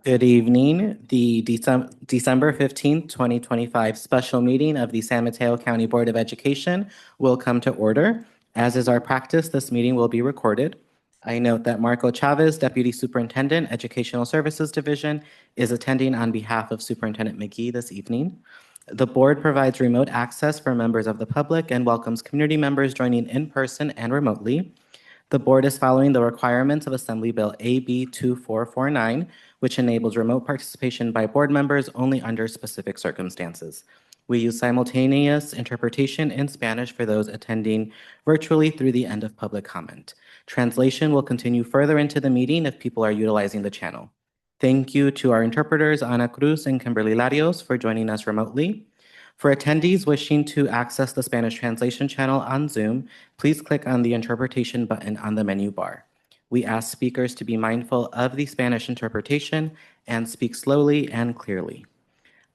Good evening. The December 15th, 2025 special meeting of the San Mateo County Board of Education will come to order. As is our practice, this meeting will be recorded. I note that Marco Chavez, Deputy Superintendent, Educational Services Division, is attending on behalf of Superintendent McGee this evening. The board provides remote access for members of the public and welcomes community members joining in person and remotely. The board is following the requirements of Assembly Bill AB 2449, which enables remote participation by board members only under specific circumstances. We use simultaneous interpretation in Spanish for those attending virtually through the end of public comment. Translation will continue further into the meeting if people are utilizing the channel. Thank you to our interpreters, Ana Cruz and Kimberly Larios, for joining us remotely. For attendees wishing to access the Spanish translation channel on Zoom, please click on the interpretation button on the menu bar. We ask speakers to be mindful of the Spanish interpretation and speak slowly and clearly.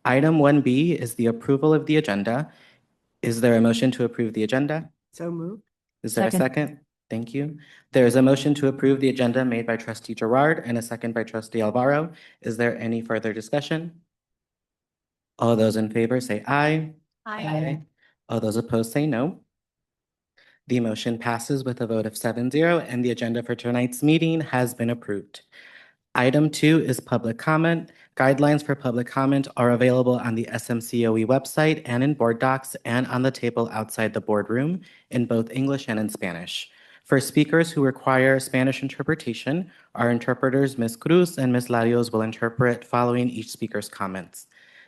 Item 1B is the approval of the agenda. Is there a motion to approve the agenda? So moved. Is there a second? Thank you. There is a motion to approve the agenda made by Trustee Gerard and a second by Trustee Alvaro. Is there any further discussion? All those in favor say aye. Aye. All those opposed say no. The motion passes with a vote of 7-0, and the agenda for tonight's meeting has been approved. Item 2 is public comment. Guidelines for public comment are available on the SMCOE website and in board docs and on the table outside the boardroom in both English and in Spanish. For speakers who require Spanish interpretation, our interpreters, Ms. Cruz and Ms. Larios, will interpret following each speaker's comments.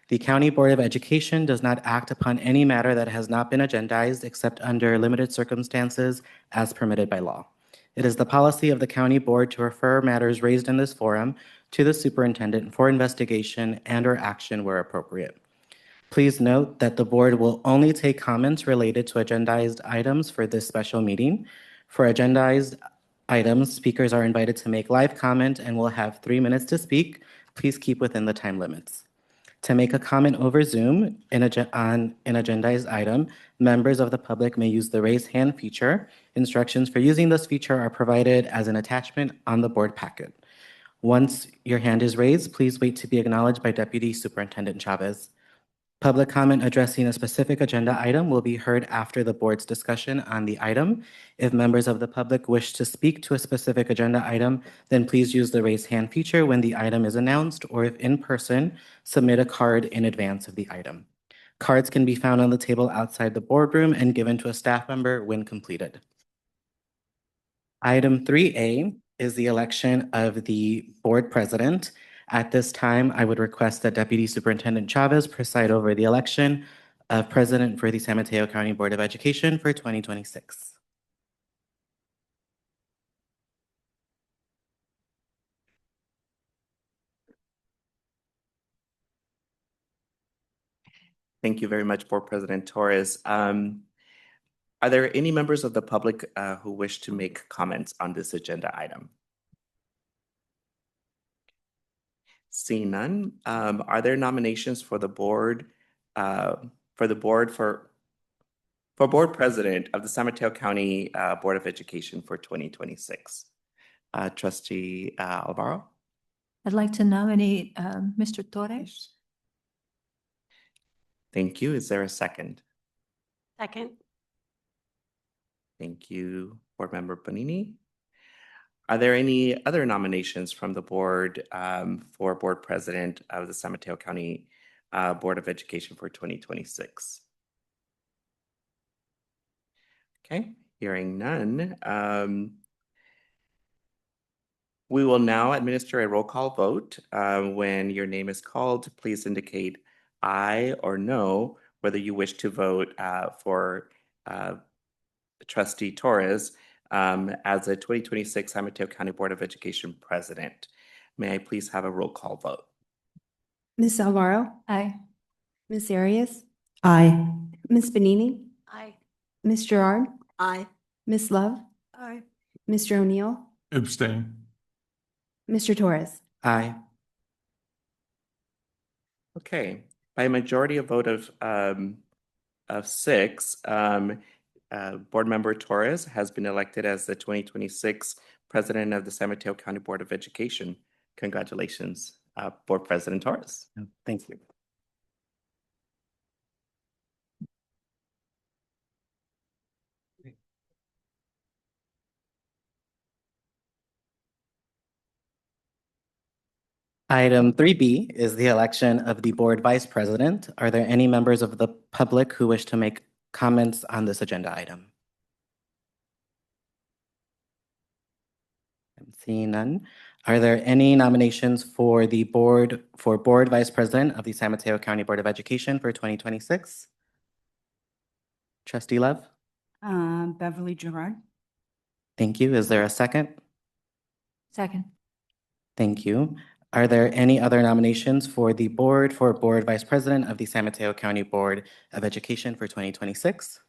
The County Board of Education does not act upon any matter that has not been agendized except under limited circumstances as permitted by law. It is the policy of the County Board to refer matters raised in this forum to the superintendent for investigation and/or action where appropriate. Please note that the board will only take comments related to agendized items for this special meeting. For agendized items, speakers are invited to make live comment and will have 3 minutes to speak. Please keep within the time limits. To make a comment over Zoom on an agendized item, members of the public may use the raise hand feature. Instructions for using this feature are provided as an attachment on the board packet. Once your hand is raised, please wait to be acknowledged by Deputy Superintendent Chavez. Public comment addressing a specific agenda item will be heard after the board's discussion on the item. If members of the public wish to speak to a specific agenda item, then please use the raise hand feature when the item is announced, or if in person, submit a card in advance of the item. Cards can be found on the table outside the boardroom and given to a staff member when completed. Item 3A is the election of the board president. At this time, I would request that Deputy Superintendent Chavez preside over the election of president for the San Mateo County Board of Education for 2026. Thank you very much, Board President Torres. Are there any members of the public who wish to make comments on this agenda item? Seeing none, are there nominations for the board for board president of the San Mateo County Board of Education for 2026? Trustee Alvaro? I'd like to nominate Mr. Torres. Thank you. Is there a second? Second. Thank you, Board Member Bonini. Are there any other nominations from the board for board president of the San Mateo County Board of Education for 2026? Okay, hearing none. We will now administer a roll call vote. When your name is called, please indicate aye or no whether you wish to vote for Trustee Torres as the 2026 San Mateo County Board of Education president. May I please have a roll call vote? Ms. Alvaro? Aye. Ms. Arias? Aye. Ms. Bonini? Aye. Ms. Gerard? Aye. Ms. Love? Aye. Mr. O'Neill? Abstain. Mr. Torres? Aye. Okay, by a majority of vote of 6, Board Member Torres has been elected as the 2026 President of the San Mateo County Board of Education. Congratulations, Board President Torres. Thank you. Item 3B is the election of the board vice president. Are there any members of the public who wish to make comments on this agenda item? I'm seeing none. Are there any nominations for the board vice president of the San Mateo County Board of Education for 2026? Trustee Love? Beverly Gerard. Thank you. Is there a second? Second. Thank you. Are there any other nominations for the board vice president of the San Mateo County Board of Education for 2026?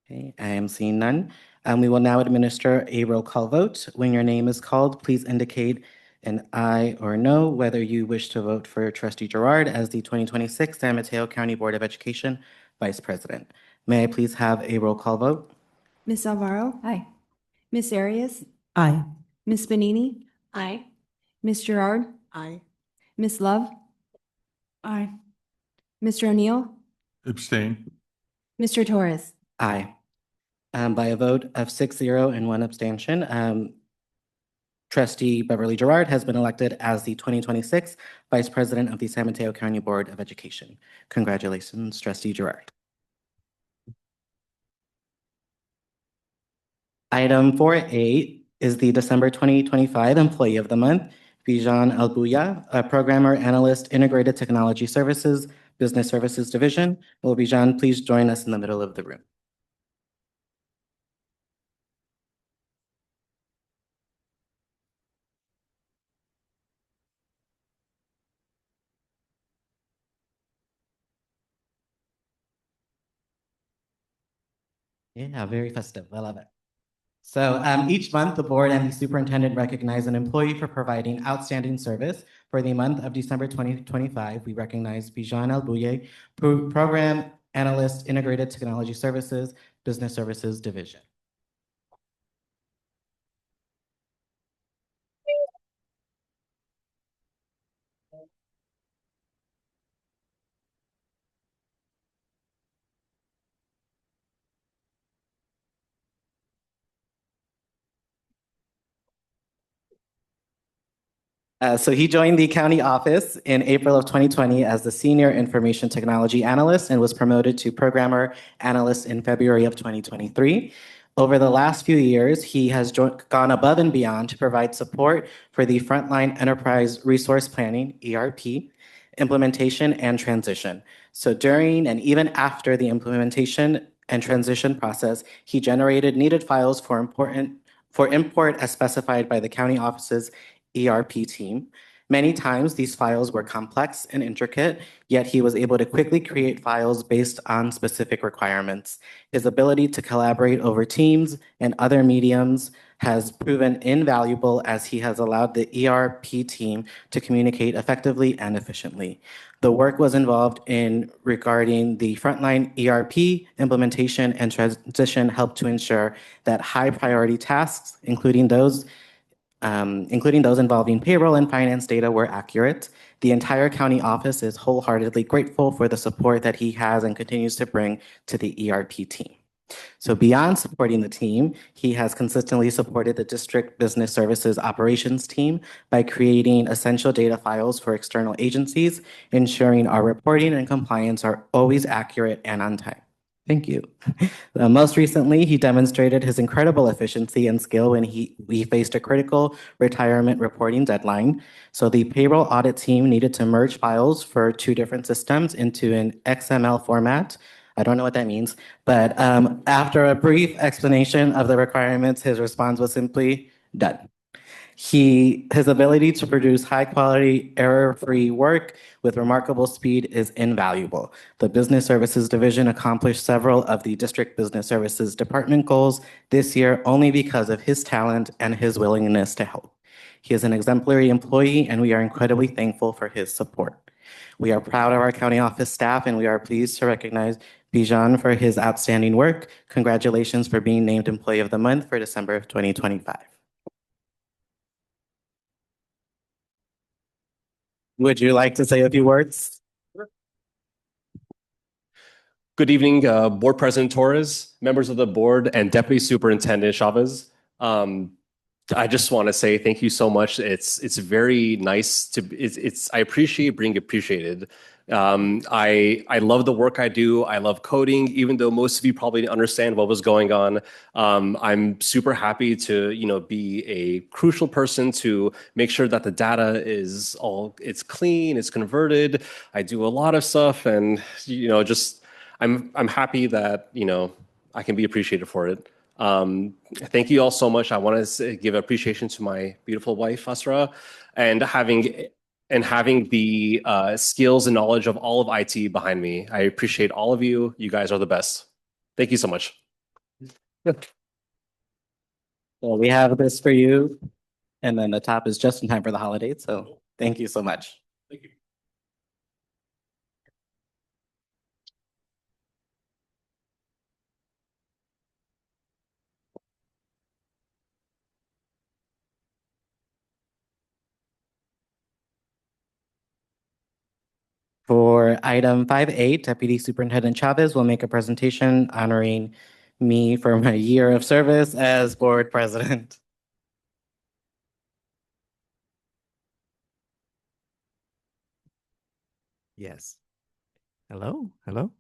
Okay, I am seeing none. We will now administer a roll call vote. When your name is called, please indicate an aye or no whether you wish to vote for Trustee Gerard as the 2026 San Mateo County Board of Education Vice President. May I please have a roll call vote? Ms. Alvaro, Aye. Ms. Arias, Aye. Ms. Bonini, Aye. Ms. Gerard, Aye. Ms. Love, Aye. Mr. O'Neill, Abstain. Mr. Torres. Aye. By a vote of 6-0 and 1 abstention, Trustee Beverly Gerard has been elected as the 2026 Vice President of the San Mateo County Board of Education. Congratulations, Trustee Gerard. Item 4A is the December 2025 Employee of the Month, Bijan Albuya, a Programmer Analyst, Integrated Technology Services, Business Services Division. Will Bijan please join us in the middle of the room? Yeah, very festive. I love it. So each month, the board and the superintendent recognize an employee for providing outstanding service. For the month of December 2025, we recognize Bijan Albuye, Program Analyst, Integrated Technology Services, Business Services Division. So he joined the county office in April of 2020 as the Senior Information Technology Analyst and was promoted to Programmer Analyst in February of 2023. Over the last few years, he has gone above and beyond to provide support for the Frontline Enterprise Resource Planning, ERP, implementation and transition. So during and even after the implementation and transition process, he generated needed files for import as specified by the county office's ERP team. Many times these files were complex and intricate, yet he was able to quickly create files based on specific requirements. His ability to collaborate over Teams and other mediums has proven invaluable as he has allowed the ERP team to communicate effectively and efficiently. The work was involved in regarding the frontline ERP implementation and transition helped to ensure that high priority tasks, including those involving payroll and finance data, were accurate. The entire county office is wholeheartedly grateful for the support that he has and continues to bring to the ERP team. So beyond supporting the team, he has consistently supported the district business services operations team by creating essential data files for external agencies, ensuring our reporting and compliance are always accurate and on time. Thank you. Most recently, he demonstrated his incredible efficiency and skill when we faced a critical retirement reporting deadline. So the payroll audit team needed to merge files for 2 different systems into an XML format. I don't know what that means, but after a brief explanation of the requirements, his response was simply done. His ability to produce high quality, error-free work with remarkable speed is invaluable. The Business Services Division accomplished several of the District Business Services Department goals this year only because of his talent and his willingness to help. He is an exemplary employee, and we are incredibly thankful for his support. We are proud of our county office staff, and we are pleased to recognize Bijan for his outstanding work. Congratulations for being named Employee of the Month for December of 2025. Would you like to say a few words? Good evening, Board President Torres, members of the board, and Deputy Superintendent Chavez. I just want to say thank you so much. It's very nice to I appreciate being appreciated. I love the work I do. I love coding, even though most of you probably didn't understand what was going on. I'm super happy to be a crucial person to make sure that the data it's clean, it's converted. I do a lot of stuff, and just. I'm happy that I can be appreciated for it. Thank you all so much. I want to give appreciation to my beautiful wife Asra, and having the skills and knowledge of all of IT behind me. I appreciate all of you. You guys are the best. Thank you so much. Well, we have this for you, and then the top is just in time for the holidays. So thank you so much. Thank you. For item 5A, Deputy Superintendent Chavez will make a presentation honoring me for my year of service as board president. Yes. Hello, hello.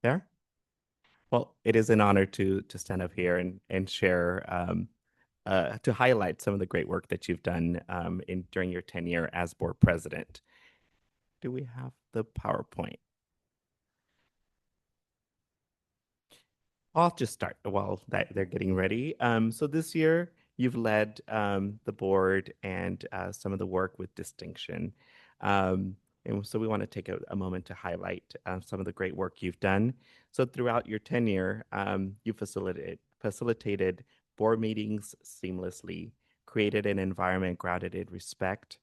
There. Well, it is an honor to stand up here and share to highlight some of the great work that you've done during your tenure as board president. Do we have the PowerPoint? I'll just start while they're getting ready. So this year, you've led the board and some of the work with distinction. And so we want to take a moment to highlight some of the great work you've done. So throughout your tenure, you facilitated board meetings seamlessly, created an environment grounded in respect,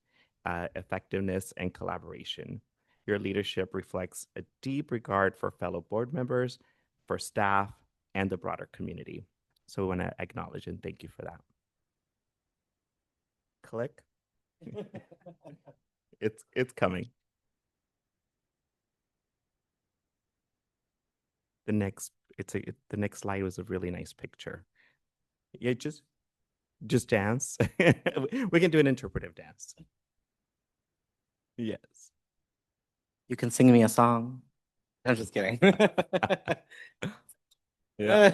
effectiveness, and collaboration. Your leadership reflects a deep regard for fellow board members, for staff, and the broader community. So we want to acknowledge and thank you for that. Click. It's coming. The next slide was a really nice picture. Yeah, just dance. We can do an interpretive dance. Yes. You can sing me a song. I'm just kidding. Yeah.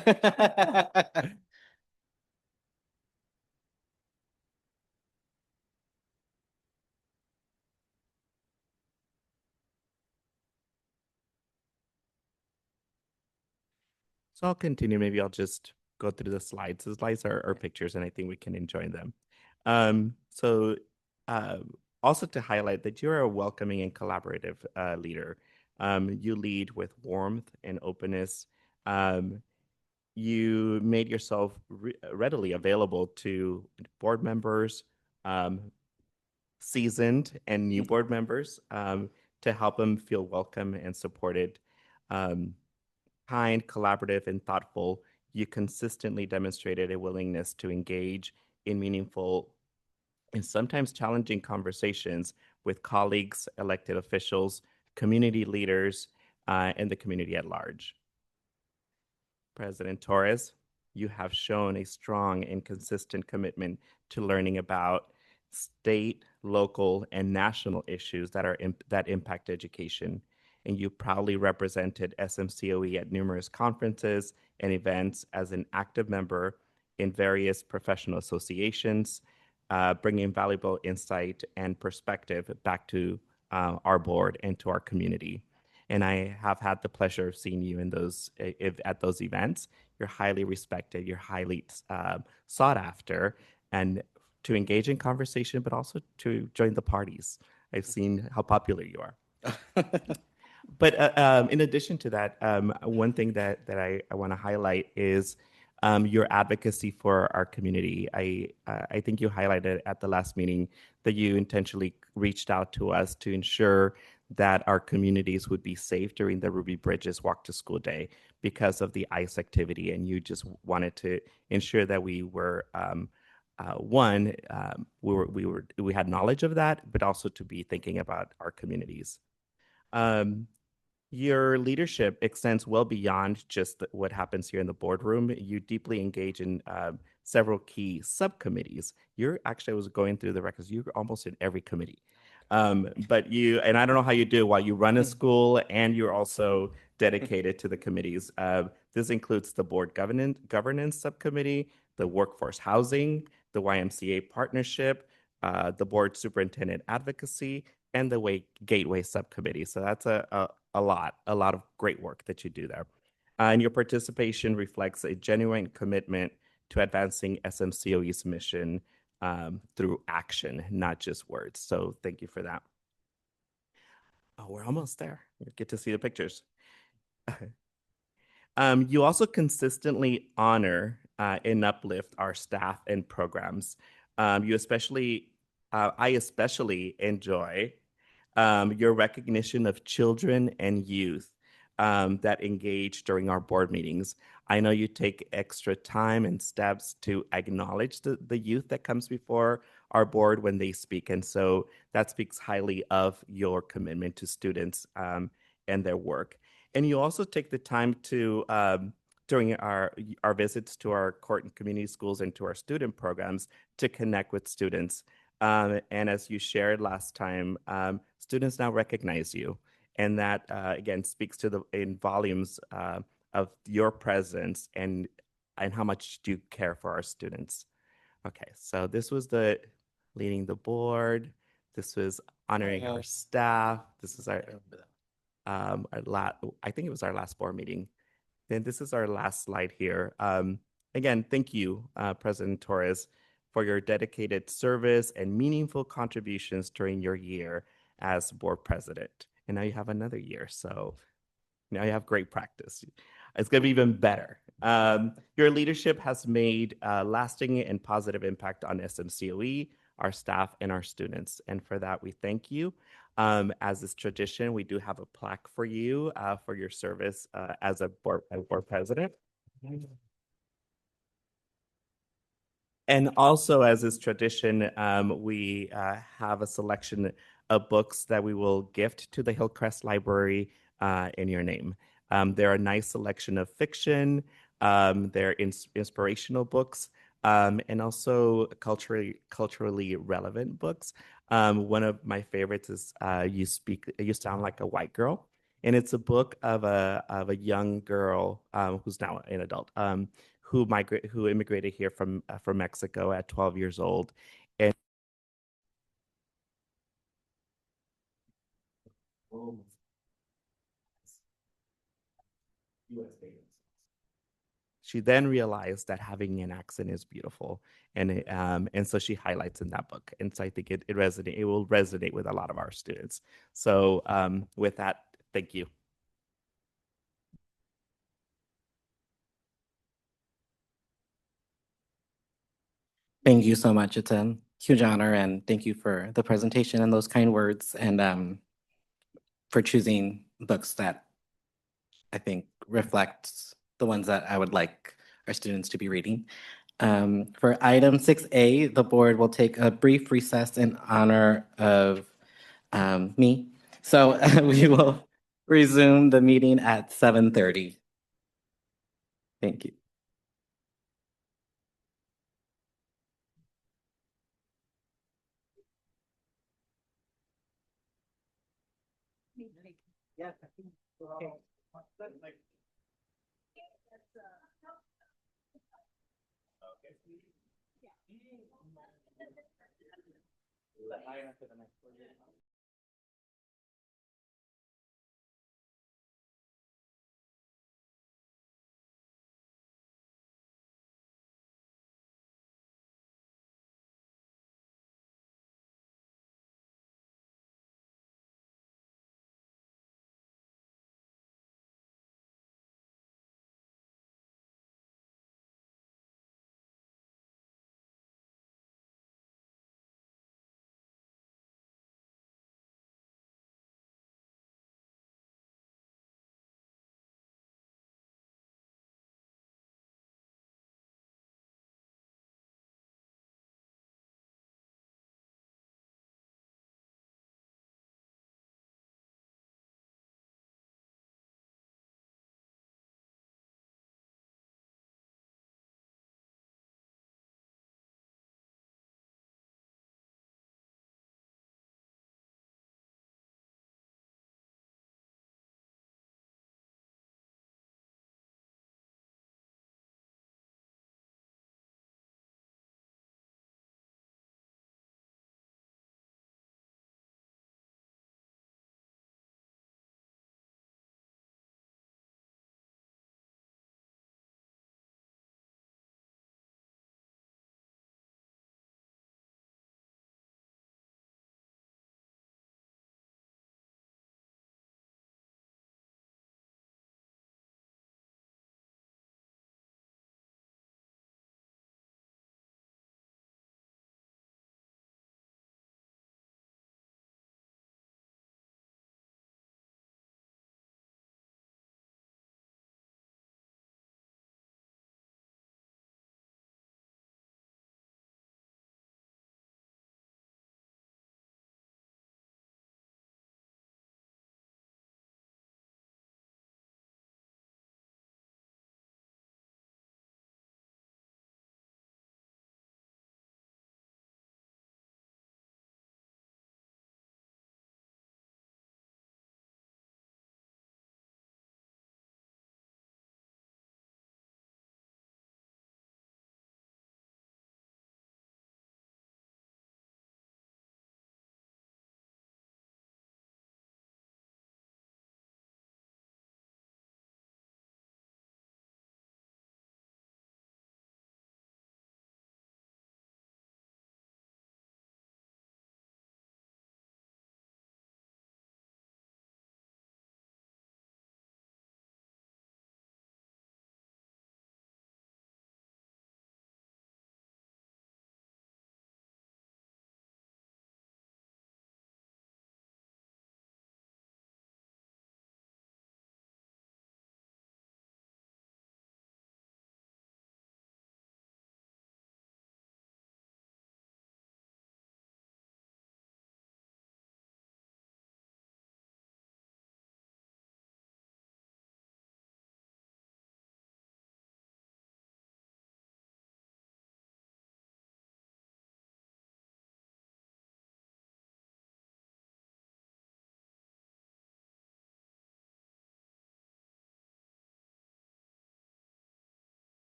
So I'll continue. Maybe I'll just go through the slides. The slides are pictures, and I think we can enjoy them. Also to highlight that you're a welcoming and collaborative leader. You lead with warmth and openness. You made yourself readily available to board members, seasoned and new board members, to help them feel welcome and supported. Kind, collaborative, and thoughtful, you consistently demonstrated a willingness to engage in meaningful and sometimes challenging conversations with colleagues, elected officials, community leaders, and the community at large. President Torres, you have shown a strong and consistent commitment to learning about state, local, and national issues that impact education. And you proudly represented SMCOE at numerous conferences and events as an active member in various professional associations, bringing valuable insight and perspective back to our board and to our community. And I have had the pleasure of seeing you at those events. You're highly respected, you're highly sought after, and to engage in conversation, but also to join the parties. I've seen how popular you are. But in addition to that, one thing that I want to highlight is your advocacy for our community. I think you highlighted at the last meeting that you intentionally reached out to us to ensure that our communities would be safe during the Ruby Bridges Walk to School Day because of the ICE activity, and you just wanted to ensure that we were one, we had knowledge of that, but also to be thinking about our communities. Your leadership extends well beyond just what happens here in the boardroom. You deeply engage in several key subcommittees. I was going through the records, you're almost in every committee. But and I don't know how you do it while you run a school and you're also dedicated to the committees. This includes the board governance subcommittee, the workforce housing, the YMCA partnership, the board superintendent advocacy, and the gateway subcommittee. So that's a lot of great work that you do there. And your participation reflects a genuine commitment to advancing SMCOE's mission through action, not just words. So thank you for that. Oh, we're almost there. You get to see the pictures. You also consistently honor and uplift our staff and programs. I especially enjoy your recognition of children and youth that engage during our board meetings. I know you take extra time and steps to acknowledge the youth that comes before our board when they speak. And so that speaks highly of your commitment to students and their work. And you also take the time to, during our visits to our court and community schools and to our student programs, to connect with students. And as you shared last time, students now recognize you. And that, again, speaks to in volumes of your presence and how much do you care for our students. Okay, so this was the leading the board. This was honoring our staff. This is our I think it was our last board meeting. Then this is our last slide here. Again, thank you, President Torres, for your dedicated service and meaningful contributions during your year as board president. And now you have another year, so now you have great practice. It's going to be even better. Your leadership has made a lasting and positive impact on SMCOE, our staff, and our students. And for that, we thank you. As is tradition, we do have a plaque for you for your service as a board president. And also, as is tradition, we have a selection of books that we will gift to the Hillcrest Library in your name. They're a nice selection of fiction, they're inspirational books, and also culturally relevant books. One of my favorites is You Sound Like a White Girl. And it's a book of a young girl who's now an adult who immigrated here from Mexico at 12 years old. And she then realized that having an accent is beautiful, and so she highlights in that book. And so I think it will resonate with a lot of our students. So with that, thank you. Thank you so much. It's a huge honor, and thank you for the presentation and those kind words, and for choosing books that I think reflect the ones that I would like our students to be reading. For item 6A, the board will take a brief recess in honor of me. So we will resume the meeting at 7:30. Thank you.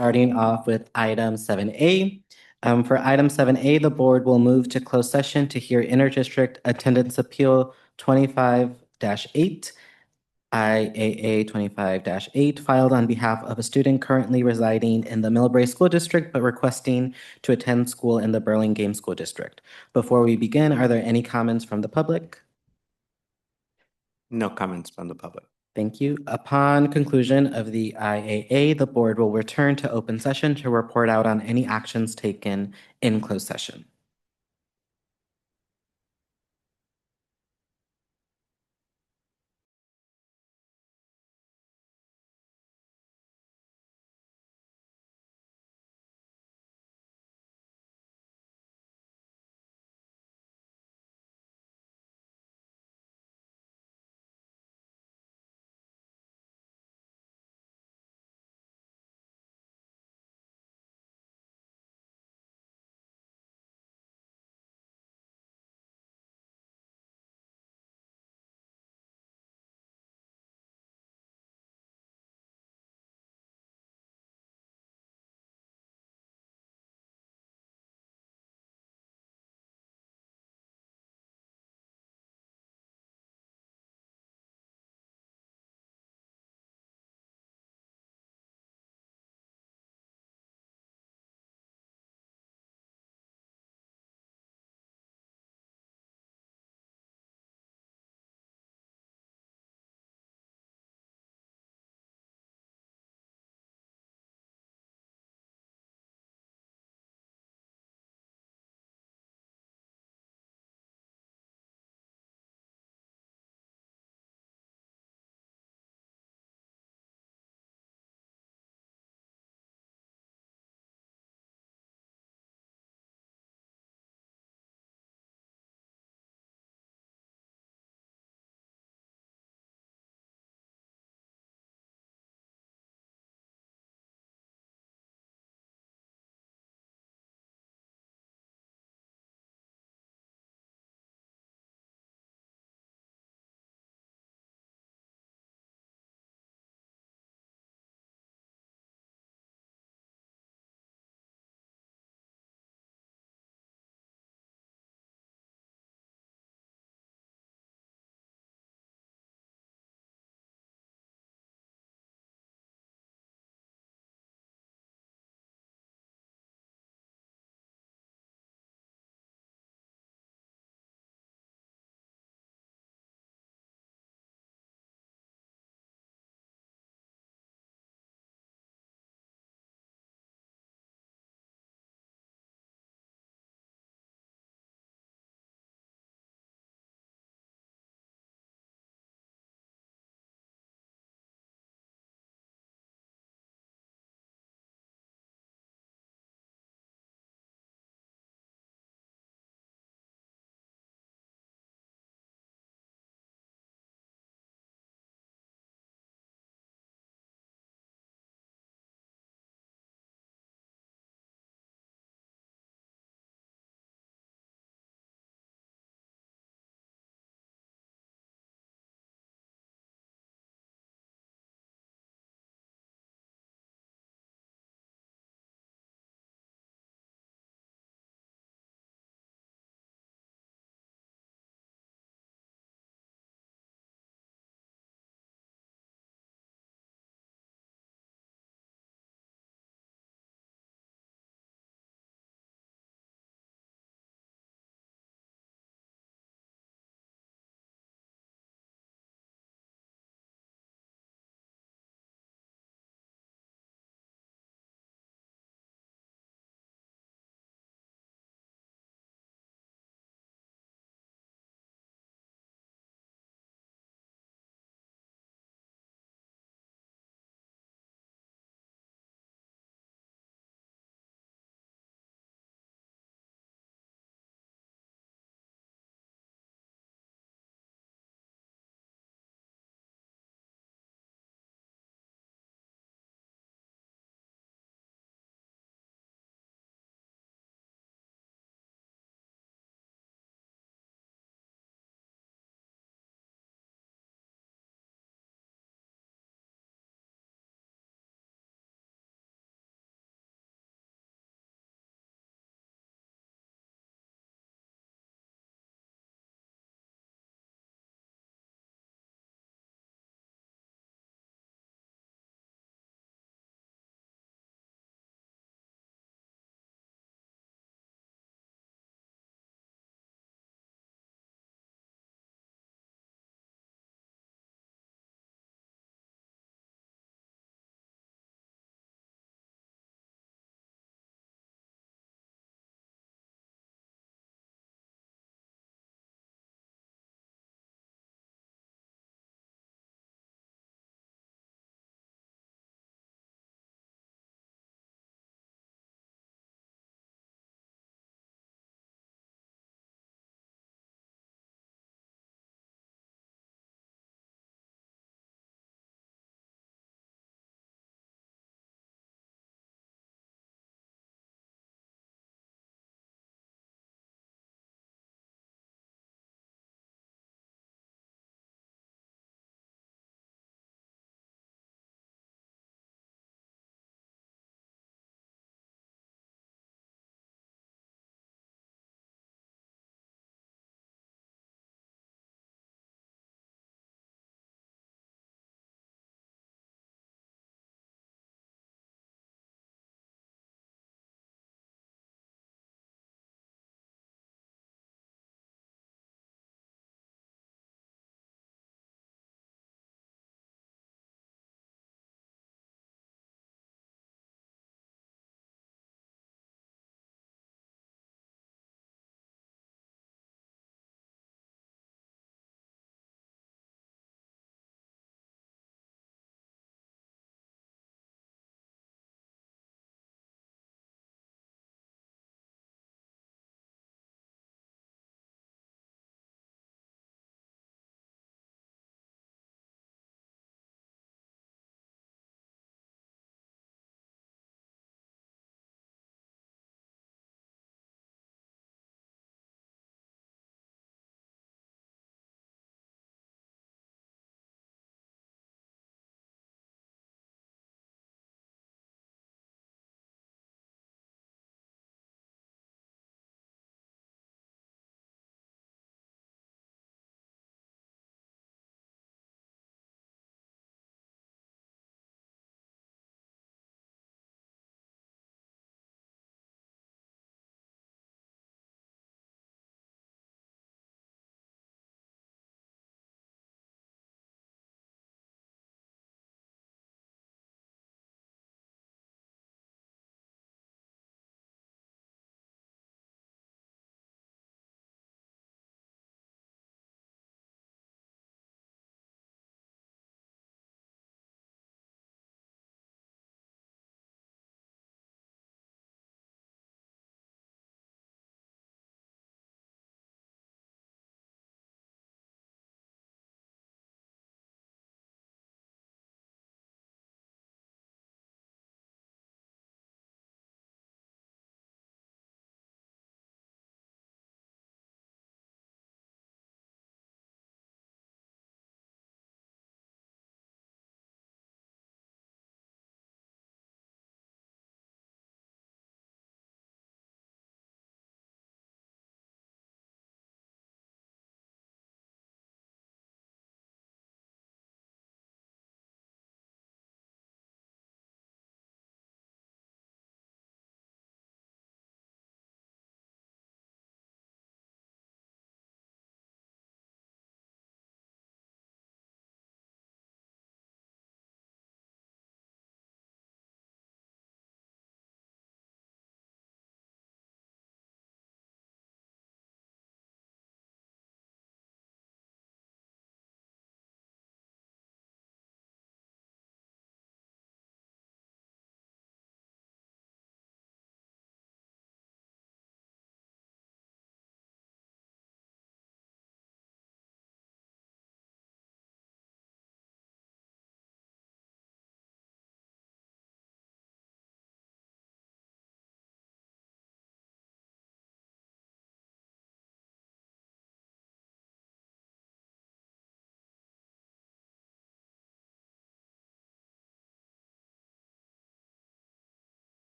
starting off with item 7A. For item 7A, the board will move to closed session to hear Interdistrict Attendance Appeal 25-8, IAA 25-8, filed on behalf of a student currently residing in the Millbrae School District but requesting to attend school in the Burlingame School District. Before we begin, are there any comments from the public? No comments from the public. Thank you. Upon conclusion of the IAA, the board will return to open session to report out on any actions taken in closed session.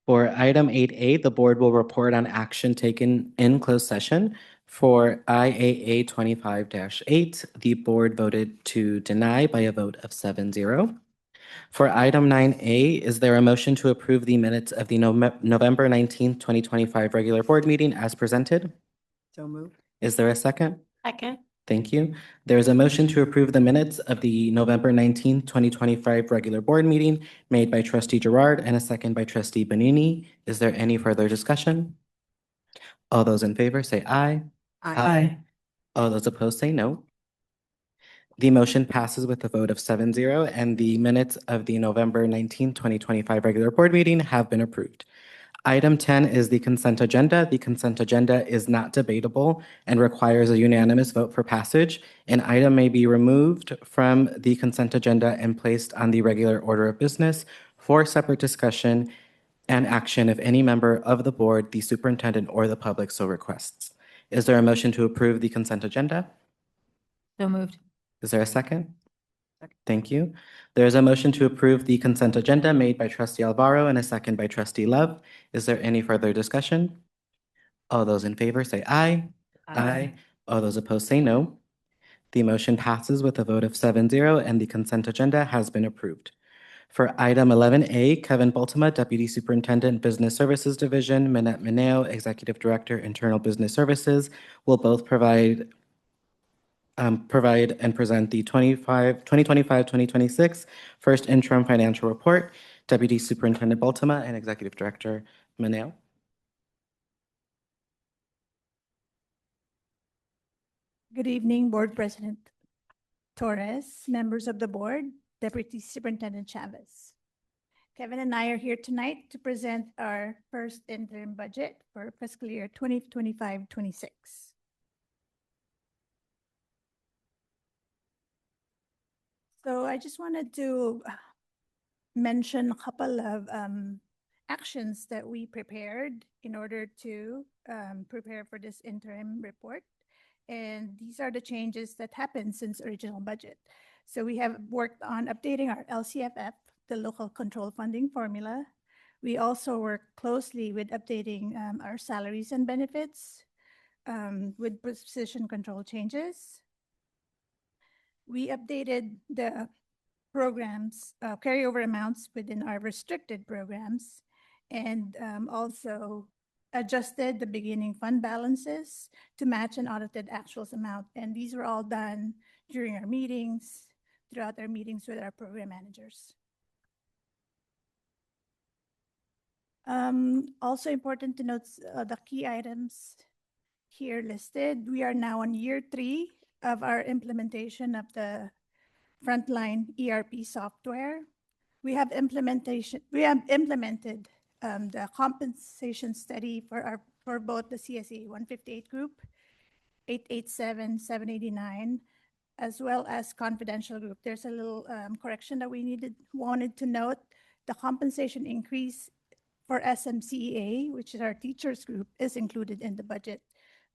For item 8A, the board will report on action taken in closed session. For IAA 25-8, the board voted to deny by a vote of 7-0. For item 9A, is there a motion to approve the minutes of the November 19th, 2025 regular board meeting as presented? So moved. Is there a second? Second. Thank you. There is a motion to approve the minutes of the November 19th, 2025 regular board meeting made by trustee Gerard and a second by trustee Benini. Is there any further discussion? All those in favor say aye. Aye. All those opposed say no. The motion passes with a vote of 7-0, and the minutes of the November 19th, 2025 regular board meeting have been approved. Item 10 is the consent agenda. The consent agenda is not debatable and requires a unanimous vote for passage. An item may be removed from the consent agenda and placed on the regular order of business for separate discussion and action if any member of the board, the superintendent, or the public so requests. Is there a motion to approve the consent agenda? So moved. Is there a second? Second. Thank you. There is a motion to approve the consent agenda made by trustee Alvaro and a second by trustee Love. Is there any further discussion? All those in favor say aye. All those opposed say no. The motion passes with a vote of 7-0, and the consent agenda has been approved. For item 11A, Kevin Baltima, Deputy Superintendent, Business Services Division, Minette Mineo, Executive Director, Internal Business Services, will both provide and present the 2025-2026 first interim financial report. Deputy Superintendent Baltima and Executive Director Mineo. Good evening, Board President Torres, members of the board, Deputy Superintendent Chavez. Kevin and I are here tonight to present our first interim budget for fiscal year 2025-26. So I just wanted to mention a couple of actions that we prepared in order to prepare for this interim report. And these are the changes that happened since original budget. So we have worked on updating our LCFF, the local control funding formula. We also work closely with updating our salaries and benefits with precision control changes. We updated the programs, carryover amounts within our restricted programs, and also adjusted the beginning fund balances to match an audited actuals amount. And these were all done during our meetings, throughout our meetings with our program managers. Also important to note the key items here listed. We are now on year 3 of our implementation of the frontline ERP software. We have implemented the compensation study for both the CSE 158 group, 887, 789, as well as confidential group. There's a little correction that we wanted to note. The compensation increase for SMCEA, which is our teachers group, is included in the budget,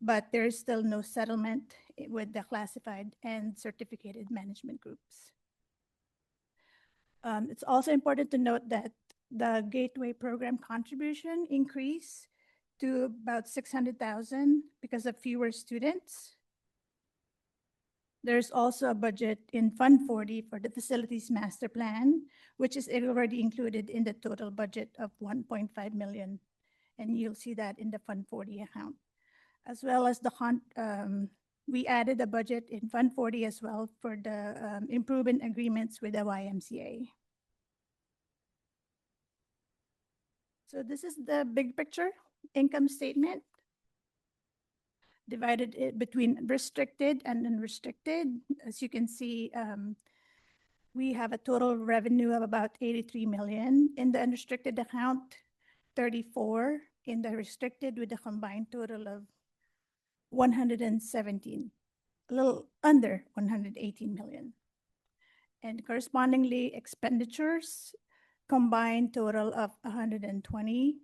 but there is still no settlement with the classified and certificated management groups. It's also important to note that the Gateway program contribution increased to about 600,000 because of fewer students. There's also a budget in Fund 40 for the facilities master plan, which is already included in the total budget of 1.5 million. And you'll see that in the Fund 40 account. As well as we added a budget in Fund 40 as well for the improvement agreements with the YMCA. So this is the big picture income statement, divided it between restricted and unrestricted. As you can see, we have a total revenue of about 83 million in the unrestricted account, 34 in the restricted, with a combined total of 117, a little under 118 million. And correspondingly, expenditures combined total of 120.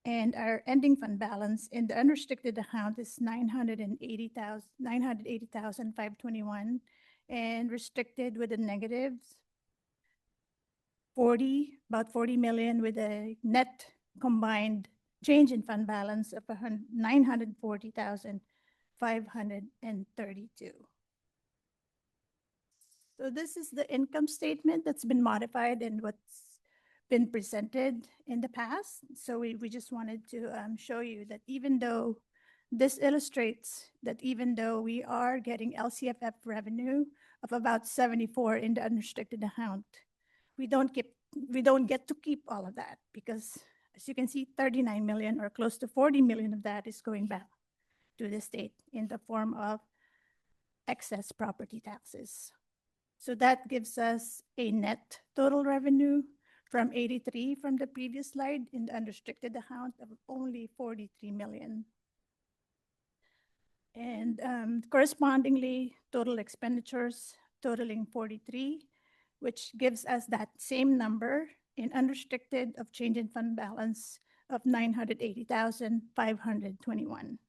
And our ending fund balance in the unrestricted account is 980,521, and restricted with the negatives, about 40 million with a net combined change in fund balance of 940,532. So this is the income statement that's been modified and what's been presented in the past. So we just wanted to show you that even though this illustrates that even though we are getting LCFF revenue of about 74 in the unrestricted account, we don't get to keep all of that because as you can see, 39 million or close to 40 million of that is going back to the state in the form of excess property taxes. So that gives us a net total revenue from 83 from the previous slide in the unrestricted account of only 43 million. And correspondingly, total expenditures totaling 43, which gives us that same number in unrestricted of change in fund balance of 980,521.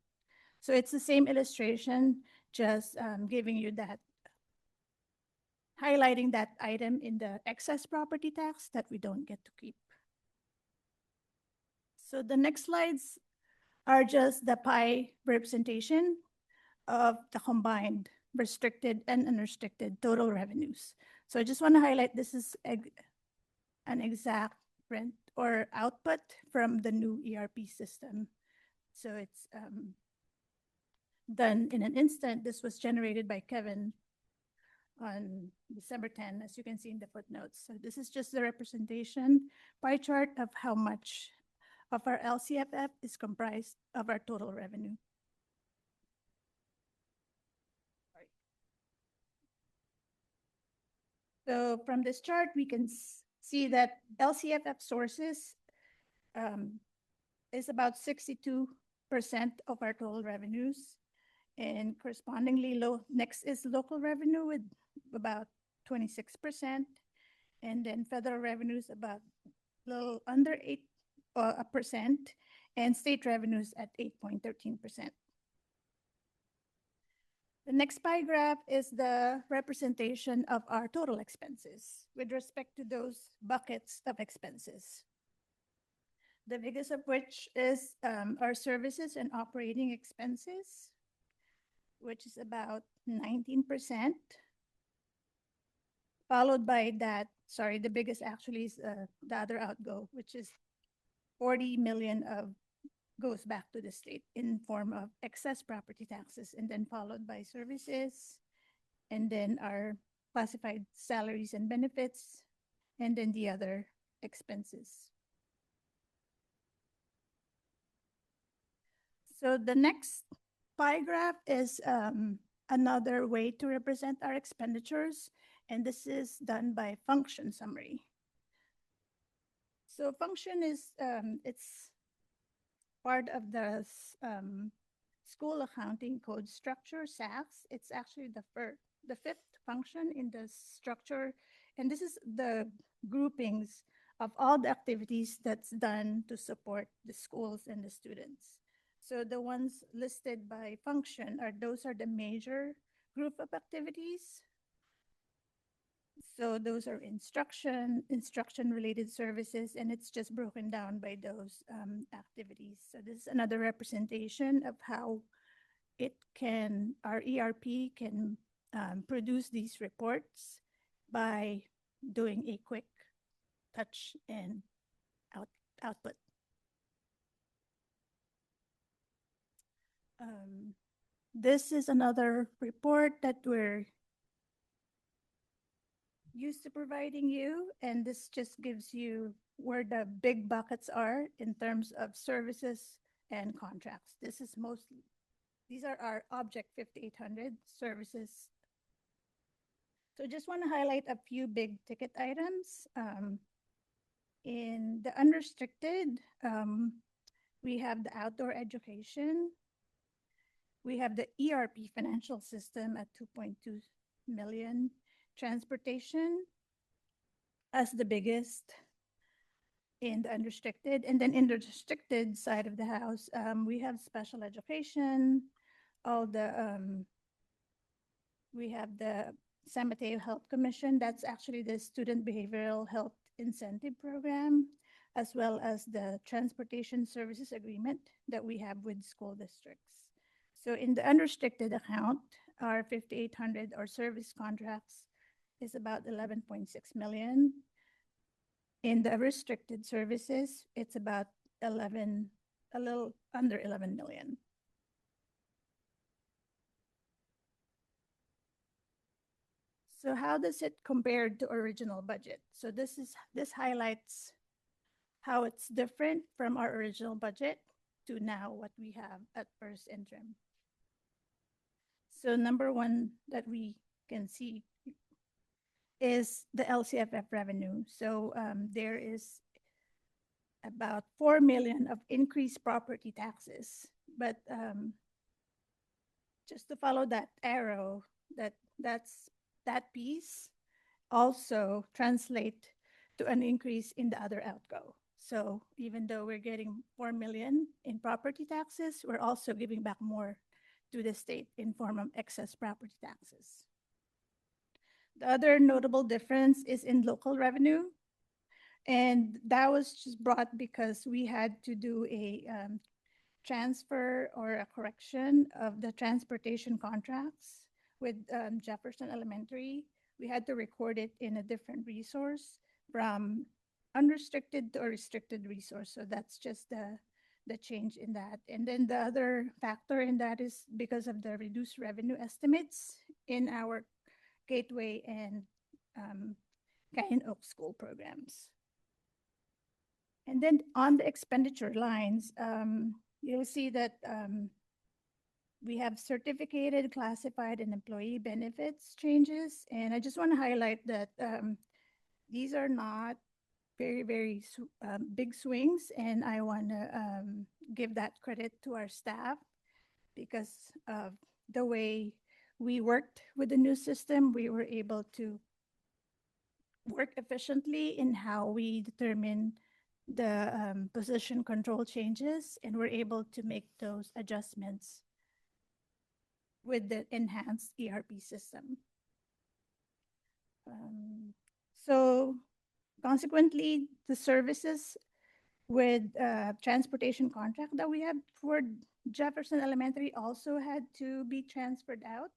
So it's the same illustration, just giving you that, highlighting that item in the excess property tax that we don't get to keep. So the next slides are just the pie representation of the combined restricted and unrestricted total revenues. So I just want to highlight this is an exact print or output from the new ERP system. So it's done in an instant. This was generated by Kevin on December 10, as you can see in the footnotes. So this is just the representation pie chart of how much of our LCFF is comprised of our total revenue. So from this chart, we can see that LCFF sources is about 62% of our total revenues. And correspondingly, next is local revenue with about 26%. And then federal revenues about a little under 8%, and state revenues at 8.13%. The next pie graph is the representation of our total expenses with respect to those buckets of expenses. The biggest of which is our services and operating expenses, which is about 19%. Followed by that, sorry, the biggest actually is the other outgo, which is 40 million goes back to the state in form of excess property taxes, and then followed by services, and then our classified salaries and benefits, and then the other expenses. So the next pie graph is another way to represent our expenditures, and this is done by function summary. So function is, it's part of the school accounting code structure, SACS. It's actually the fifth function in the structure. And this is the groupings of all the activities that's done to support the schools and the students. So the ones listed by function those are the major group of activities. So those are instruction-related services, and it's just broken down by those activities. So this is another representation of how our ERP can produce these reports by doing a quick touch and output. This is another report that we're used to providing you, and this just gives you where the big buckets are in terms of services and contracts. These are our Object 5800 services. So just want to highlight a few big ticket items. In the unrestricted, we have the outdoor education. We have the ERP financial system at 2.2 million. Transportation as the biggest in the unrestricted. And then in the restricted side of the house, we have special education, we have the San Mateo Health Commission. That's actually the Student Behavioral Health Incentive Program. as well as the transportation services agreement that we have with school districts. So in the unrestricted account, our 5,800 or service contracts is about 11.6 million. In the restricted services, it's about a little under 11 million. So how does it compare to original budget? So this highlights how it's different from our original budget to now what we have at first interim. So number one that we can see is the LCFF revenue. So there is about 4 million of increased property taxes, but just to follow that arrow, that piece also translate to an increase in the other outgo. So even though we're getting 4 million in property taxes, we're also giving back more to the state in form of excess property taxes. The other notable difference is in local revenue. And that was just brought because we had to do a transfer or a correction of the transportation contracts with Jefferson Elementary. We had to record it in a different resource from unrestricted to a restricted resource. So that's just the change in that. And then the other factor in that is because of the reduced revenue estimates in our Gateway and Cayenne Oak School programs. And then on the expenditure lines, you'll see that we have certificated, classified, and employee benefits changes. And I just want to highlight that these are not very big swings. And I want to give that credit to our staff because of the way we worked with the new system. We were able to work efficiently in how we determine the position control changes, and we're able to make those adjustments with the enhanced ERP system. So consequently, the services with transportation contract that we have for Jefferson Elementary also had to be transferred out.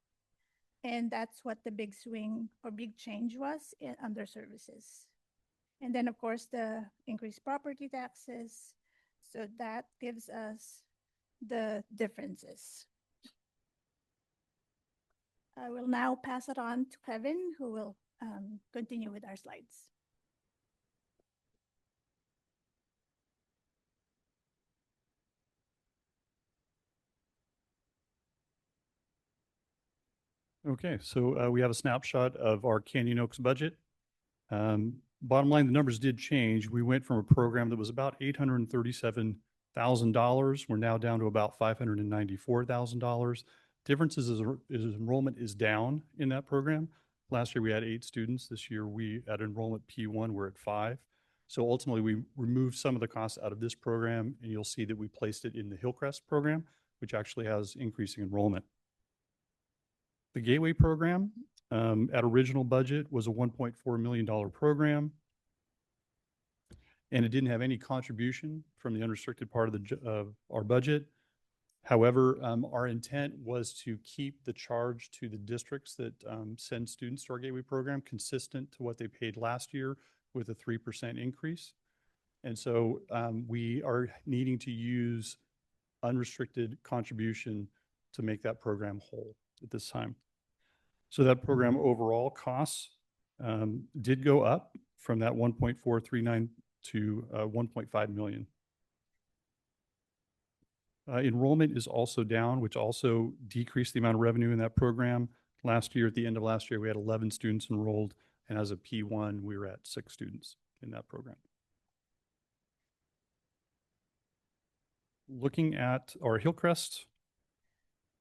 And that's what the big swing or big change was under services. And then, of course, the increased property taxes. So that gives us the differences. I will now pass it on to Kevin, who will continue with our slides. Okay, so we have a snapshot of our Canyon Oaks budget. Bottom line, the numbers did change. We went from a program that was about $837,000. We're now down to about $594,000. Difference is enrollment is down in that program. Last year we had 8 students. This year we at enrollment P1 we're at 5. So ultimately we removed some of the costs out of this program, and you'll see that we placed it in the Hillcrest program, which actually has increasing enrollment. The Gateway program at original budget was a $1.4 million program, and it didn't have any contribution from the unrestricted part of our budget. However, our intent was to keep the charge to the districts that send students to our Gateway program consistent to what they paid last year with a 3% increase. And so we are needing to use unrestricted contribution to make that program whole at this time. So that program overall costs did go up from that 1.439 to 1.5 million. Enrollment is also down, which also decreased the amount of revenue in that program. Last year, at the end of last year, we had 11 students enrolled, and as a P1, we were at 6 students in that program. Looking at our Hillcrest,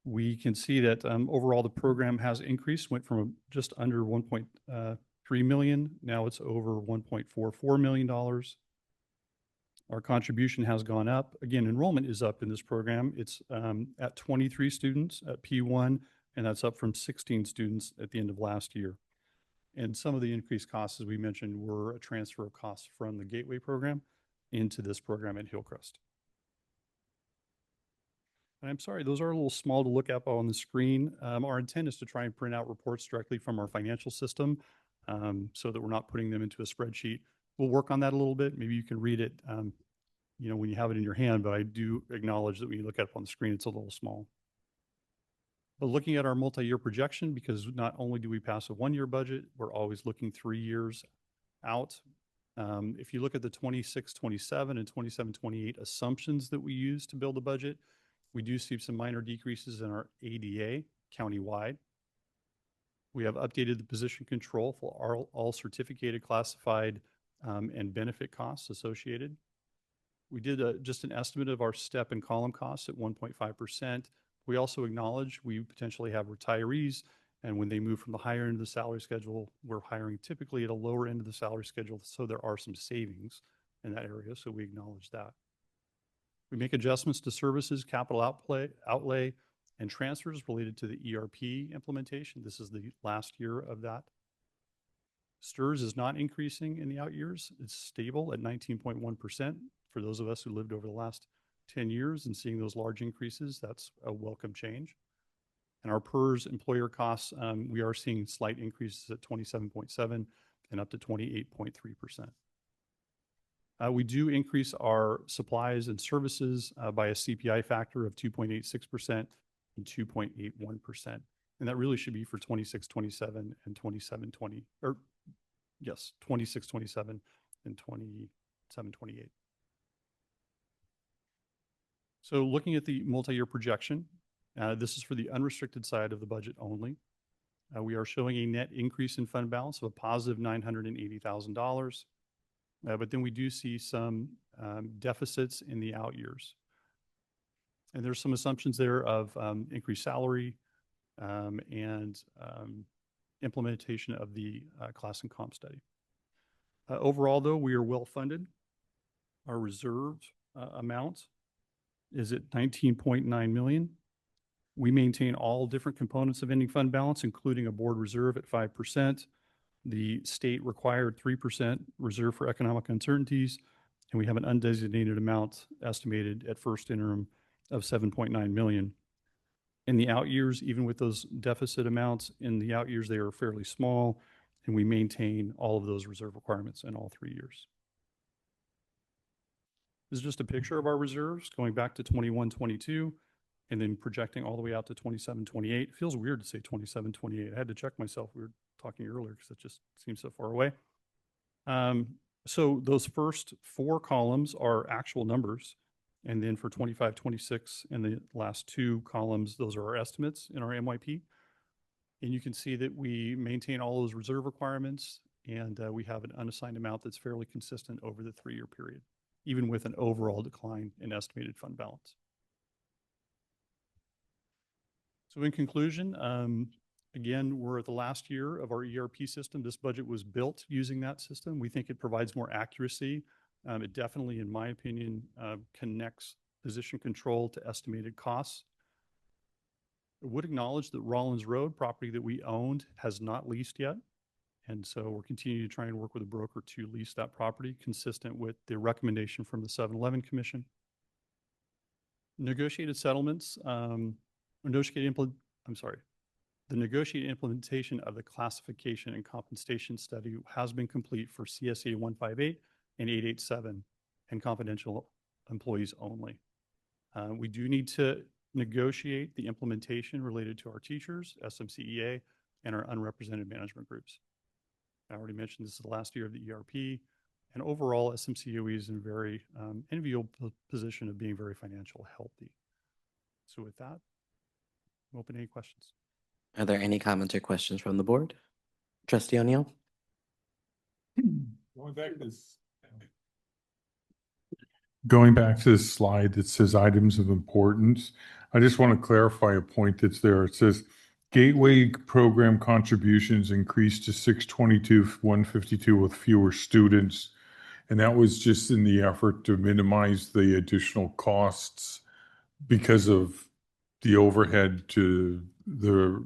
we can see that overall the program has increased, went from just under 1.3 million. Now it's over $1.44 million. Our contribution has gone up. Again, enrollment is up in this program. It's at 23 students at P1, and that's up from 16 students at the end of last year. And some of the increased costs, as we mentioned, were a transfer of costs from the Gateway program into this program at Hillcrest. And I'm sorry, those are a little small to look at on the screen. Our intent is to try and print out reports directly from our financial system so that we're not putting them into a spreadsheet. We'll work on that a little bit. Maybe you can read it, when you have it in your hand, but I do acknowledge that when you look at it on the screen, it's a little small. But looking at our multi-year projection, because not only do we pass a one-year budget, we're always looking 3 years out. If you look at the 26-27 and 27-28 assumptions that we use to build a budget, we do see some minor decreases in our ADA countywide. We have updated the position control for all certificated, classified, and benefit costs associated. We did just an estimate of our step and column costs at 1.5%. We also acknowledge we potentially have retirees, and when they move from the higher end of the salary schedule, we're hiring typically at a lower end of the salary schedule, so there are some savings in that area, so we acknowledge that. We make adjustments to services, capital outlay, and transfers related to the ERP implementation. This is the last year of that. STRS is not increasing in the out years. It's stable at 19.1%. For those of us who lived over the last 10 years and seeing those large increases, that's a welcome change. And our PERS employer costs, we are seeing slight increases at 27.7 and up to 28.3%. We do increase our supplies and services by a CPI factor of 2.86% and 2.81%. And that really should be for 26-27 and 27-20, or yes, 26-27 and 27-28. So looking at the multi-year projection, this is for the unrestricted side of the budget only. We are showing a net increase in fund balance of a positive $980,000. But then we do see some deficits in the out years. And there's some assumptions there of increased salary and implementation of the class and comp study. Overall, though, we are well funded. Our reserve amount is at $19.9 million. We maintain all different components of ending fund balance, including a board reserve at 5%. The state required 3% reserve for economic uncertainties, and we have an undesignated amount estimated at first interim of $7.9 million. In the out years, even with those deficit amounts, in the out years, they are fairly small, and we maintain all of those reserve requirements in all 3 years. This is just a picture of our reserves going back to 21-22 and then projecting all the way out to 27-28. It feels weird to say 27-28. I had to check myself. We were talking earlier because it just seems so far away. So those first 4 columns are actual numbers. And then for 25-26 and the last 2 columns, those are our estimates in our MYP. And you can see that we maintain all those reserve requirements, and we have an unassigned amount that's fairly consistent over the 3-year period, even with an overall decline in estimated fund balance. So in conclusion, again, we're at the last year of our ERP system. This budget was built using that system. We think it provides more accuracy. It definitely, in my opinion, connects position control to estimated costs. I would acknowledge that Rollins Road, property that we owned, has not leased yet. And so we're continuing to try and work with a broker to lease that property consistent with the recommendation from the 7-Eleven Commission. Negotiated settlements, the negotiated implementation of the classification and compensation study has been complete for CSA 158 and 887 and confidential employees only. We do need to negotiate the implementation related to our teachers, SMCEA, and our unrepresented management groups. I already mentioned this is the last year of the ERP, and overall SMCOE is in a very enviable position of being very financially healthy. So with that, I'm open to any questions. Are there any comments or questions from the board? Trustee O'Neill? Going back to this slide that says items of importance, I just want to clarify a point that's there. It says Gateway program contributions increased to 622,152 with fewer students. And that was just in the effort to minimize the additional costs because of the overhead to the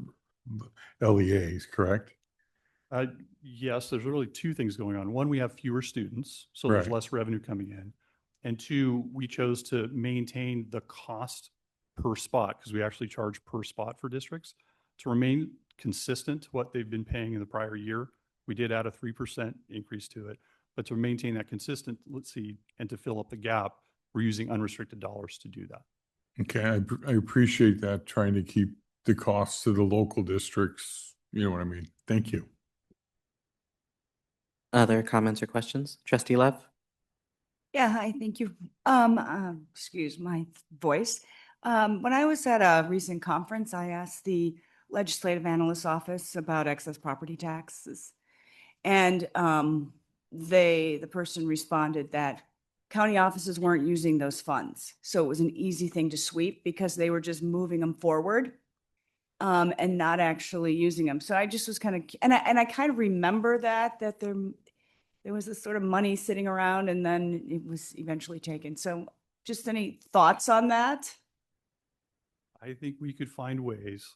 LEAs, correct? Yes, there's really 2 things going on. One, we have fewer students, so there's Right. less revenue coming in. And two, we chose to maintain the cost per spot because we actually charge per spot for districts to remain consistent to what they've been paying in the prior year. We did add a 3% increase to it, but to maintain that consistency and to fill up the gap, we're using unrestricted dollars to do that. Okay, I appreciate that, trying to keep the costs to the local districts, you know what I mean? Thank you. Other comments or questions? Trustee Love? Yeah, hi, thank you. Excuse my voice. When I was at a recent conference, I asked the Legislative Analyst's Office about excess property taxes. And the person responded that county offices weren't using those funds. So it was an easy thing to sweep because they were just moving them forward and not actually using them. So I just was kind of, and I kind of remember that there was this sort of money sitting around and then it was eventually taken. So just any thoughts on that? I think we could find ways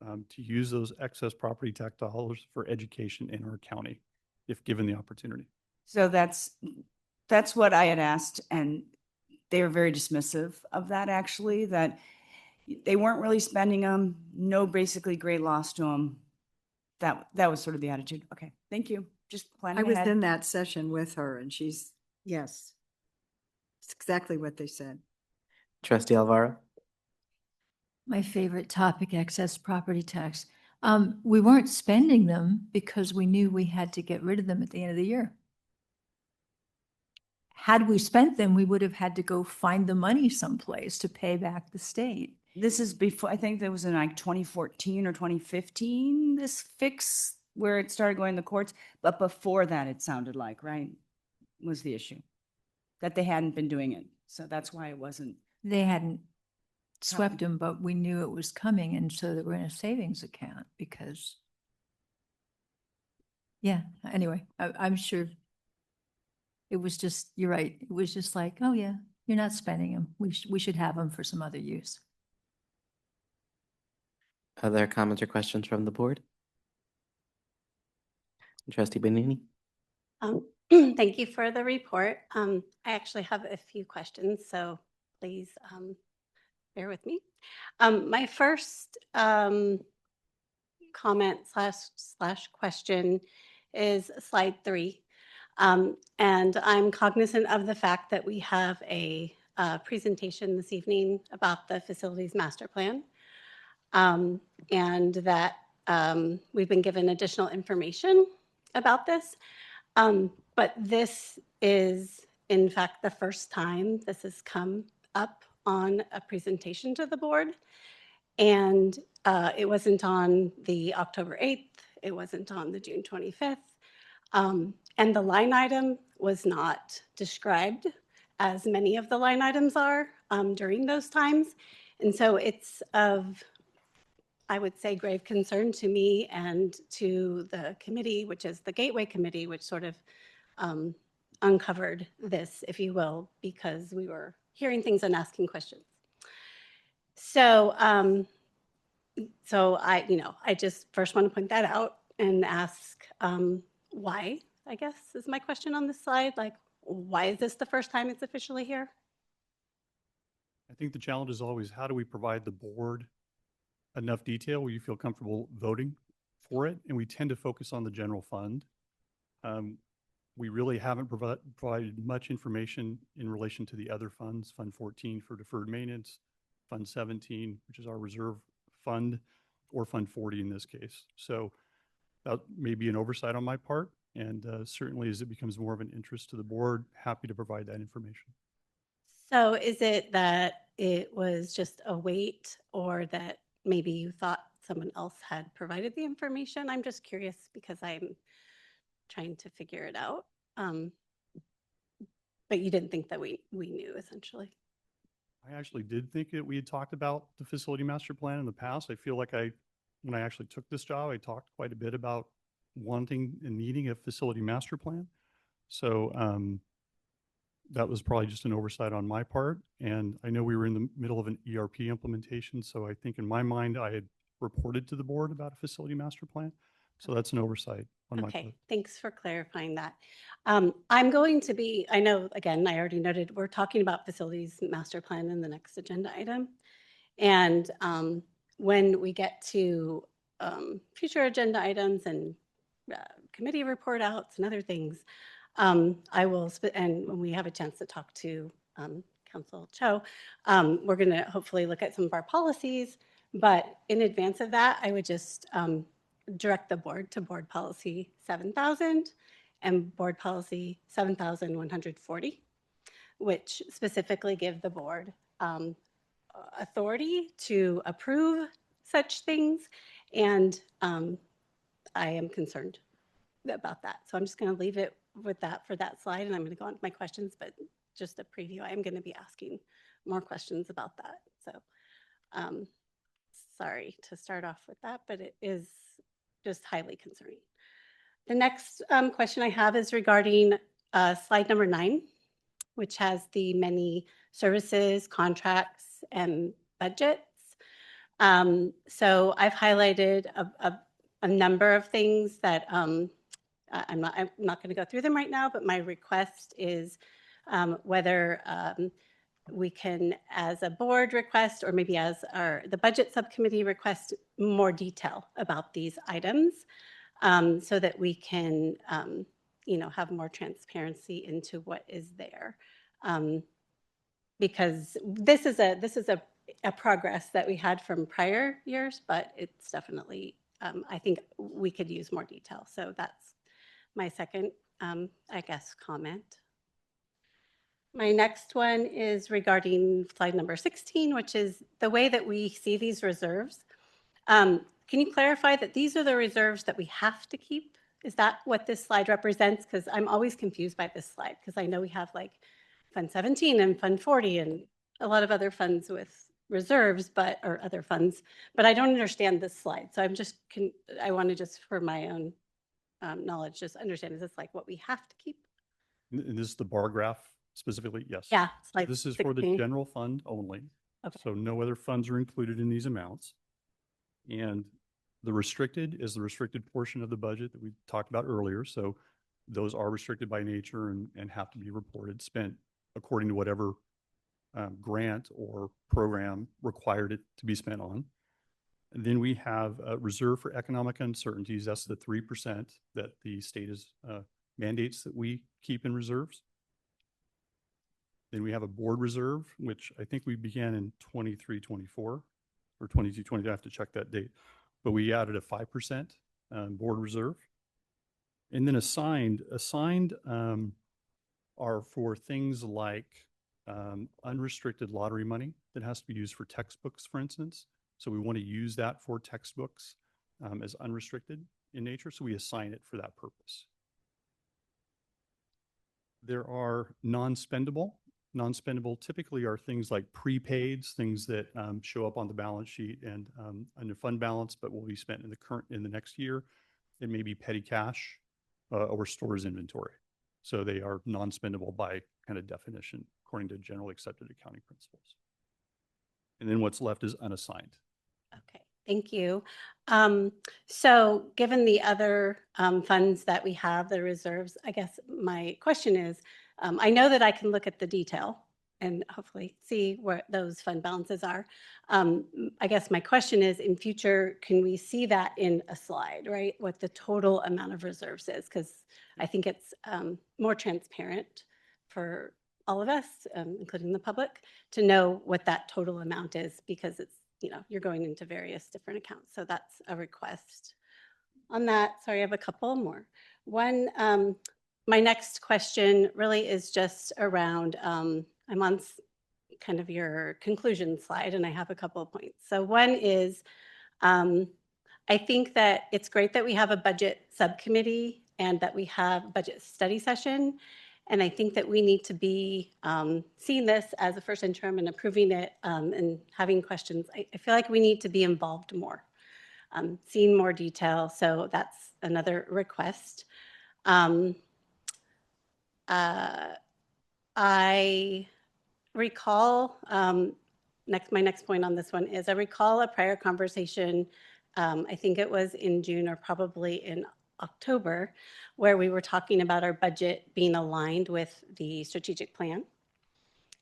to use those excess property tax dollars for education in our county, if given the opportunity. So that's what I had asked, and they were very dismissive of that, actually, that they weren't really spending them, no basically great loss to them. That was sort of the attitude. Okay, thank you. Just planning I was ahead. in that session with her and yes. It's exactly what they said. Trustee Alvaro? My favorite topic, excess property tax. We weren't spending them because we knew we had to get rid of them at the end of the year. Had we spent them, we would have had to go find the money someplace to pay back the state. This is before, I think there was in like 2014 or 2015, this fix where it started going to the courts. But before that, it sounded like, right, was the issue. That they hadn't been doing it. So that's why it wasn't. They hadn't swept them, but we knew it was coming, and so they were in a savings account because, yeah, anyway, I'm sure it was just, you're right, it was just like, oh yeah, you're not spending them. We should have them for some other use. Other comments or questions from the board? Trustee Benini? Thank you for the report. I actually have a few questions, so please bear with me. My first comment slash question is slide 3. And I'm cognizant of the fact that we have a presentation this evening about the facilities master plan, and that we've been given additional information about this. But this is, in fact, the first time this has come up on a presentation to the board. And it wasn't on the October 8th. It wasn't on the June 25th. And the line item was not described as many of the line items are during those times. And so it's of, I would say, grave concern to me and to the committee, which is the Gateway Committee, which sort of uncovered this, if you will, because we were hearing things and asking questions. So, I just first want to point that out and ask why, I guess, is my question on this slide. Like, why is this the first time it's officially here? I think the challenge is always, how do we provide the board enough detail where you feel comfortable voting for it? And we tend to focus on the general fund. We really haven't provided much information in relation to the other funds, Fund 14 for deferred maintenance, Fund 17, which is our reserve fund, or Fund 40 in this case. So that may be an oversight on my part. And certainly as it becomes more of an interest to the board, happy to provide that information. So is it that it was just a wait, or that maybe you thought someone else had provided the information? I'm just curious because I'm trying to figure it out. But you didn't think that we knew, essentially. I actually did think that we had talked about the facility master plan in the past. I feel like when I actually took this job, I talked quite a bit about wanting and needing a facility master plan. So that was probably just an oversight on my part. And I know we were in the middle of an ERP implementation. So I think in my mind, I had reported to the board about a facility master plan. So that's an oversight on my Okay, part. thanks for clarifying that. I'm going to be, I know, again, I already noted, we're talking about facilities master plan in the next agenda item. And when we get to future agenda items and committee report outs and other things, I will, and when we have a chance to talk to Council Cho, we're going to hopefully look at some of our policies. But in advance of that, I would just direct the board to Board Policy 7000 and Board Policy 7140, which specifically give the board authority to approve such things. And I am concerned about that. So I'm just going to leave it with that for that slide, and I'm going to go on to my questions, but just a preview, I am going to be asking more questions about that. So sorry to start off with that, but it is just highly concerning. The next question I have is regarding slide number 9, which has the many services, contracts, and budgets. So I've highlighted a number of things that I'm not going to go through them right now, but my request is whether we can, as a board, request, or maybe as the budget subcommittee, request more detail about these items so that we can have more transparency into what is there. Because this is a progress that we had from prior years, but it's definitely, I think we could use more detail. So that's my second, I guess, comment. My next one is regarding slide number 16, which is the way that we see these reserves. Can you clarify that these are the reserves that we have to keep? Is that what this slide represents? Because I'm always confused by this slide, because I know we have like Fund 17 and Fund 40 and a lot of other funds with reserves, or other funds, but I don't understand this slide. So I want to just, for my own knowledge, just understand, is this like what we have to keep? And this is the bar graph specifically? Yes. Yeah. So this is for the 16. general fund only. Okay. So no other funds are included in these amounts. And the restricted is the restricted portion of the budget that we talked about earlier. So those are restricted by nature and have to be reported, spent according to whatever grant or program required it to be spent on. And then we have a reserve for economic uncertainties. That's the 3% that the state is mandates that we keep in reserves. Then we have a board reserve, which I think we began in 23-24 or 22-20. I have to check that date. But we added a 5% board reserve. And then assigned are for things like unrestricted lottery money that has to be used for textbooks, for instance. So we want to use that for textbooks as unrestricted in nature. So we assign it for that purpose. There are non-spendable. Non-spendable typically are things like prepaids, things that show up on the balance sheet and under fund balance, but will be spent in the next year. It may be petty cash or stores inventory. So they are non-spendable by kind of definition, according to generally accepted accounting principles. And then what's left is unassigned. Okay, thank you. So given the other funds that we have, the reserves, I guess my question is, I know that I can look at the detail and hopefully see where those fund balances are. I guess my question is, in future, can we see that in a slide, right? What the total amount of reserves is? Because I think it's more transparent for all of us, including the public, to know what that total amount is, because it's, you're going into various different accounts. So that's a request on that. Sorry, I have a couple more. One, my next question really is just around, I'm on kind of your conclusion slide, and I have a couple of points. So one is, I think that it's great that we have a budget subcommittee and that we have a budget study session. And I think that we need to be seeing this as a first interim and approving it and having questions. I feel like we need to be involved more, seeing more detail. So that's another request. I recall, my next point on this one is I recall a prior conversation I think it was in June or probably in October, where we were talking about our budget being aligned with the strategic plan.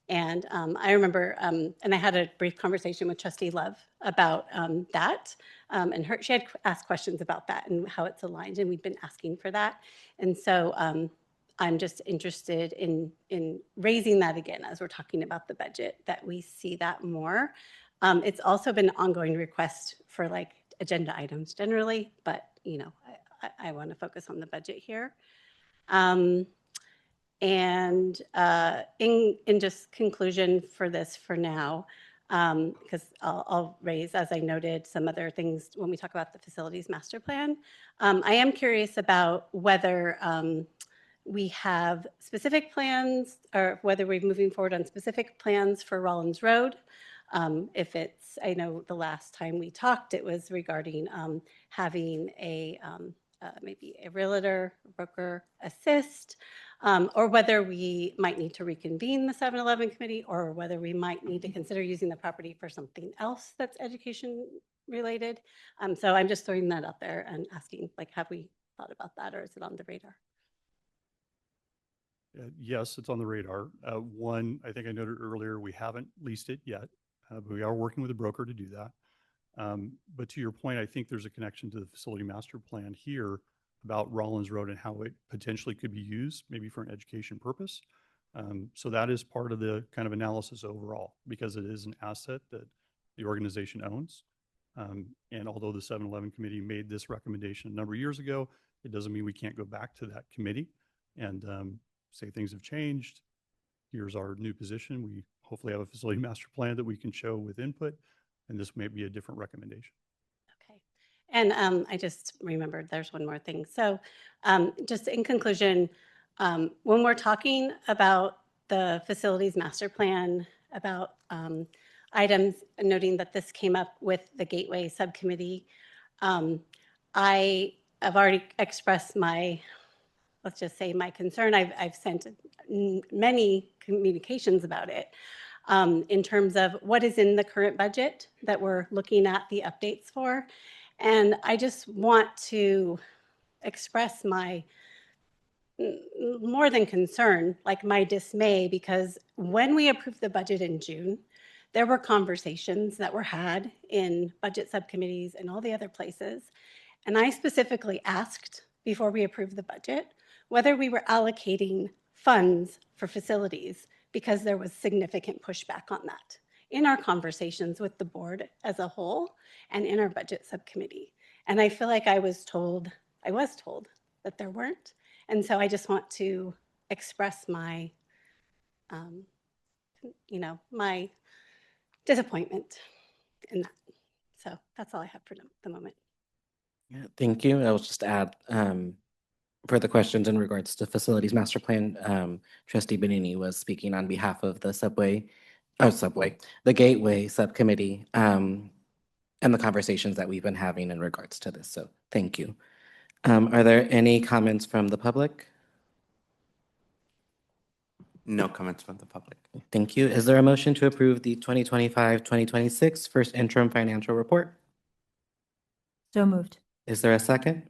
And I remember, and I had a brief conversation with Trustee Love about that. And she had asked questions about that and how it's aligned, and we've been asking for that. And so I'm just interested in raising that again as we're talking about the budget, that we see that more. It's also been an ongoing request for like agenda items generally, but you know, I want to focus on the budget here. And in just conclusion for this for now, because I'll raise, as I noted, some other things when we talk about the facilities master plan. I am curious about whether we have specific plans or whether we're moving forward on specific plans for Rollins Road. If it's, I know the last time we talked, it was regarding having a maybe a realtor, broker assist, or whether we might need to reconvene the 7-Eleven committee, or whether we might need to consider using the property for something else that's education related. So I'm just throwing that out there and asking, like, have we thought about that, or is it on the radar? Yes, it's on the radar. One, I think I noted earlier, we haven't leased it yet, but we are working with a broker to do that. But to your point, I think there's a connection to the facility master plan here about Rollins Road and how it potentially could be used, maybe for an education purpose. So that is part of the kind of analysis overall, because it is an asset that the organization owns. And although the 7-Eleven committee made this recommendation a number of years ago, it doesn't mean we can't go back to that committee and say things have changed. Here's our new position. We hopefully have a facility master plan that we can show with input, and this may be a different recommendation. Okay. And I just remembered there's one more thing. So just in conclusion, when we're talking about the facilities master plan, about items, noting that this came up with the Gateway subcommittee, I have already expressed my, let's just say, my concern. I've sent many communications about it in terms of what is in the current budget that we're looking at the updates for. And I just want to express my more than concern, like my dismay, because when we approved the budget in June, there were conversations that were had in budget subcommittees and all the other places. And I specifically asked before we approved the budget whether we were allocating funds for facilities, because there was significant pushback on that in our conversations with the board as a whole and in our budget subcommittee. And I feel like I was told that there weren't. And so I just want to express my, my disappointment in that. So that's all I have for the moment. Yeah, thank you. I'll just add for the questions in regards to facilities master plan, Trustee Benini was speaking on behalf of the the Gateway subcommittee, and the conversations that we've been having in regards to this. So thank you. Are there any comments from the public? No comments from the public. Thank you. Is there a motion to approve the 2025-2026 first interim financial report? So moved. Is there a second?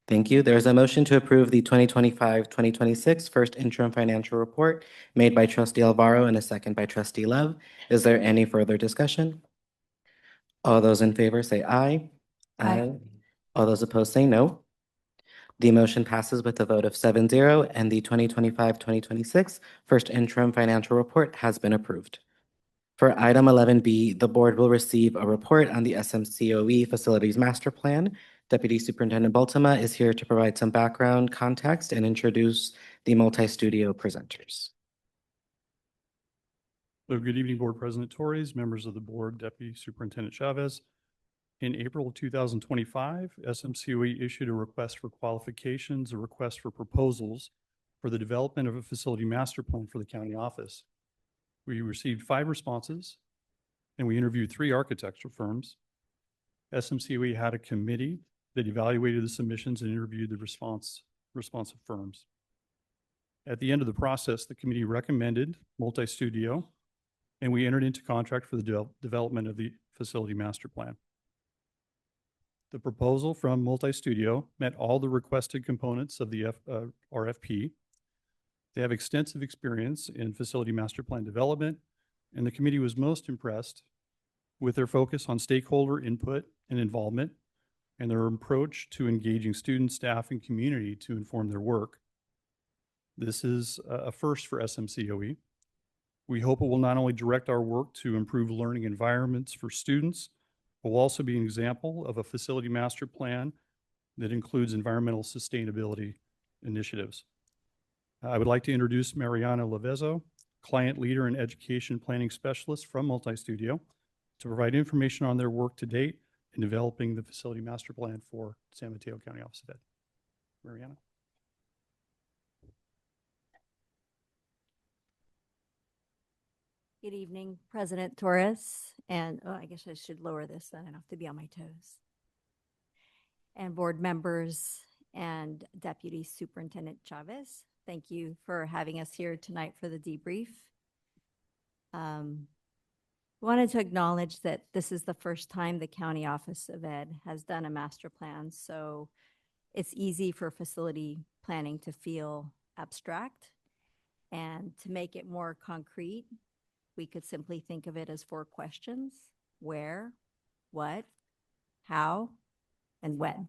Thank you. There is a motion to approve the 2025-2026 first interim financial report made by Trustee Alvaro and a second by Trustee Love. Is there any further discussion? All those in favor say aye. Aye. All those opposed say no. The motion passes with a vote of 7-0, and the 2025-2026 first interim financial report has been approved. For item 11B, the board will receive a report on the SMCOE Facilities Master Plan. Deputy Superintendent Baltima is here to provide some background context and introduce the multi-studio presenters. So good evening, Board President Torres, members of the board, Deputy Superintendent Chavez. In April of 2025, SMCOE issued a request for qualifications, a request for proposals for the development of a facility master plan for the county office. We received 5 responses, and we interviewed 3 architectural firms. SMCOE had a committee that evaluated the submissions and interviewed the responsive firms. At the end of the process, the committee recommended multi-studio, and we entered into contract for the development of the facility master plan. The proposal from Multi-Studio met all the requested components of the RFP. They have extensive experience in facility master plan development, and the committee was most impressed with their focus on stakeholder input and involvement and their approach to engaging students, staff, and community to inform their work. This is a first for SMCOE. We hope it will not only direct our work to improve learning environments for students, but will also be an example of a facility master plan that includes environmental sustainability initiatives. I would like to introduce Mariana Lavezzo, client leader and education planning specialist from Multi-Studio, to provide information on their work to date in developing the facility master plan for San Mateo County Office of Ed. Mariana. Good evening, President Torres, and I guess I should lower this, then I don't have to be on my toes. And board members and Deputy Superintendent Chavez, thank you for having us here tonight for the debrief. Wanted to acknowledge that this is the first time the County Office of Ed has done a master plan, so it's easy for facility planning to feel abstract. And to make it more concrete, we could simply think of it as 4 questions: where, what, how, and when.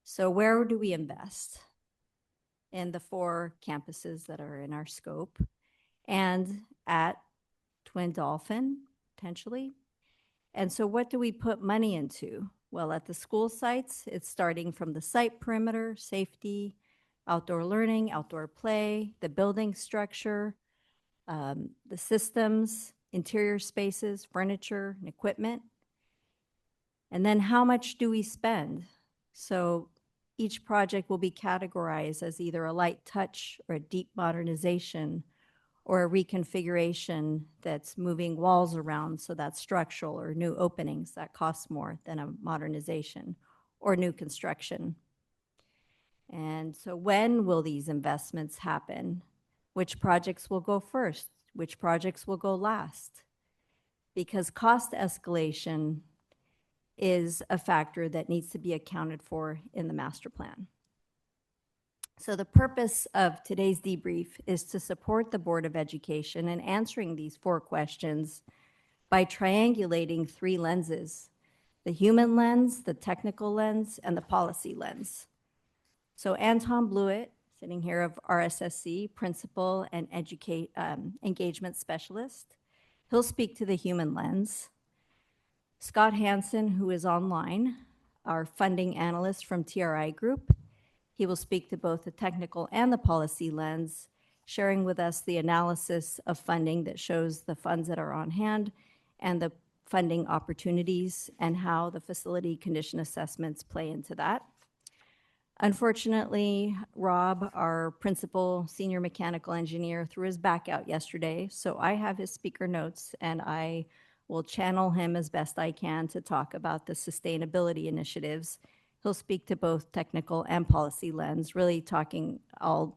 So where do we invest? In the 4 campuses that are in our scope, and at Twin Dolphin, potentially. And so what do we put money into? Well, at the school sites, it's starting from the site perimeter, safety, outdoor learning, outdoor play, the building structure, the systems, interior spaces, furniture, and equipment. And then how much do we spend? So each project will be categorized as either a light touch or a deep modernization or a reconfiguration that's moving walls around, so that's structural, or new openings that cost more than a modernization, or new construction. And so when will these investments happen? Which projects will go first? Which projects will go last? Because cost escalation is a factor that needs to be accounted for in the master plan. So the purpose of today's debrief is to support the Board of Education in answering these 4 questions by triangulating 3 lenses: the human lens, the technical lens, and the policy lens. So Anton Blewett, sitting here, of RSSC, Principal and Engagement Specialist, he'll speak to the human lens. Scott Hansen, who is online, our funding analyst from TRI Group, he will speak to both the technical and the policy lens, sharing with us the analysis of funding that shows the funds that are on hand and the funding opportunities and how the facility condition assessments play into that. Unfortunately, Rob, our principal senior mechanical engineer, threw his back out yesterday, so I have his speaker notes and I will channel him as best I can to talk about the sustainability initiatives. He'll speak to both technical and policy lens, really talking, I'm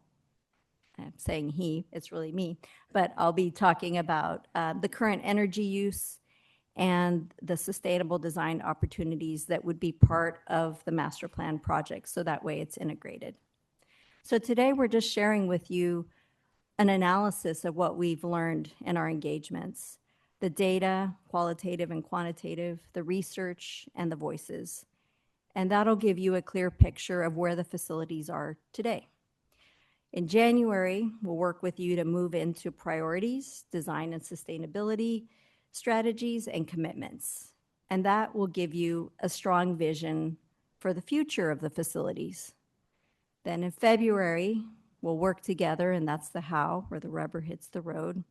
saying he, it's really me, but I'll be talking about the current energy use and the sustainable design opportunities that would be part of the master plan project, so that way it's integrated. So today we're just sharing with you an analysis of what we've learned in our engagements: the data, qualitative and quantitative, the research, and the voices. And that'll give you a clear picture of where the facilities are today. In January, we'll work with you to move into priorities, design and sustainability, strategies, and commitments. And that will give you a strong vision for the future of the facilities. Then in February, we'll work together, and that's the how, where the rubber hits the road.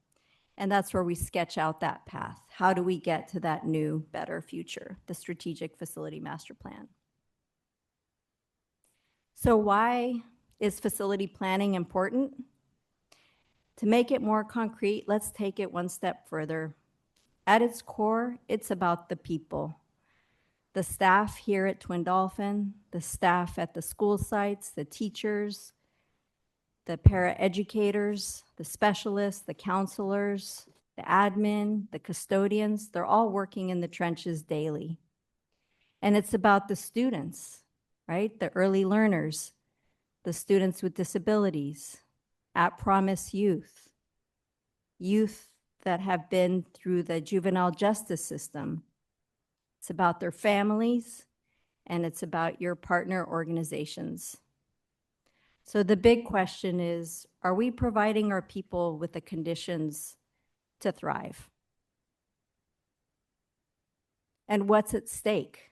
And that's where we sketch out that path. How do we get to that new, better future, the strategic facility master plan? So why is facility planning important? To make it more concrete, let's take it one step further. At its core, it's about the people. The staff here at Twin Dolphin, the staff at the school sites, the teachers, the paraeducators, the specialists, the counselors, the admin, the custodians, they're all working in the trenches daily. And it's about the students, right? The early learners, the students with disabilities, at promise youth, youth that have been through the juvenile justice system. It's about their families, and it's about your partner organizations. So the big question is, are we providing our people with the conditions to thrive? And what's at stake?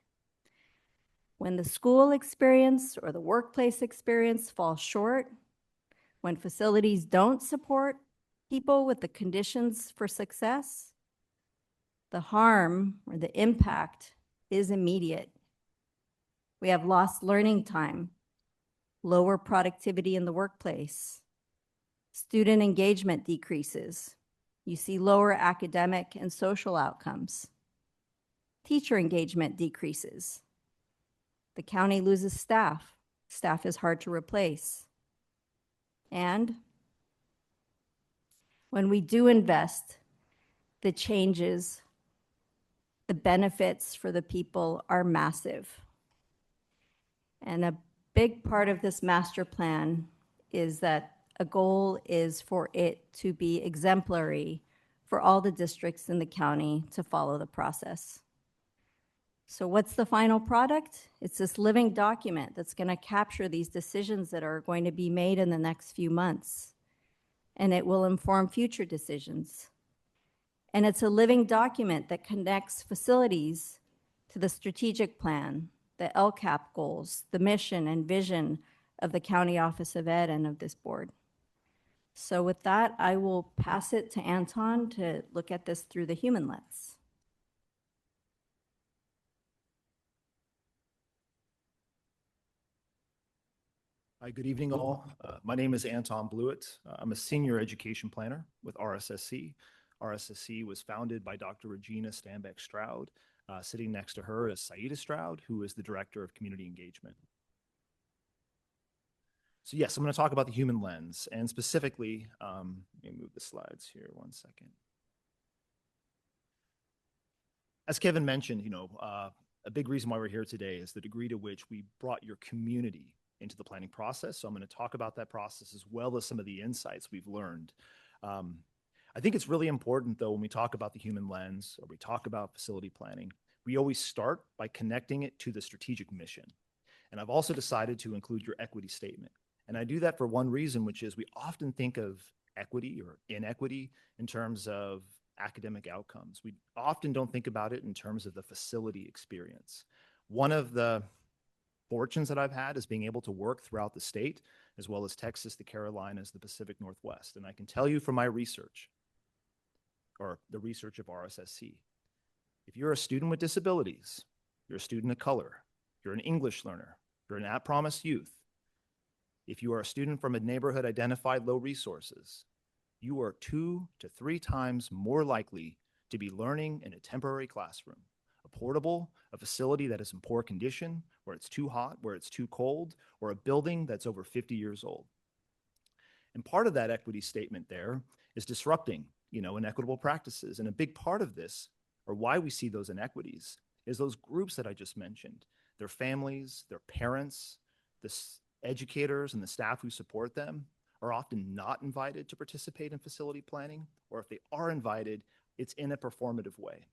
When the school experience or the workplace experience falls short, when facilities don't support people with the conditions for success, the harm or the impact is immediate. We have lost learning time, lower productivity in the workplace, student engagement decreases. You see lower academic and social outcomes. Teacher engagement decreases. The county loses staff. Staff is hard to replace. And when we do invest, the changes, the benefits for the people are massive. And a big part of this master plan is that a goal is for it to be exemplary for all the districts in the county to follow the process. So what's the final product? It's this living document that's going to capture these decisions that are going to be made in the next few months. And it will inform future decisions. And it's a living document that connects facilities to the strategic plan, the LCAP goals, the mission and vision of the County Office of Ed and of this board. So with that, I will pass it to Anton to look at this through the human lens. Hi, good evening all. My name is Anton Blewett. I'm a senior education planner with RSSC. RSSC was founded by Dr. Regina Stanbeck Stroud. Sitting next to her is Saida Stroud, who is the Director of Community Engagement. So yes, I'm going to talk about the human lens, and specifically, let me move the slides here one second. As Kevin mentioned, a big reason why we're here today is the degree to which we brought your community into the planning process. So I'm going to talk about that process as well as some of the insights we've learned. I think it's really important, though, when we talk about the human lens or we talk about facility planning, we always start by connecting it to the strategic mission. And I've also decided to include your equity statement. And I do that for one reason, which is we often think of equity or inequity in terms of academic outcomes. We often don't think about it in terms of the facility experience. One of the fortunes that I've had is being able to work throughout the state, as well as Texas, the Carolinas, the Pacific Northwest. And I can tell you from my research, or the research of RSSC, if you're a student with disabilities, you're a student of color, you're an English learner, you're an at-promise youth, if you are a student from a neighborhood identified low resources, you are 2 to 3 times more likely to be learning in a temporary classroom, a facility that is in poor condition, where it's too hot, where it's too cold, or a building that's over 50 years old. And part of that equity statement there is disrupting, inequitable practices. And a big part of this, or why we see those inequities, is those groups that I just mentioned, their families, their parents, the educators and the staff who support them are often not invited to participate in facility planning, or if they are invited, it's in a performative way.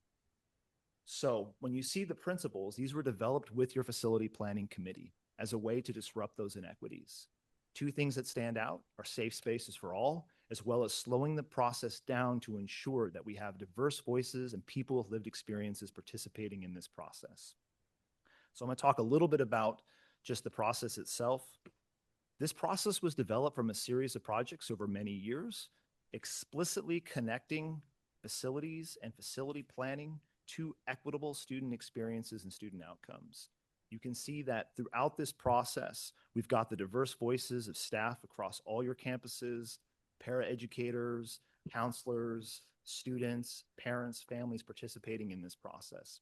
So when you see the principles, these were developed with your facility planning committee as a way to disrupt those inequities. 2 things that stand out are safe spaces for all, as well as slowing the process down to ensure that we have diverse voices and people with lived experiences participating in this process. So I'm going to talk a little bit about just the process itself. This process was developed from a series of projects over many years, explicitly connecting facilities and facility planning to equitable student experiences and student outcomes. You can see that throughout this process, we've got the diverse voices of staff across all your campuses, paraeducators, counselors, students, parents, families participating in this process.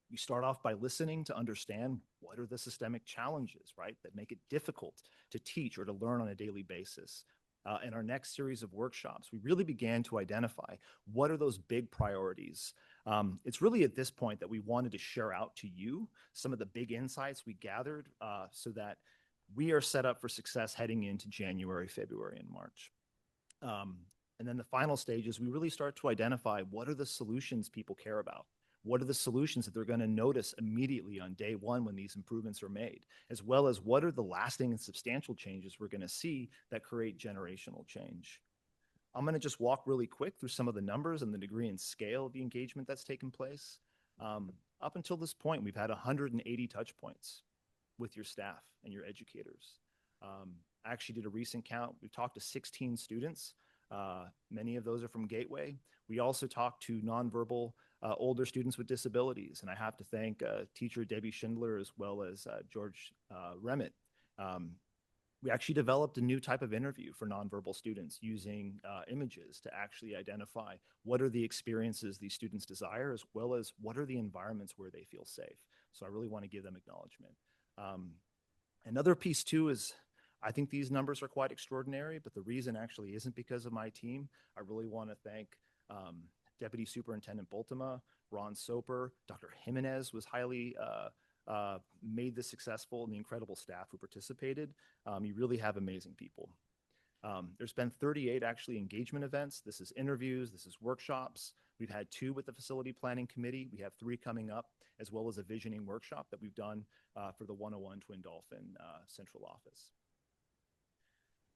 You start off by listening to understand what are the systemic challenges, right, that make it difficult to teach or to learn on a daily basis. in our next series of workshops, we really began to identify what are those big priorities. It's really at this point that we wanted to share out to you some of the big insights we gathered so that we are set up for success heading into January, February, and March. And then the final stage is we really start to identify what are the solutions people care about. What are the solutions that they're going to notice immediately on day one when these improvements are made, as well as what are the lasting and substantial changes we're going to see that create generational change. I'm going to just walk really quick through some of the numbers and the degree and scale of the engagement that's taken place. Up until this point, we've had 180 touch points with your staff and your educators. I actually did a recent count. We've talked to 16 students. Many of those are from Gateway. We also talked to nonverbal older students with disabilities. And I have to thank teacher Debbie Schindler as well as George Remit. We actually developed a new type of interview for nonverbal students using images to actually identify what are the experiences these students desire, as well as what are the environments where they feel safe. So I really want to give them acknowledgement. Another piece too is I think these numbers are quite extraordinary, but the reason actually isn't because of my team. I really want to thank Deputy Superintendent Bultema, Ron Soper, Dr. Jimenez was highly made this successful, and the incredible staff who participated. You really have amazing people. There's been 38 actually engagement events. This is interviews, this is workshops. We've had 2 with the Facility Planning Committee. We have 3 coming up, as well as a visioning workshop that we've done for the 101 Twin Dolphin Central Office.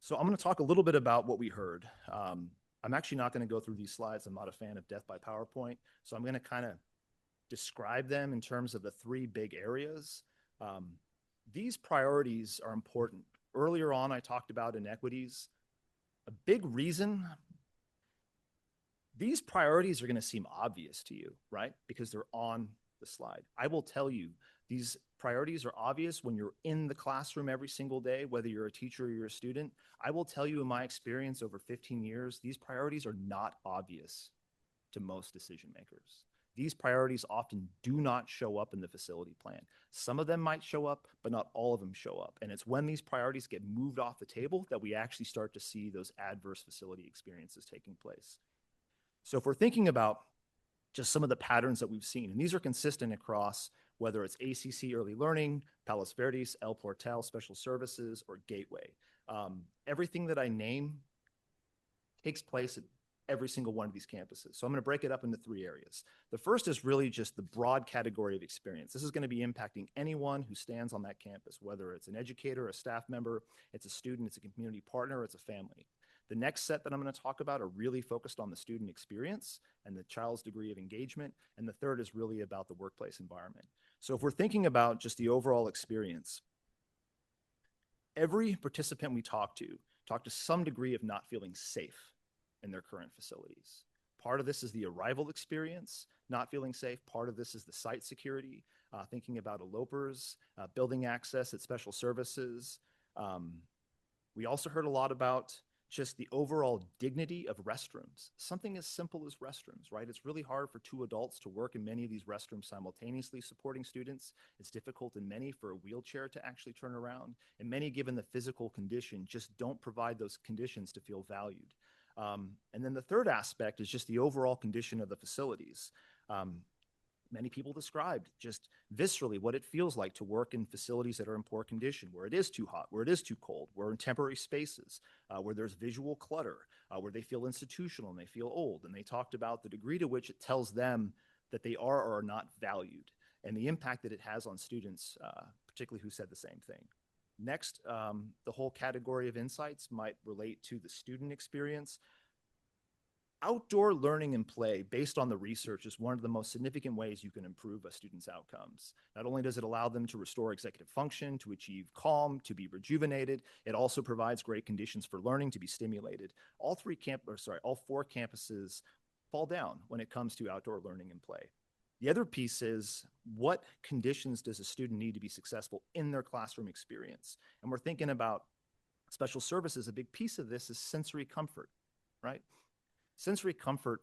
So I'm going to talk a little bit about what we heard. I'm actually not going to go through these slides. I'm not a fan of death by PowerPoint. So I'm going to kind of describe them in terms of the 3 big areas. These priorities are important. Earlier on, I talked about inequities. A big reason, these priorities are going to seem obvious to you, right? Because they're on the slide. I will tell you, these priorities are obvious when you're in the classroom every single day, whether you're a teacher or you're a student. I will tell you in my experience over 15 years, these priorities are not obvious to most decision makers. These priorities often do not show up in the facility plan. Some of them might show up, but not all of them show up. And it's when these priorities get moved off the table that we actually start to see those adverse facility experiences taking place. So if we're thinking about just some of the patterns that we've seen, and these are consistent across whether it's ACC Early Learning, Palos Verdes, El Portal Special Services, or Gateway. Everything that I name takes place at every single one of these campuses. So I'm going to break it up into 3 areas. The first is really just the broad category of experience. This is going to be impacting anyone who stands on that campus, whether it's an educator, a staff member, it's a student, it's a community partner, or it's a family. The next set that I'm going to talk about are really focused on the student experience and the child's degree of engagement. And the third is really about the workplace environment. So if we're thinking about just the overall experience, every participant we talk to some degree of not feeling safe in their current facilities. Part of this is the arrival experience, not feeling safe. Part of this is the site security, thinking about elopers, building access at special services. We also heard a lot about just the overall dignity of restrooms. Something as simple as restrooms, right? It's really hard for 2 adults to work in many of these restrooms simultaneously supporting students. It's difficult in many for a wheelchair to actually turn around. And many, given the physical condition, just don't provide those conditions to feel valued. And then the third aspect is just the overall condition of the facilities. Many people described just viscerally what it feels like to work in facilities that are in poor condition, where it is too hot, where it is too cold, where in temporary spaces, where there's visual clutter, where they feel institutional and they feel old. And they talked about the degree to which it tells them that they are or are not valued and the impact that it has on students, particularly who said the same thing. Next, the whole category of insights might relate to the student experience. Outdoor learning and play, based on the research, is one of the most significant ways you can improve a student's outcomes. Not only does it allow them to restore executive function, to achieve calm, to be rejuvenated, it also provides great conditions for learning to be stimulated. All 4 campuses fall down when it comes to outdoor learning and play. The other piece is, what conditions does a student need to be successful in their classroom experience? And we're thinking about special services. A big piece of this is sensory comfort, right? Sensory comfort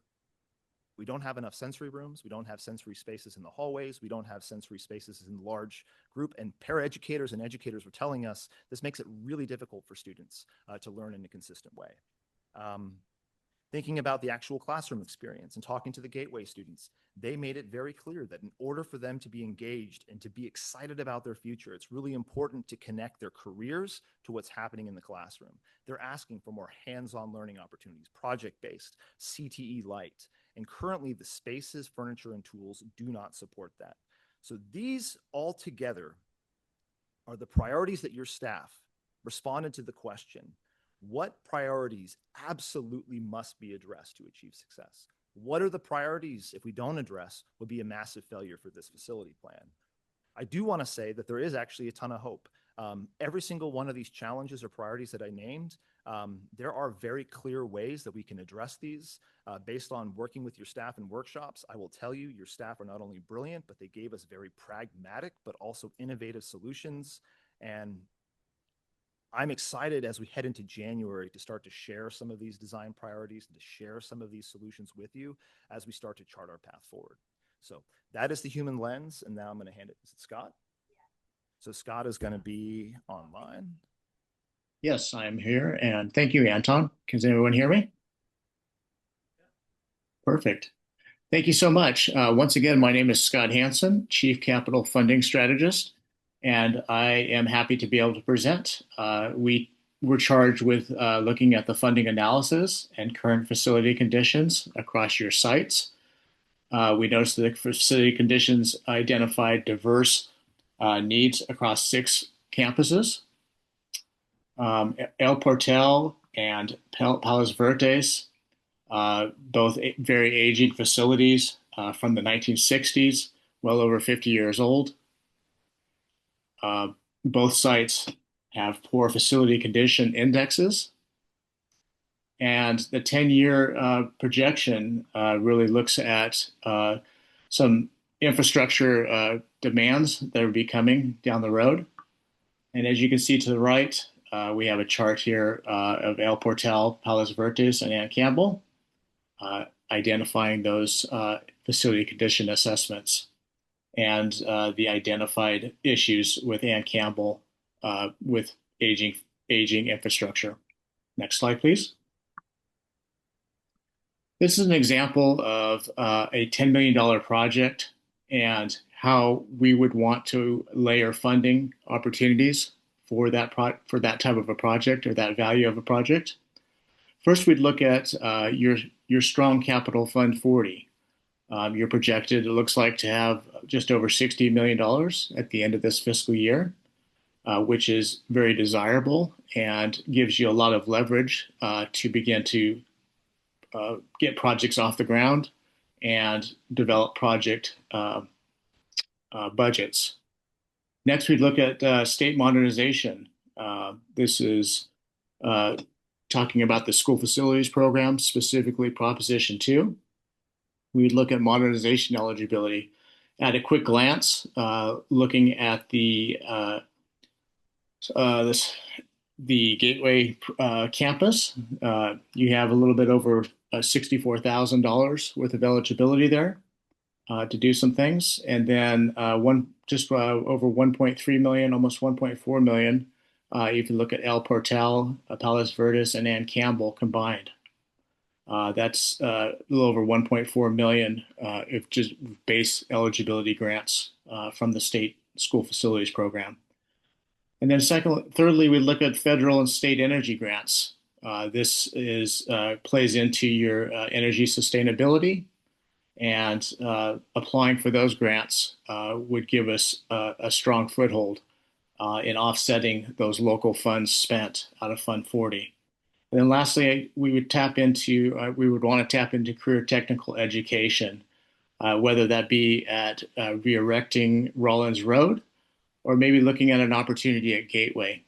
We don't have enough sensory rooms. We don't have sensory spaces in the hallways. We don't have sensory spaces in large group. And paraeducators and educators were telling us this makes it really difficult for students to learn in a consistent way. Thinking about the actual classroom experience and talking to the Gateway students, they made it very clear that in order for them to be engaged and to be excited about their future, it's really important to connect their careers to what's happening in the classroom. They're asking for more hands-on learning opportunities, project-based, CTE light, and currently the spaces, furniture, and tools do not support that. So these all together are the priorities that your staff responded to the question, what priorities absolutely must be addressed to achieve success? What are the priorities, if we don't address, would be a massive failure for this facility plan? I do want to say that there is actually a ton of hope. Every single one of these challenges or priorities that I named, there are very clear ways that we can address these based on working with your staff in workshops. I will tell you, your staff are not only brilliant, but they gave us very pragmatic, but also innovative solutions. And I'm excited as we head into January to start to share some of these design priorities and to share some of these solutions with you as we start to chart our path forward. So that is the human lens. And now I'm going to hand it to Scott. So Scott is going to be online. Yes, I'm here. And thank you, Anton. Can everyone hear me? Perfect. Thank you so much. Once again, my name is Scott Hansen, Chief Capital Funding Strategist, and I am happy to be able to present. We were charged with looking at the funding analysis and current facility conditions across your sites. We noticed that the facility conditions identified diverse needs across 6 campuses. El Portal and Palos Verdes, both very aging facilities from the 1960s, well over 50 years old. Both sites have poor facility condition indexes. And the 10-year projection really looks at some infrastructure demands that will be coming down the road. And as you can see to the right, we have a chart here of El Portal, Palos Verdes, and Ann Campbell, identifying those facility condition assessments and the identified issues with Ann Campbell with aging infrastructure. Next slide, please. This is an example of a $10 million project and how we would want to layer funding opportunities for that type of a project or that value of a project. First, we'd look at your strong capital fund 40. You're projected, it looks like, to have just over $60 million at the end of this fiscal year, which is very desirable and gives you a lot of leverage to begin to get projects off the ground and develop project budgets. Next, we'd look at state modernization. This is talking about the school facilities program, specifically Proposition 2. We'd look at modernization eligibility. At a quick glance, looking at the Gateway campus, you have a little bit over $64,000 worth of eligibility there to do some things, and then over 1.3 million, almost 1.4 million. If you look at El Portal, Palos Verdes, and Ann Campbell combined. That's a little over 1.4 million if just base eligibility grants from the state school facilities program. And then thirdly, we look at federal and state energy grants. This plays into your energy sustainability, and applying for those grants would give us a strong foothold in offsetting those local funds spent out of Fund 40. And then lastly, we would want to tap into career technical education, whether that be at re-erecting Rollins Road or maybe looking at an opportunity at Gateway.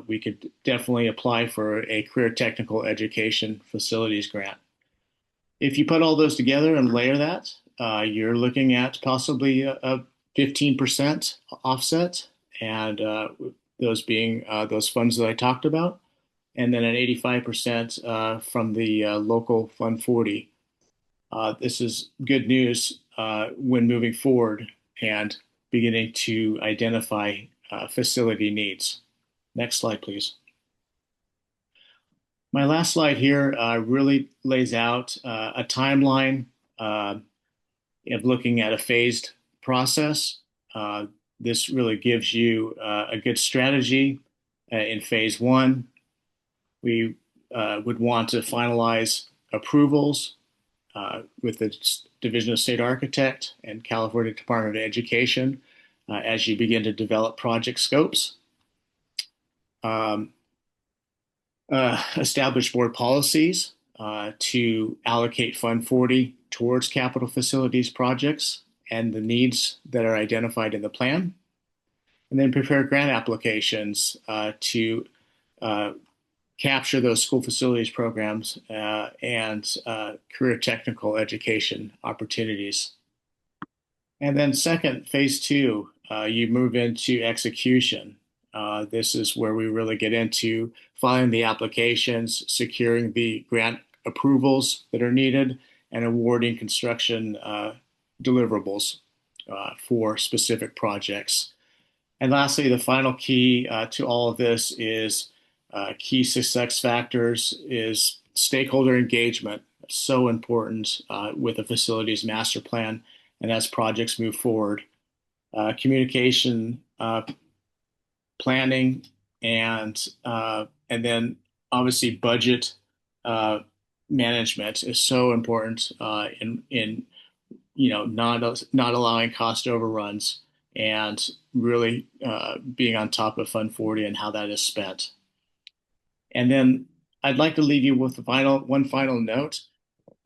We could definitely apply for a career technical education facilities grant. If you put all those together and layer that, you're looking at possibly a 15% offset, and those being those funds that I talked about, and then an 85% from the local Fund 40. This is good news when moving forward and beginning to identify facility needs. Next slide, please. My last slide here really lays out a timeline of looking at a phased process. This really gives you a good strategy. In phase one, we would want to finalize approvals with the Division of State Architect and California Department of Education as you begin to develop project scopes. Establish board policies to allocate Fund 40 towards capital facilities projects and the needs that are identified in the plan. And then prepare grant applications to capture those school facilities programs and career technical education opportunities. And then second, phase two, you move into execution. This is where we really get into filing the applications, securing the grant approvals that are needed, and awarding construction deliverables for specific projects. And lastly, the final key to all of this is key success factors is stakeholder engagement. It's so important with a facilities master plan and as projects move forward. Communication, planning, and then obviously budget management is so important in not allowing cost overruns and really being on top of Fund 40 and how that is spent. And then I'd like to leave you with one final note.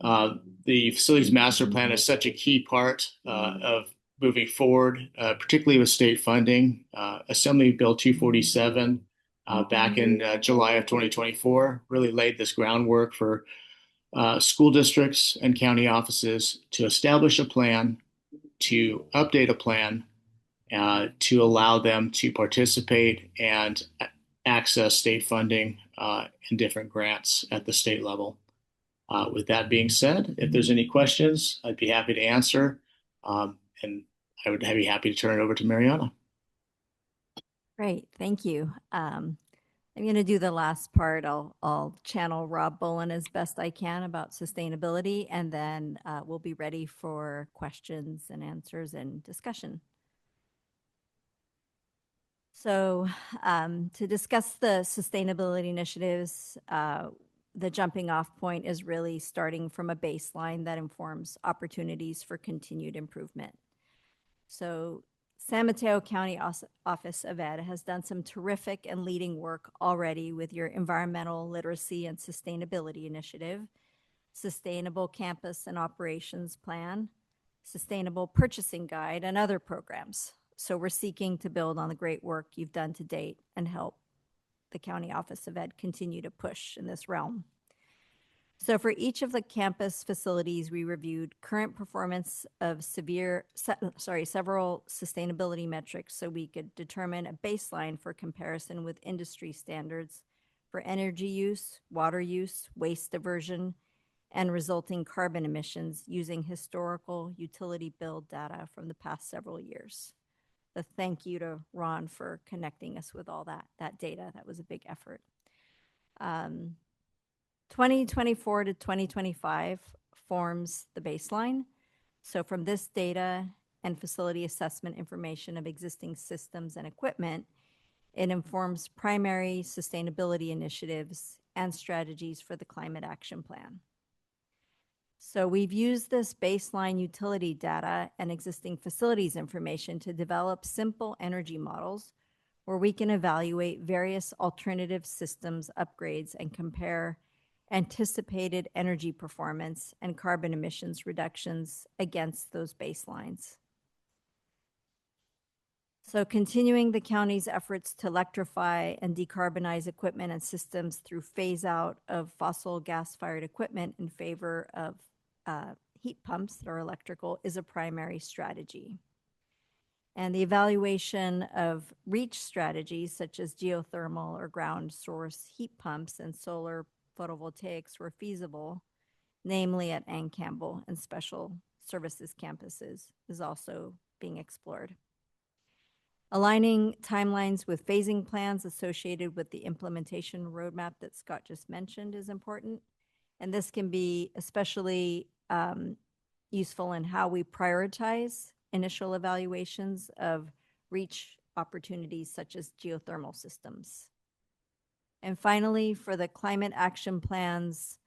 The facilities master plan is such a key part of moving forward, particularly with state funding. Assembly Bill 247 back in July of 2024 really laid this groundwork for school districts and county offices to establish a plan, to update a plan, to allow them to participate and access state funding and different grants at the state level. With that being said, if there's any questions, I'd be happy to answer. And I would be happy to turn it over to Mariana. Great, thank you. I'm going to do the last part. I'll channel Rob Bolin as best I can about sustainability, and then we'll be ready for questions and answers and discussion. So to discuss the sustainability initiatives, the jumping off point is really starting from a baseline that informs opportunities for continued improvement. So San Mateo County Office of Ed has done some terrific and leading work already with your environmental literacy and sustainability initiative, sustainable campus and operations plan, sustainable purchasing guide, and other programs. So we're seeking to build on the great work you've done to date and help the County Office of Ed continue to push in this realm. So for each of the campus facilities, we reviewed current performance of several sustainability metrics so we could determine a baseline for comparison with industry standards for energy use, water use, waste diversion, and resulting carbon emissions using historical utility bill data from the past several years. So thank you to Ron for connecting us with all that data. That was a big effort. 2024 to 2025 forms the baseline. So from this data and facility assessment information of existing systems and equipment, it informs primary sustainability initiatives and strategies for the Climate Action Plan. So we've used this baseline utility data and existing facilities information to develop simple energy models where we can evaluate various alternative systems upgrades and compare anticipated energy performance and carbon emissions reductions against those baselines. So continuing the county's efforts to electrify and decarbonize equipment and systems through phase out of fossil gas-fired equipment in favor of heat pumps that are electrical is a primary strategy. And the evaluation of reach strategies such as geothermal or ground source heat pumps and solar photovoltaics were feasible, namely at Ann Campbell and special services campuses, is also being explored. Aligning timelines with phasing plans associated with the implementation roadmap that Scott just mentioned is important. And this can be especially useful in how we prioritize initial evaluations of reach opportunities such as geothermal systems. And finally, for the climate action plans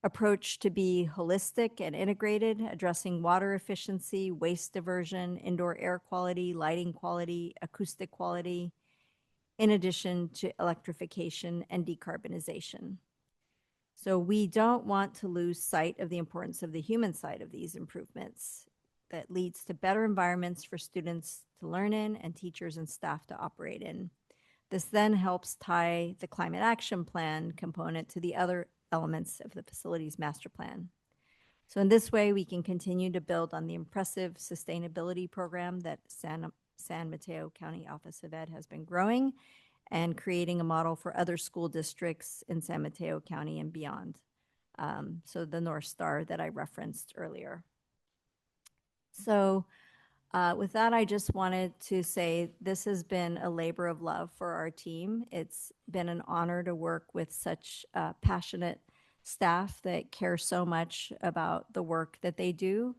approach to be holistic and integrated, addressing water efficiency, waste diversion, indoor air quality, lighting quality, acoustic quality, in addition to electrification and decarbonization. So we don't want to lose sight of the importance of the human side of these improvements that leads to better environments for students to learn in and teachers and staff to operate in. This then helps tie the climate action plan component to the other elements of the facilities master plan. So in this way, we can continue to build on the impressive sustainability program that San Mateo County Office of Ed has been growing and creating a model for other school districts in San Mateo County and beyond. So the North Star that I referenced earlier. So with that, I just wanted to say this has been a labor of love for our team. It's been an honor to work with such passionate staff that care so much about the work that they do.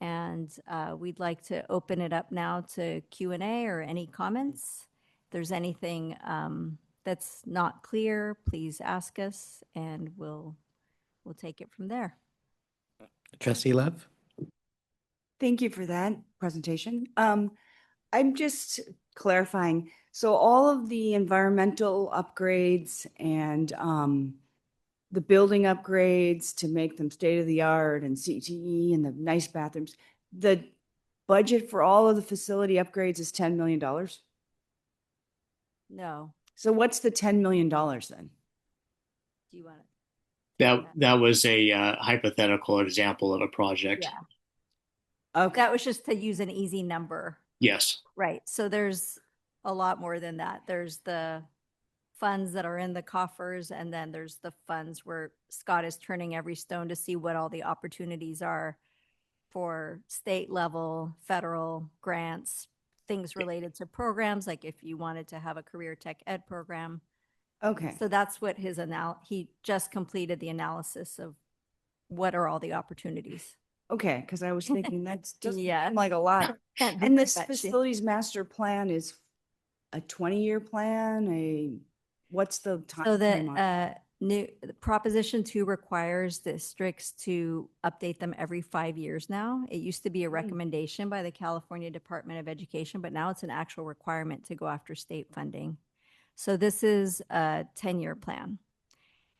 And we'd like to open it up now to Q&A or any comments. If there's anything that's not clear, please ask us and we'll take it from there. Trustee Love? Thank you for that presentation. I'm just clarifying. So all of the environmental upgrades and the building upgrades to make them state of the art and CTE and the nice bathrooms, the budget for all of the facility upgrades is $10 million. No. So what's the $10 million then? Do you want to? That was a hypothetical example of a project. Yeah. Okay. That was just to use an easy number. Yes. Right. So there's a lot more than that. There's the funds that are in the coffers, and then there's the funds where Scott is turning every stone to see what all the opportunities are for state level, federal grants, things related to programs, like if you wanted to have a career tech ed program. Okay. So that's what he just completed the analysis of what are all the opportunities. Okay, because I was thinking that's just Yeah. like a lot. Can't And this bet you. facilities master plan is a 20-year plan, what's the time? So frame on it? that Proposition 2 requires districts to update them every 5 years now. It used to be a recommendation by the California Department of Education, but now it's an actual requirement to go after state funding. So this is a 10-year plan.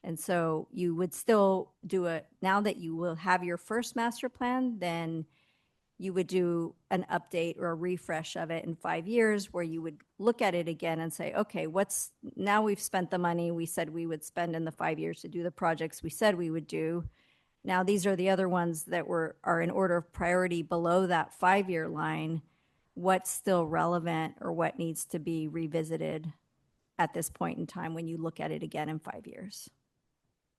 And so you would still do now that you will have your first master plan, then you would do an update or a refresh of it in 5 years where you would look at it again and say, okay, now we've spent the money we said we would spend in the 5 years to do the projects we said we would do. Now these are the other ones that are in order of priority below that 5-year line. What's still relevant or what needs to be revisited at this point in time when you look at it again in 5 years?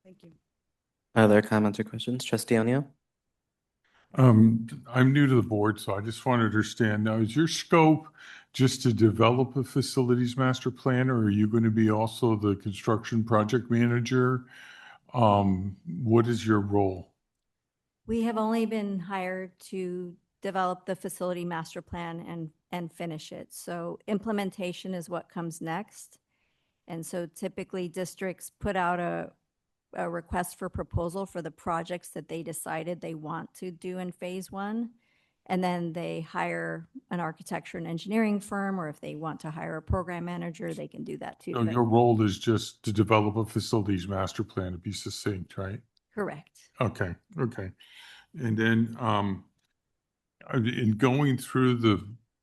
Thank you. Other comments or questions? Trustee O'Neill? I'm new to the board, so I just want to understand now, is your scope just to develop a facilities master plan, or are you going to be also the construction project manager? What is your role? We have only been hired to develop the facility master plan and finish it. So implementation is what comes next. And so typically districts put out a request for proposal for the projects that they decided they want to do in phase 1. And then they hire an architecture and engineering firm, or if they want to hire a program manager, they can do that too. So But- your role is just to develop a facilities master plan, to be succinct, right? Correct. Okay. And then, in going through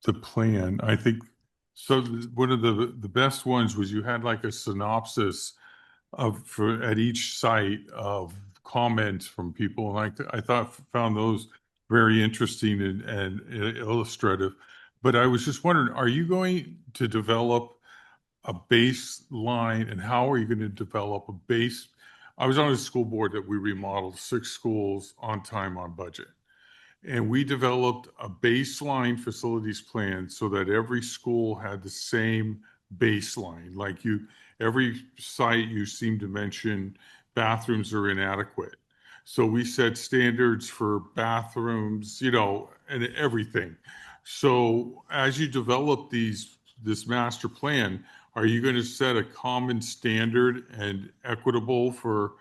the plan, I think, so one of the best ones was you had like a synopsis at each site of comments from people. And I found those very interesting and illustrative. But I was just wondering, are you going to develop a baseline, and how are you going to develop a I was on a school board that we remodeled 6 schools on time, on budget. And we developed a baseline facilities plan so that every school had the same baseline. Like every site you seem to mention, bathrooms are inadequate. So we set standards for bathrooms, and everything. So as you develop this master plan, are you going to set a common standard and equitable for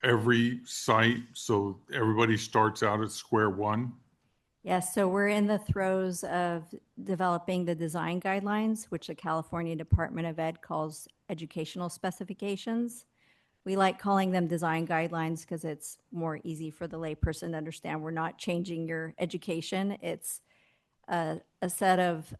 every site so everybody starts out at square one? Yes, so we're in the throes of developing the design guidelines, which the California Department of Ed calls educational specifications. We like calling them design guidelines because it's more easy for the layperson to understand. We're not changing your education. It's a set of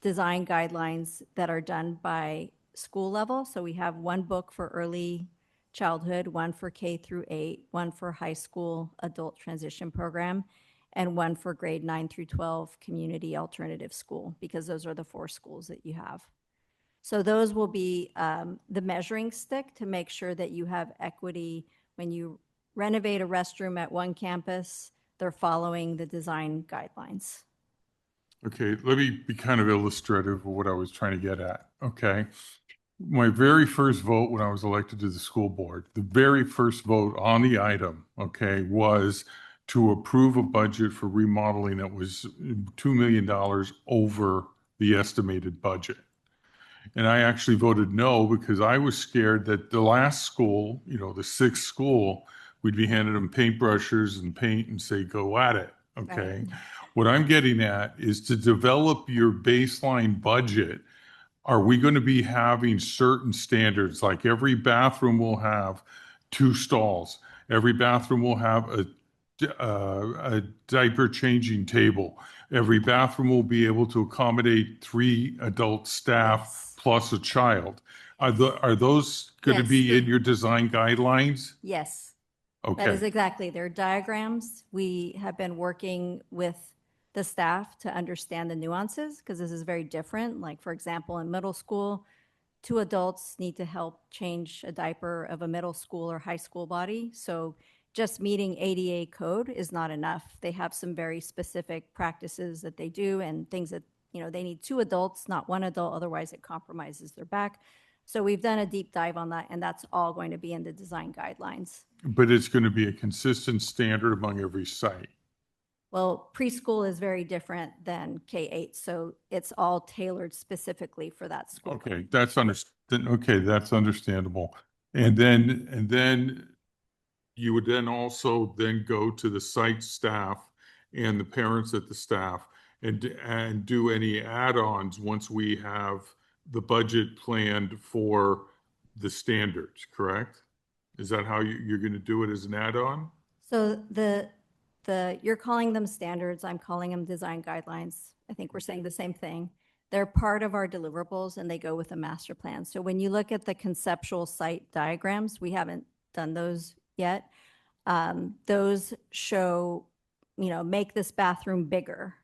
design guidelines that are done by school level. So we have one book for early childhood, one for K through 8, one for high school adult transition program, and one for grade 9 through 12 community alternative school, because those are the 4 schools that you have. So those will be the measuring stick to make sure that you have equity. When you renovate a restroom at one campus, they're following the design guidelines. Okay, let me be kind of illustrative of what I was trying to get at. Okay. My very first vote when I was elected to the school board, the very first vote on the item, okay, was to approve a budget for remodeling that was $2 million over the estimated budget. And I actually voted no because I was scared that the last school, the 6th school, we'd be handing them paintbrushes and paint and say, go at it. Okay. Right. What I'm getting at is to develop your baseline budget. Are we going to be having certain standards? Like every bathroom will have 2 stalls. Every bathroom will have a diaper changing table. Every bathroom will be able to accommodate 3 adult staff plus a child. Are those going to Yes. be in your design guidelines? Yes. Okay. That is exactly. They're diagrams. We have been working with the staff to understand the nuances because this is very different. Like, for example, in middle school, 2 adults need to help change a diaper of a middle school or high school body. So just meeting ADA code is not enough. They have some very specific practices that they do and things that, they need 2 adults, not 1 adult, otherwise it compromises their back. So we've done a deep dive on that, and that's all going to be in the design guidelines. But it's going to be a consistent standard among every site. Well, preschool is very different than K-8, so it's all tailored specifically for that school. Okay, that's understandable. And then you would then also then go to the site staff and the parents at the staff and do any add-ons once we have the budget planned for the standards, correct? Is that how you're going to do it as an add-on? So you're calling them standards, I'm calling them design guidelines. I think we're saying the same thing. They're part of our deliverables and they go with a master plan. So when you look at the conceptual site diagrams, we haven't done those yet. Those show, make this bathroom bigger,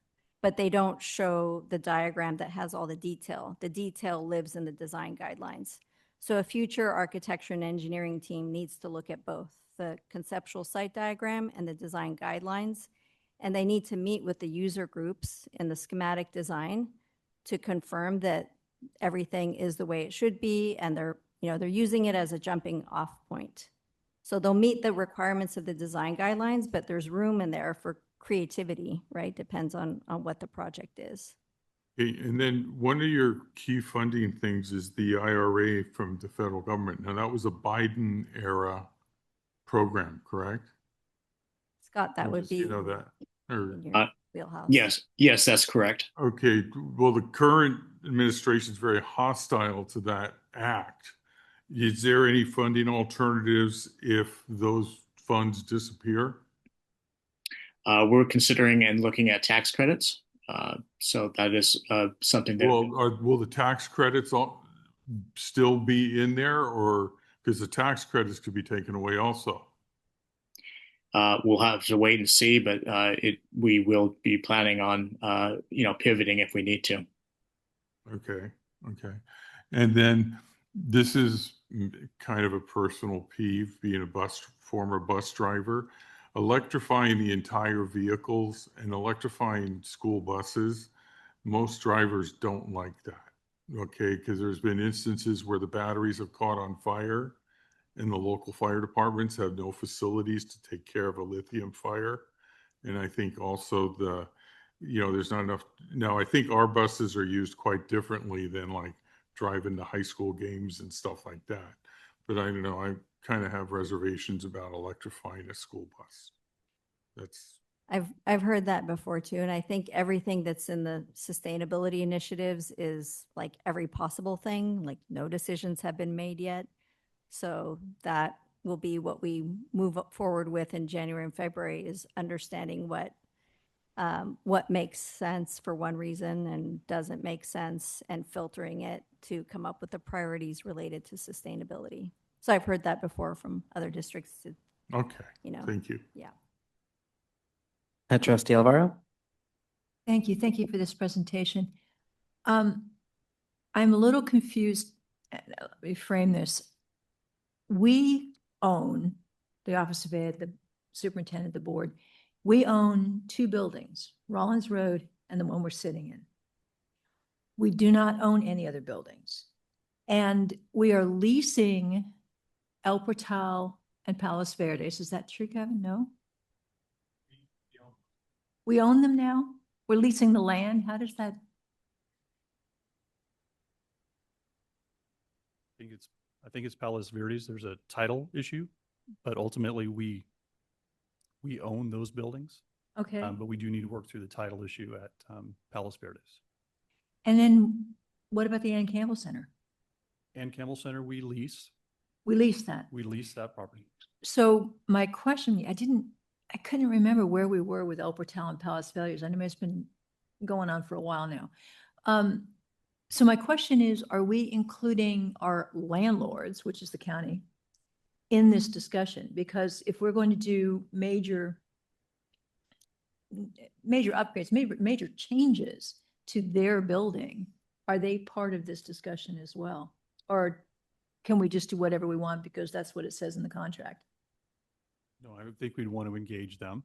but they don't show the diagram that has all the detail. The detail lives in the design guidelines. So a future architecture and engineering team needs to look at both the conceptual site diagram and the design guidelines, and they need to meet with the user groups in the schematic design to confirm that everything is the way it should be, and they're using it as a jumping off point. So they'll meet the requirements of the design guidelines, but there's room in there for creativity, right? Depends on what the project is. Okay, and then one of your key funding things is the IRA from the federal government. Now, that was a Biden era program, correct? Scott, that would be You know that? Or, in your wheelhouse. Yes, that's correct. okay, well, the current administration is very hostile to that act. Is there any funding alternatives if those funds disappear? We're considering and looking at tax credits. So that is something that Will the tax credits still be in there, or because the tax credits could be taken away also? we'll have to wait and see, but we will be planning on pivoting if we need to. Okay. And then this is kind of a personal peeve, being a former bus driver. Electrifying the entire vehicles and electrifying school buses, most drivers don't like that, okay? Because there's been instances where the batteries have caught on fire and the local fire departments have no facilities to take care of a lithium fire. And I think also there's not enough. Now, I think our buses are used quite differently than like driving to high school games and stuff like that. But I don't know, I kind of have reservations about electrifying a school bus. I've heard that before too, and I think everything that's in the sustainability initiatives is like every possible thing, like no decisions have been made yet. So that will be what we move forward with in January and February, is understanding what makes sense for one reason and doesn't make sense, and filtering it to come up with the priorities related to sustainability. So I've heard that before from other districts. Okay, thank you. Yeah. Trustee Alvaro? Thank you. Thank you for this presentation. I'm a little confused. Let me frame this. We own, the Office of Ed, the superintendent, the board, we own two buildings, Rollins Road and the one we're sitting in. We do not own any other buildings. And we are leasing El Portal and Palos Verdes. Is that true, Kevin? No? We own them now? We're leasing the land? How does that? I think it's Palos Verdes. There's a title issue, but ultimately we own those buildings. Okay. But we do need to work through the title issue at Palos Verdes. And then what about the Ann Campbell Center? And Campbell Center, we lease. We lease that. We lease that property. So my question, I couldn't remember where we were with El Portal and Palos Verdes. I know it's been going on for a while now. So my question is, are we including our landlords, which is the county, in this discussion? Because if we're going to do major upgrades, major changes to their building, are they part of this discussion as well? Or can we just do whatever we want because that's what it says in the contract? No, I think we'd want to engage them,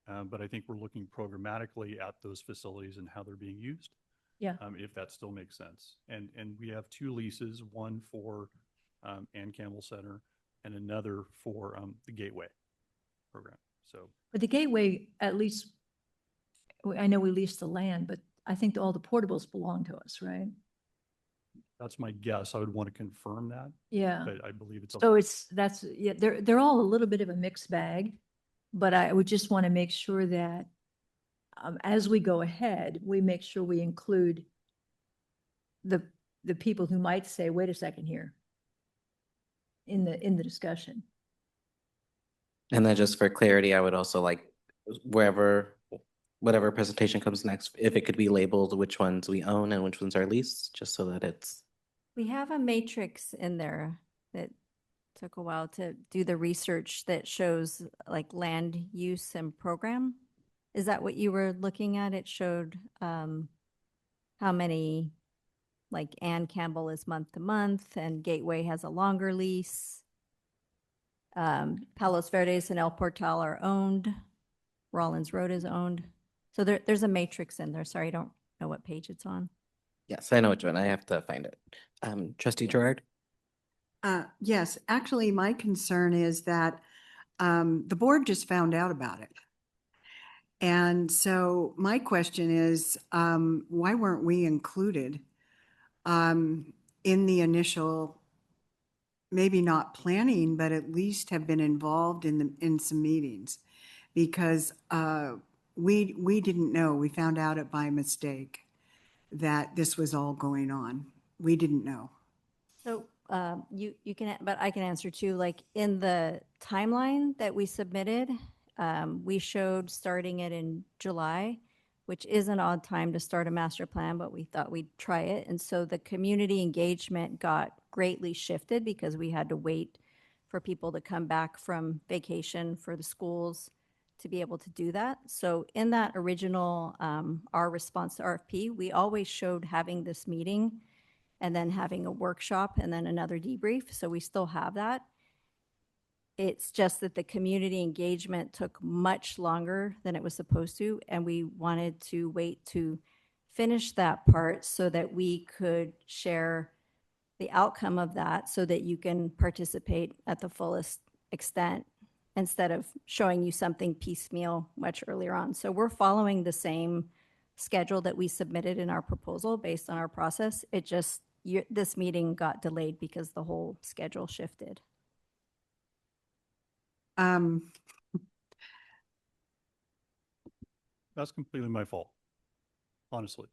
but I think we're looking programmatically at those facilities and how they're being used. Yeah. If that still makes sense. And we have two leases, one for Ann Campbell Center and another for the Gateway program. So, but the Gateway, at least, I know we lease the land, but I think all the portables belong to us, right? that's my guess. I would want to confirm that, Yeah. but I believe it's. So they're all a little bit of a mixed bag, but I would just want to make sure that as we go ahead, we make sure we include the people who might say, wait a second here, in the discussion. And then just for clarity, I would also like whatever presentation comes next, if it could be labeled which ones we own and which ones are leased, just so that it's. We have a matrix in there that took a while to do the research that shows like land use and program. Is that what you were looking at? It showed how many, like Ann Campbell is month to month and Gateway has a longer lease. Palos Verdes and El Portal are owned. Rollins Road is owned. So there's a matrix in there. Sorry, I don't know what page it's on. Yes, I know which one. I have to find it. Trustee Gerard? Yes, actually, my concern is that the board just found out about it. And so my question is, why weren't we included in the initial, maybe not planning, but at least have been involved in some meetings? Because we didn't know. We found out it by mistake that this was all going on. We didn't know. So you can, but I can answer too. Like in the timeline that we submitted, we showed starting it in July, which is an odd time to start a master plan, but we thought we'd try it. And so the community engagement got greatly shifted because we had to wait for people to come back from vacation for the schools to be able to do that. So in that original, our response to RFP, we always showed having this meeting and then having a workshop and then another debrief. So we still have that. It's just that the community engagement took much longer than it was supposed to, and we wanted to wait to finish that part so that we could share the outcome of that so that you can participate at the fullest extent instead of showing you something piecemeal much earlier on. So we're following the same schedule that we submitted in our proposal based on our process. It just, this meeting got delayed because the whole schedule shifted. That's completely my fault, honestly.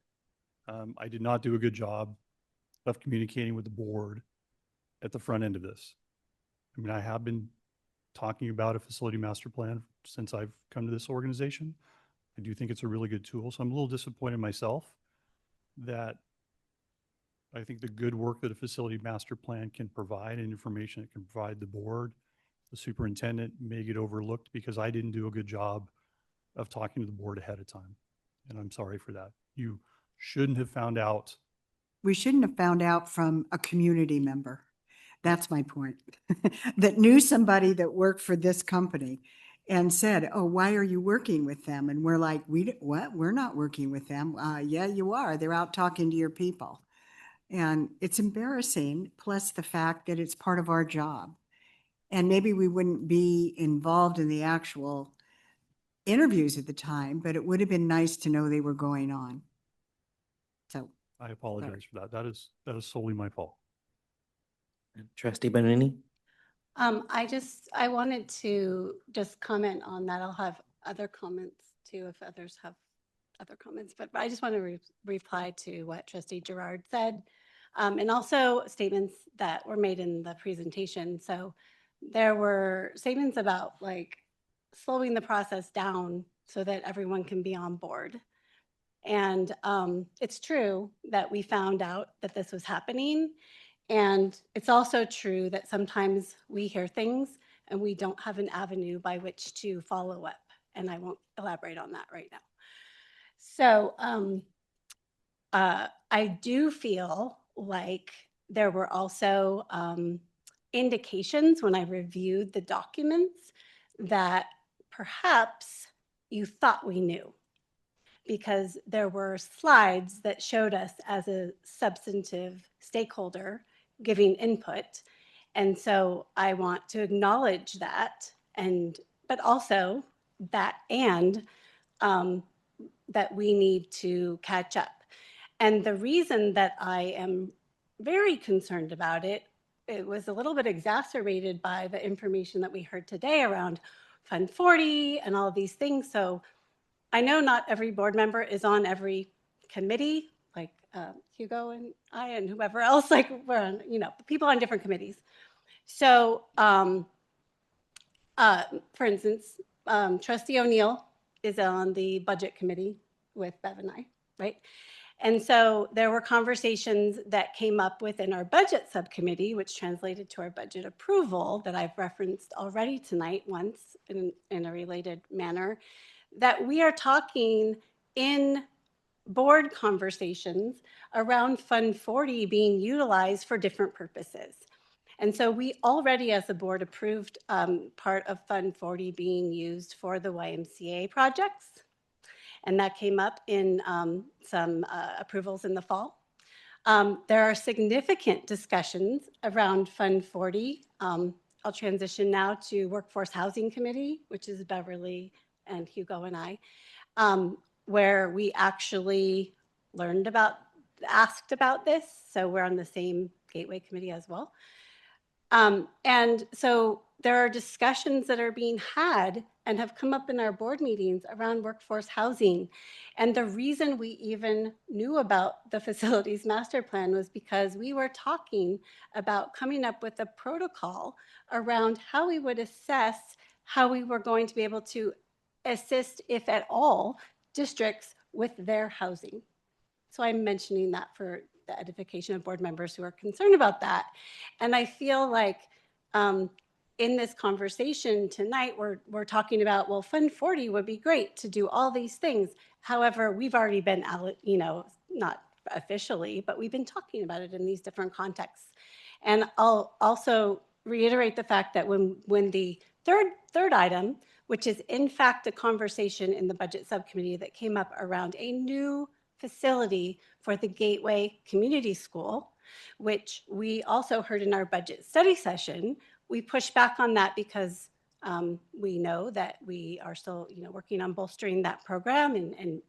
I did not do a good job of communicating with the board at the front end of this. I mean, I have been talking about a facility master plan since I've come to this organization. I do think it's a really good tool. So I'm a little disappointed myself that I think the good work that a facility master plan can provide and information it can provide the board, the superintendent may get overlooked because I didn't do a good job of talking to the board ahead of time. And I'm sorry for that. You shouldn't have found out. We shouldn't have found out from a community member. That's my point. That knew somebody that worked for this company and said, oh, why are you working with them? And we're like, what? We're not working with them. Yeah, you are. They're out talking to your people. And it's embarrassing, plus the fact that it's part of our job. And maybe we wouldn't be involved in the actual interviews at the time, but it would have been nice to know they were going on. So I apologize for that. That is solely my fault. Trustee Bonini? I wanted to just comment on that. I'll have other comments too if others have other comments, but I just want to reply to what Trustee Gerard said, and also statements that were made in the presentation. So there were statements about like slowing the process down so that everyone can be on board. And it's true that we found out that this was happening. And it's also true that sometimes we hear things and we don't have an avenue by which to follow up. And I won't elaborate on that right now. So I do feel like there were also indications when I reviewed the documents that perhaps you thought we knew, because there were slides that showed us as a substantive stakeholder giving input. And so I want to acknowledge that, but also that that we need to catch up. And the reason that I am very concerned about it, it was a little bit exacerbated by the information that we heard today around Fund 40 and all of these things. So I know not every board member is on every committee, like Hugo and I and whoever else, like we're on, people on different committees. So for instance, Trustee O'Neill is on the budget committee with Bev and I, right? And so there were conversations that came up within our budget subcommittee, which translated to our budget approval that I've referenced already tonight once in a related manner, that we are talking in board conversations around Fund 40 being utilized for different purposes. And so we already as a board approved part of Fund 40 being used for the YMCA projects. And that came up in some approvals in the fall. There are significant discussions around Fund 40. I'll transition now to Workforce Housing Committee, which is Beverly and Hugo and I, where we actually asked about this. So we're on the same Gateway Committee as well. And so there are discussions that are being had and have come up in our board meetings around workforce housing. And the reason we even knew about the facilities master plan was because we were talking about coming up with a protocol around how we would assess how we were going to be able to assist, if at all, districts with their housing. So I'm mentioning that for the edification of board members who are concerned about that. And I feel like in this conversation tonight, we're talking about, well, Fund 40 would be great to do all these things. However, we've already been, not officially, but we've been talking about it in these different contexts. And I'll also reiterate the fact that when the third item, which is in fact a conversation in the budget subcommittee that came up around a new facility for the Gateway Community School, which we also heard in our budget study session, we pushed back on that because we know that we are still, working on bolstering that program and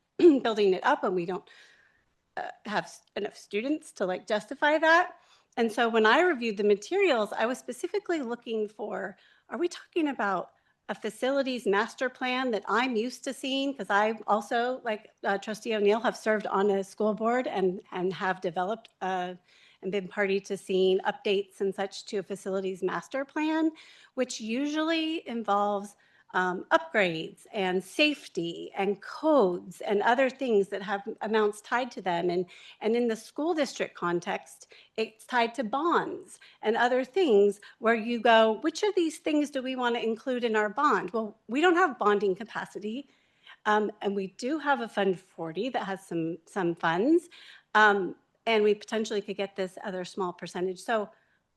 building it up, and we don't have enough students to justify that. And so when I reviewed the materials, I was specifically looking for, are we talking about a facilities master plan that I'm used to seeing? Because I also, like Trustee O'Neill, have served on a school board and have developed and been party to seeing updates and such to a facilities master plan, which usually involves upgrades and safety and codes and other things that have amounts tied to them. And in the school district context, it's tied to bonds and other things where you go, which of these things do we want to include in our bond? Well, we don't have bonding capacity. And we do have a Fund 40 that has some funds. And we potentially could get this other small percentage. So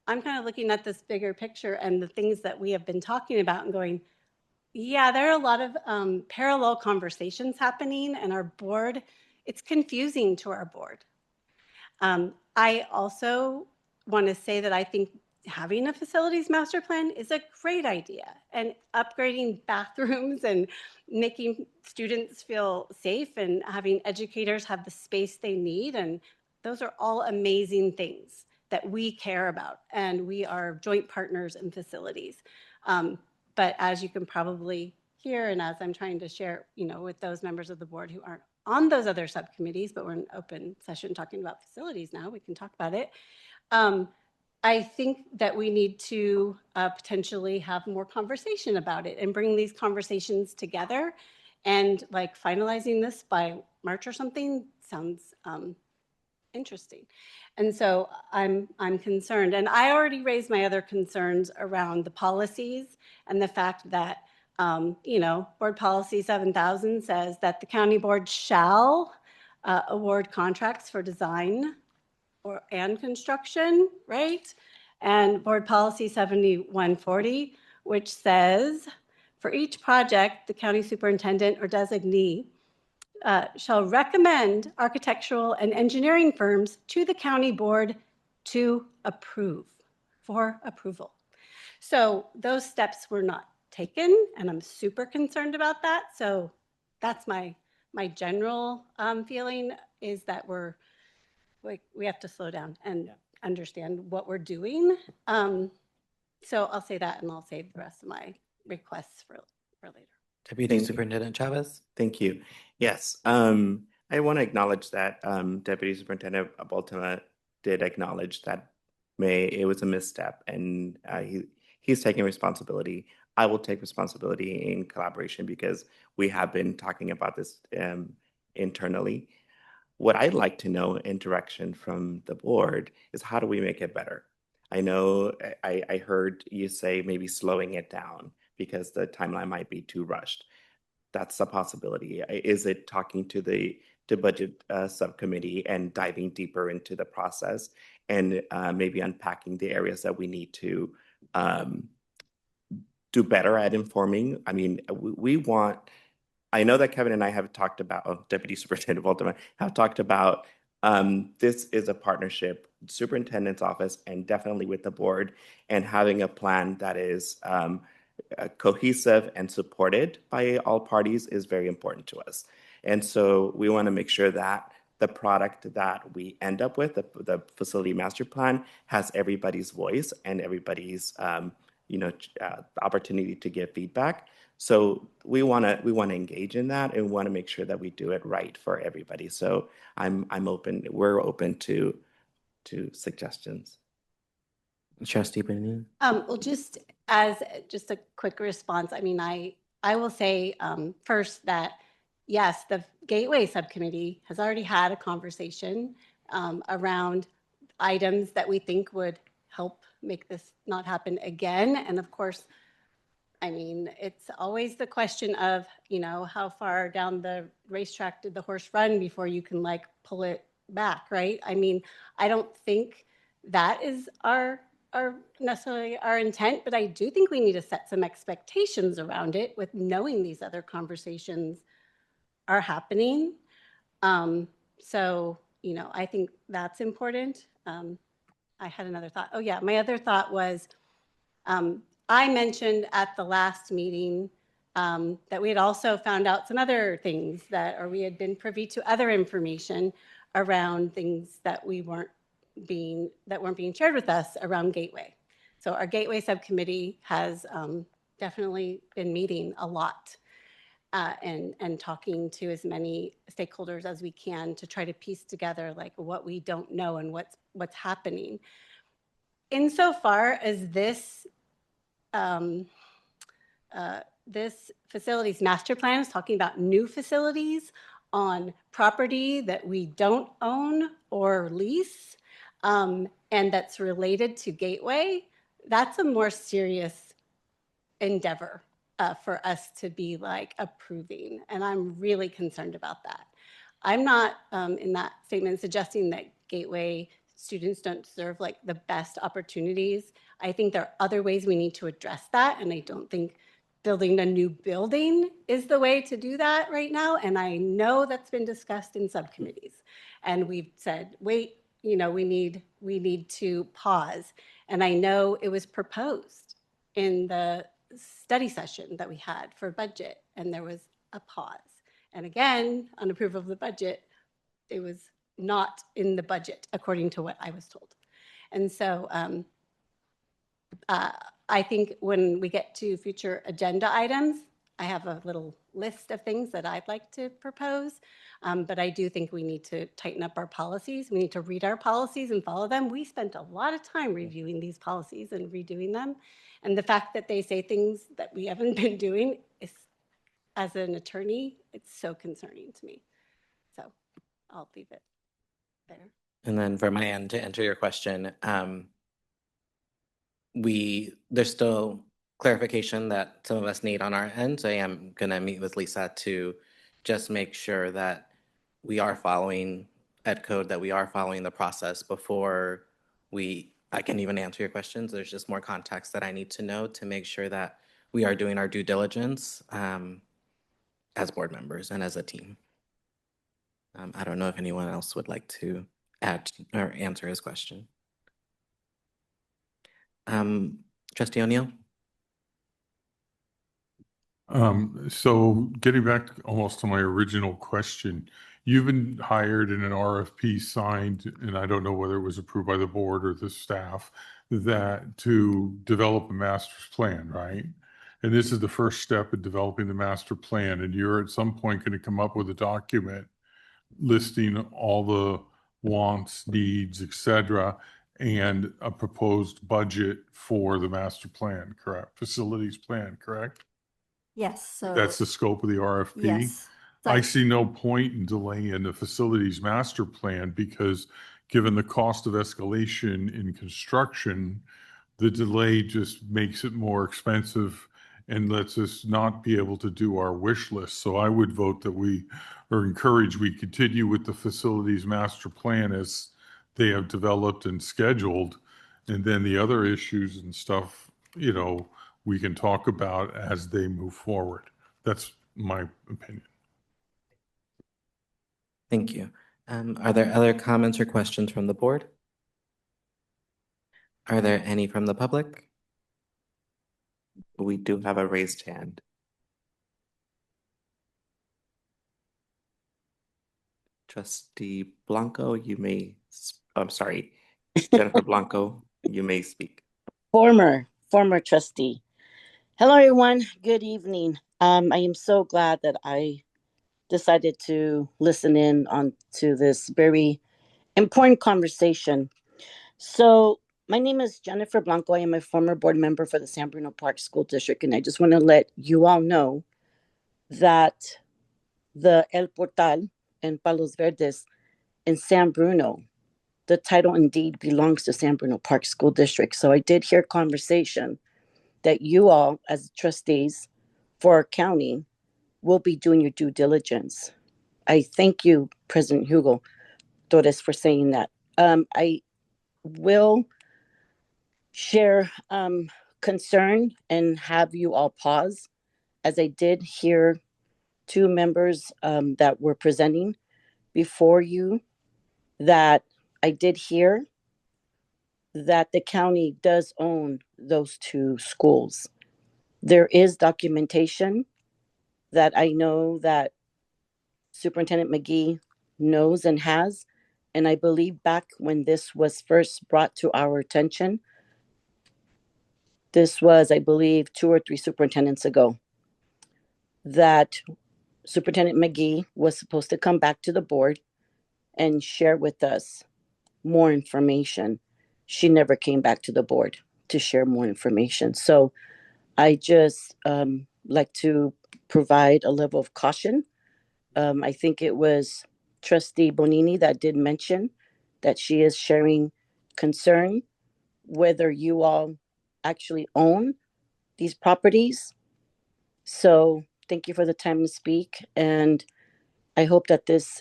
I'm kind of looking at this bigger picture and the things that we have been talking about and going, yeah, there are a lot of parallel conversations happening, and our board, it's confusing to our board. I also want to say that I think having a facilities master plan is a great idea, and upgrading bathrooms and making students feel safe and having educators have the space they need. And those are all amazing things that we care about, and we are joint partners in facilities. But as you can probably hear, and as I'm trying to share, with those members of the board who aren't on those other subcommittees, but we're in open session talking about facilities now, we can talk about it. I think that we need to potentially have more conversation about it and bring these conversations together. And finalizing this by March or something sounds interesting. And so I'm concerned. And I already raised my other concerns around the policies and the fact that, Board Policy 7000 says that the county board shall award contracts for design and construction, right? And Board Policy 7140, which says, for each project, the county superintendent or designee shall recommend architectural and engineering firms to the county board to approve, for approval. So those steps were not taken, and I'm super concerned about that. So that's my general feeling, is that we have to slow down and understand what we're doing. So I'll say that, and I'll save the rest of my requests for later. Deputy Superintendent Chavez. Thank you. Yes, I want to acknowledge that Deputy Superintendent Baltima did acknowledge that it was a misstep, and he's taking responsibility. I will take responsibility in collaboration because we have been talking about this internally. What I'd like to know in direction from the board is, how do we make it better? I know I heard you say maybe slowing it down because the timeline might be too rushed. That's a possibility. Is it talking to the budget subcommittee and diving deeper into the process and maybe unpacking the areas that we need to do better at informing? I mean, I know that Kevin and I have talked about, Deputy Superintendent Baltima have talked about, this is a partnership, superintendent's office, and definitely with the board, and having a plan that is cohesive and supported by all parties is very important to us. And so we want to make sure that the product that we end up with, the facility master plan, has everybody's voice and everybody's opportunity to give feedback. So we want to engage in that, and we want to make sure that we do it right for everybody. So I'm open. We're open to suggestions. Trustee Benini. Well, just as a quick response, I mean, I will say first that yes, the Gateway Subcommittee has already had a conversation around items that we think would help make this not happen again. And of course, I mean, it's always the question of, how far down the racetrack did the horse run before you can pull it back, right? I mean, I don't think that is our necessarily our intent, but I do think we need to set some expectations around it with knowing these other conversations are happening. So, you know, I think that's important. I had another thought. Oh yeah, my other thought was, I mentioned at the last meeting that we had also found out some other things or we had been privy to other information around things that weren't being shared with us around Gateway. So our Gateway subcommittee has definitely been meeting a lot and talking to as many stakeholders as we can to try to piece together like what we don't know and what's happening. Insofar as this this facilities master plan is talking about new facilities on property that we don't own or lease, and that's related to Gateway, that's a more serious endeavor for us to be like approving. And I'm really concerned about that. I'm not in that statement suggesting that Gateway students don't deserve like the best opportunities. I think there are other ways we need to address that. And I don't think building a new building is the way to do that right now. And I know that's been discussed in subcommittees. And we've said, wait, you know, we need to pause. And I know it was proposed in the study session that we had for budget, and there was a pause. And again, on approval of the budget, it was not in the budget, according to what I was told. And so I think when we get to future agenda items, I have a little list of things that I'd like to propose. But I do think we need to tighten up our policies. We need to read our policies and follow them. We spent a lot of time reviewing these policies and redoing them. And the fact that they say things that we haven't been doing is, as an attorney, it's so concerning to me. So I'll leave it there. And then for my end, to answer your question, there's still clarification that some of us need on our end. So I am going to meet with Lisa to just make sure that we are following Ed Code, that we are following the process before I can even answer your questions. There's just more context that I need to know to make sure that we are doing our due diligence as board members and as a team. I don't know if anyone else would like to add or answer his question. Trustee O'Neill? So getting back almost to my original question, you've been hired in an RFP signed, and I don't know whether it was approved by the board or the staff, that to develop a master's plan, right? And this is the first step in developing the master plan, and you're at some point going to come up with a document listing all the wants, needs, et cetera, and a proposed budget for the master plan, correct? Facilities plan, correct? Yes. So That's the scope of the RFP? yes. I see no point in delaying the facilities master plan because given the cost of escalation in construction, the delay just makes it more expensive and lets us not be able to do our wish list. So I would vote that we continue with the facilities master plan as they have developed and scheduled. And then the other issues and stuff, you know, we can talk about as they move forward. That's my opinion. Thank you. Are there other comments or questions from the board? Are there any from the public? We do have a raised hand. Trustee Blanco, you may, I'm sorry, Jennifer Blanco, you may speak. Former trustee. Hello, everyone. Good evening. I am so glad that I decided to listen in on to this very important conversation. So my name is Jennifer Blanco. I am a former board member for the San Bruno Park School District, and I just want to let you all know that the El Portal in Palos Verdes in San Bruno, the title indeed belongs to San Bruno Park School District. So I did hear conversation that you all as trustees for our county will be doing your due diligence. I thank you, President Hugo, Torres for saying that. I will share concern and have you all pause, as I did hear two members that were presenting before you, that I did hear that the county does own those two schools. There is documentation that I know that Superintendent McGee knows and has. And I believe back when this was first brought to our attention, this was, I believe, 2 or 3 superintendents ago, that Superintendent McGee was supposed to come back to the board and share with us more information. She never came back to the board to share more information. So I just like to provide a level of caution. I think it was Trustee Bonini that did mention that she is sharing concern whether you all actually own these properties. So thank you for the time to speak, and I hope that this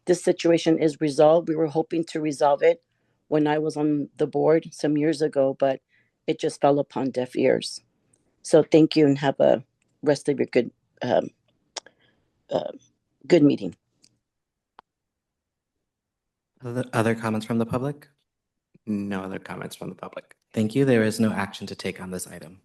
situation is resolved. We were hoping to resolve it when I was on the board some years ago, but it just fell upon deaf ears. So thank you, and have a rest of your good meeting. Other comments from the public? No other comments from the public. Thank you. There is no action to take on this item.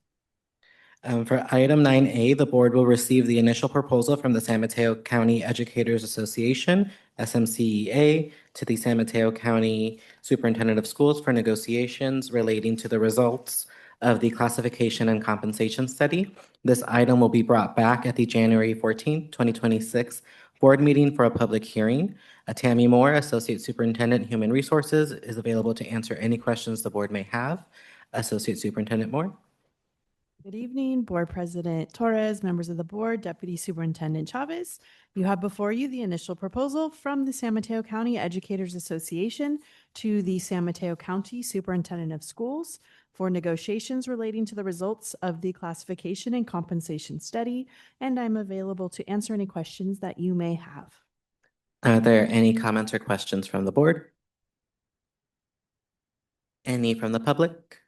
For item 9A, the board will receive the initial proposal from the San Mateo County Educators Association, SMCEA, to the San Mateo County Superintendent of Schools for negotiations relating to the results of the classification and compensation study. This item will be brought back at the January 14th, 2026 board meeting for a public hearing. Tammy Moore, Associate Superintendent, Human Resources, is available to answer any questions the board may have. Associate Superintendent Moore. Good evening, Board President Torres, members of the board, Deputy Superintendent Chavez. You have before you the initial proposal from the San Mateo County Educators Association to the San Mateo County Superintendent of Schools for negotiations relating to the results of the classification and compensation study, and I'm available to answer any questions that you may have. Are there any comments or questions from the board? Any from the public?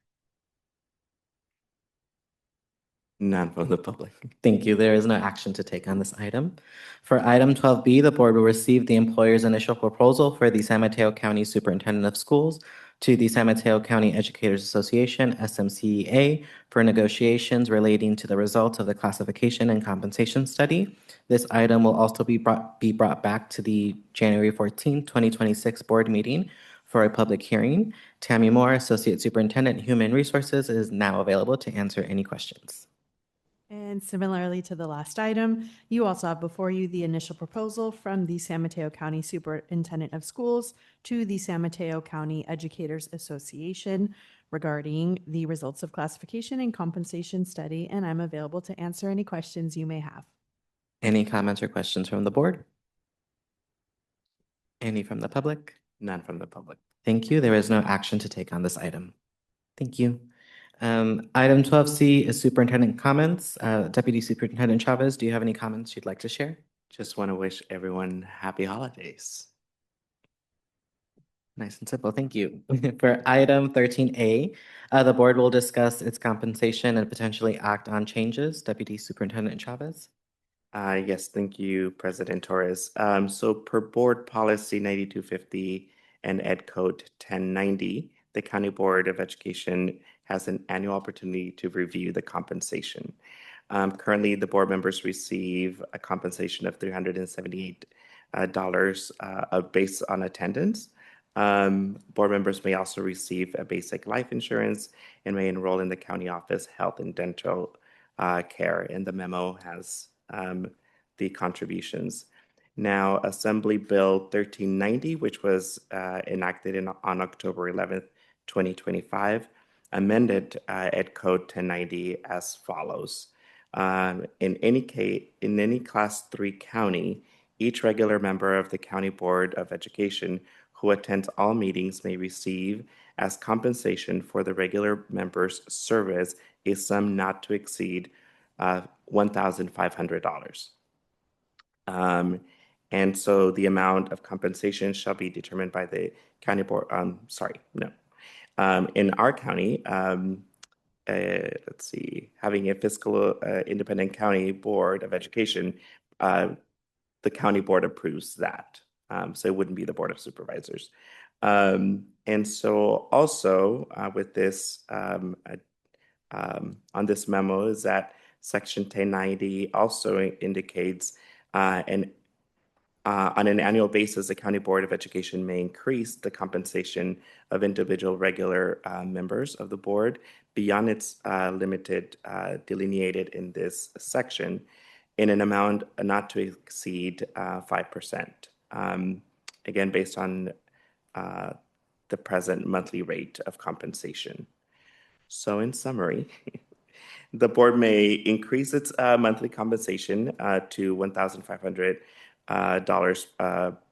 None from the public. Thank you. There is no action to take on this item. For item 12B, the board will receive the employer's initial proposal for the San Mateo County Superintendent of Schools to the San Mateo County Educators Association, SMCEA, for negotiations relating to the results of the classification and compensation study. This item will also be brought back to the January 14th, 2026 board meeting for a public hearing. Tammy Moore, Associate Superintendent, Human Resources, is now available to answer any questions. And similarly to the last item, you also have before you the initial proposal from the San Mateo County Superintendent of Schools to the San Mateo County Educators Association regarding the results of classification and compensation study, and I'm available to answer any questions you may have. Any comments or questions from the board? Any from the public? None from the public. Thank you. There is no action to take on this item. Thank you. Item 12C is superintendent comments. Deputy Superintendent Chavez, do you have any comments you'd like to share? Just want to wish everyone happy holidays. Nice and simple. Thank you. For item 13A, the board will discuss its compensation and potentially act on changes. Deputy Superintendent Chavez. Yes, thank you, President Torres. So per board policy 9250 and Ed Code 1090, the County Board of Education has an annual opportunity to review the compensation. Currently, the board members receive a compensation of $378 based on attendance. Board members may also receive a basic life insurance and may enroll in the county office health and dental care. And the memo has the contributions. Now, Assembly Bill 1390, which was enacted on October 11th, 2025, amended Ed Code 1090 as follows. In any Class 3 county, each regular member of the County Board of Education who attends all meetings may receive as compensation for the regular member's service a sum not to exceed $1,500. And so the amount of compensation shall be determined by the county board, in our county, let's see, having a fiscal independent county board of education, the county board approves that. So it wouldn't be the board of supervisors. And so also with this, on this memo is that section 1090 also indicates on an annual basis, the County Board of Education may increase the compensation of individual regular members of the board beyond its limited delineated in this section in an amount not to exceed 5%. Again, based on the present monthly rate of compensation. So in summary, the board may increase its monthly compensation to $1,500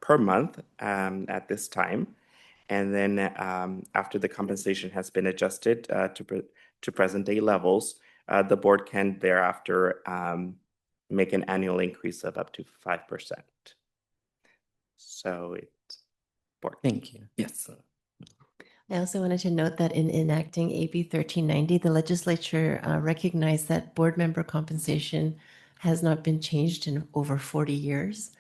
per month at this time. And then after the compensation has been adjusted to present day levels, the board can thereafter make an annual increase of up to 5%. So it's board. Thank you. Yes. I also wanted to note that in enacting AB 1390, the legislature recognized that board member compensation has not been changed in over 40 years.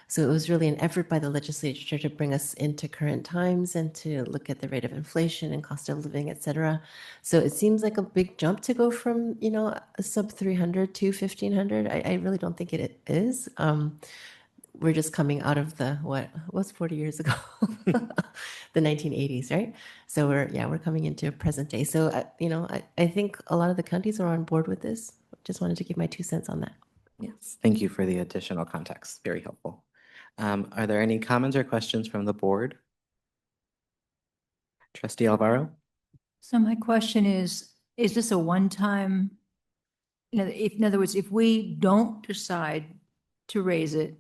So it was really an effort by the legislature to bring us into current times and to look at the rate of inflation and cost of living, et cetera. So it seems like a big jump to go from, a sub 300 to 1,500. I really don't think it is. We're just coming out of what was 40 years ago, the 1980s, right? So we're coming into present day. So, I think a lot of the counties are on board with this. Just wanted to give my 2 cents on that. Yes. Thank you for the additional context. Very helpful. Are there any comments or questions from the board? Trustee Alvaro? So my question is this a one-time, in other words, if we don't decide to raise it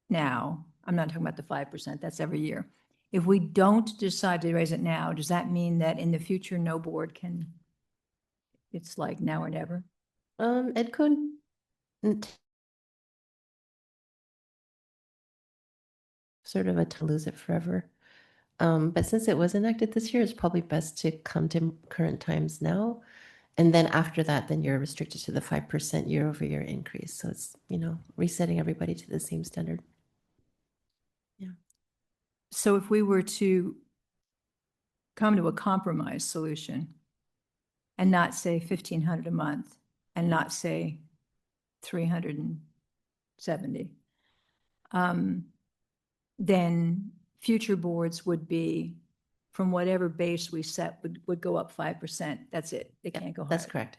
now, I'm not talking about the 5%, that's every year. If we don't decide to raise it now, does that mean that in the future, no board can, it's like now or never? It could sort of to lose it forever. But since it was enacted this year, it's probably best to come to current times now. And then after that, then you're restricted to the 5% year-over-year increase. So it's, resetting everybody to the same standard. Yeah. So if we were to come to a compromise solution and not say 1,500 a month and not say 370, then future boards would be from whatever base we set would go up 5%. That's it. They can't go higher. That's correct.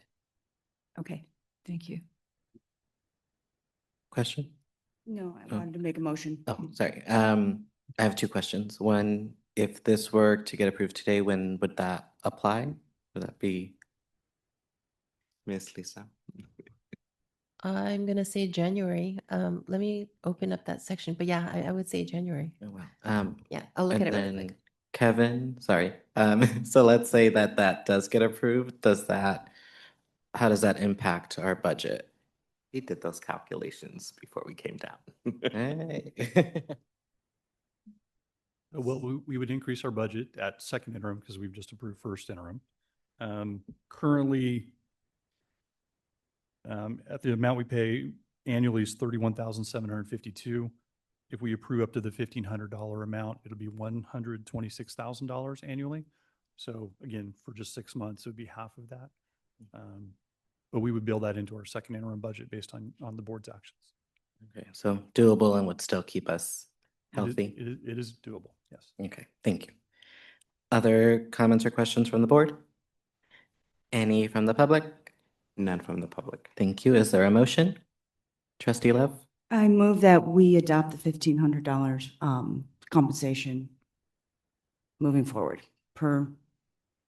Okay, thank you. Question? No, I wanted to make a motion. Oh, sorry. I have 2 questions. One, if this were to get approved today, when would that apply? Would that be? Miss Lisa? I'm going to say January. Let me open up that section. But yeah, I would say January. Oh, wow. Yeah, I'll look at And it really then quick. Kevin, sorry. So let's say that does get approved. How does that impact our budget? He did those calculations before we came down. Hey. Well, we would increase our budget at second interim because we've just approved first interim. Currently, at the amount we pay annually is $31,752. If we approve up to the $1,500 amount, it'll be $126,000 annually. So again, for just 6 months, it would be half of that. But we would build that into our second interim budget based on the board's actions. Okay, so doable and would still keep us healthy. It is doable, yes. Okay, thank you. Other comments or questions from the board? Any from the public? None from the public. Thank you. Is there a motion? Trustee Love? I move that we adopt the $1,500 compensation moving forward per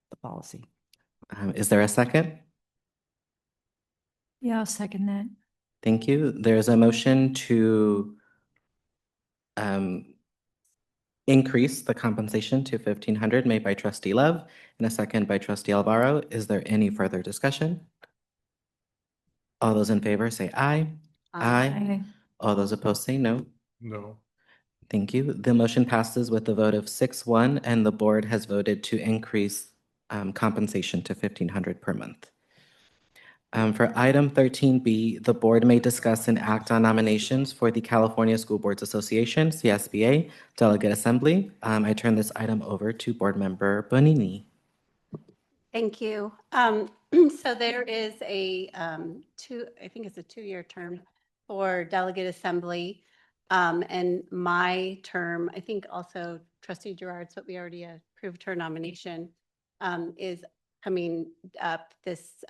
the policy. Is there a second? Yeah, I'll second that. Thank you. There's a motion to increase the compensation to $1,500 made by Trustee Love and a second by Trustee Alvaro. Is there any further discussion? All those in favor say aye. Aye. All those opposed say no. No. Thank you. The motion passes with a vote of 6-1, and the board has voted to increase compensation to $1,500 per month. For item 13B, the board may discuss and act on nominations for the California School Boards Association, CSBA, Delegate Assembly. I turn this item over to Board Member Bonini. Thank you. So there is I think it's a 2-year term for Delegate Assembly. And my term, I think also Trustee Gerard's, what we already approved her nomination, is coming up this,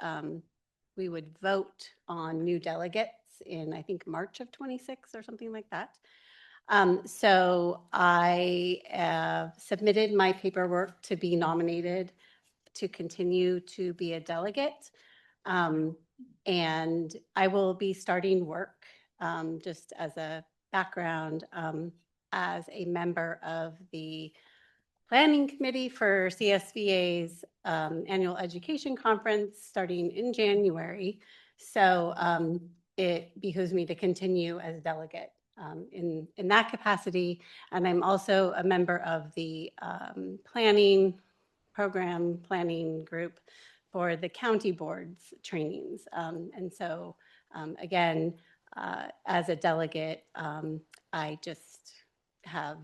we would vote on new delegates in, I think, March of 26 or something like that. So I submitted my paperwork to be nominated to continue to be a delegate. And I will be starting work, just as a background, as a member of the Planning Committee for CSBA's Annual Education Conference starting in January. So it behooves me to continue as a delegate in that capacity. And I'm also a member of the planning group for the county boards trainings. And so again, as a delegate, I just have,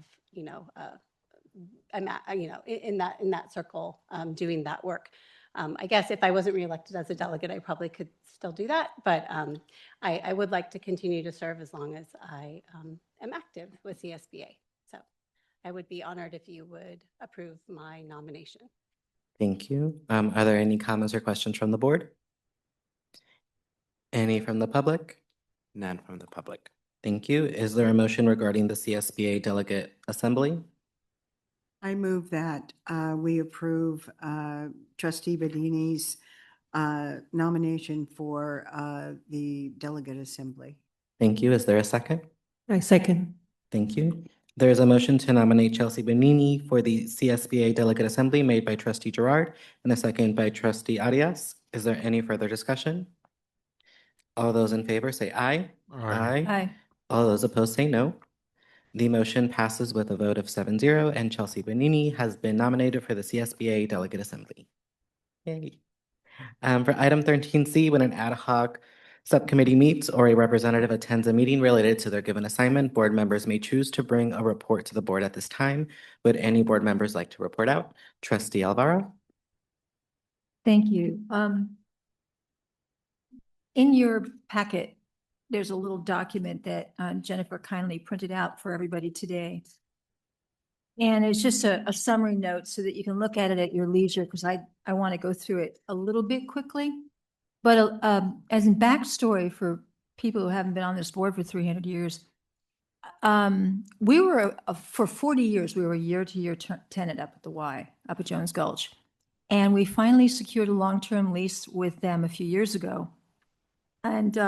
I'm at, in that circle, doing that work. I guess if I wasn't reelected as a delegate, I probably could still do that, but I would like to continue to serve as long as I am active with CSBA. So I would be honored if you would approve my nomination. Thank you. Are there any comments or questions from the board? Any from the public? None from the public. Thank you. Is there a motion regarding the CSBA Delegate Assembly? I move that we approve Trustee Bedini's nomination for the Delegate Assembly. Thank you. Is there a second? I second. Thank you. There is a motion to nominate Chelsea Bonini for the CSBA Delegate Assembly made by Trustee Gerard and a second by Trustee Arias. Is there any further discussion? All those in favor say aye. Aye. All those opposed say no. The motion passes with a vote of 7-0, and Chelsea Bonini has been nominated for the CSBA Delegate Assembly. Yay. For item 13C, when an ad hoc subcommittee meets or a representative attends a meeting related to their given assignment, board members may choose to bring a report to the board at this time. Would any board members like to report out? Trustee Alvaro? Thank you. In your packet, there's a little document that Jennifer kindly printed out for everybody today. And it's just a summary note so that you can look at it at your leisure, because I want to go through it a little bit quickly. But as in backstory for people who haven't been on this board for 300 years, we were, for 40 years, we were a year-to-year tenant up at the Y, up at Jones Gulch. And we finally secured a long-term lease with them a few years ago. And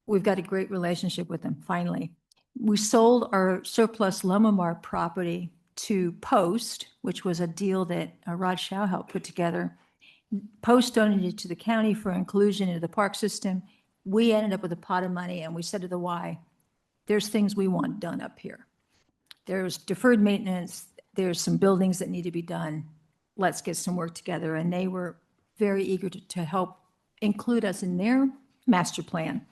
we've got a great relationship with them, finally. We sold our surplus Lumomar property to Post, which was a deal that Rod Shaw helped put together. Post donated to the county for inclusion into the park system. We ended up with a pot of money, and we said to the Y, there's things we want done up here. There's deferred maintenance. There's some buildings that need to be done. Let's get some work together. And they were very eager to help include us in their master plan.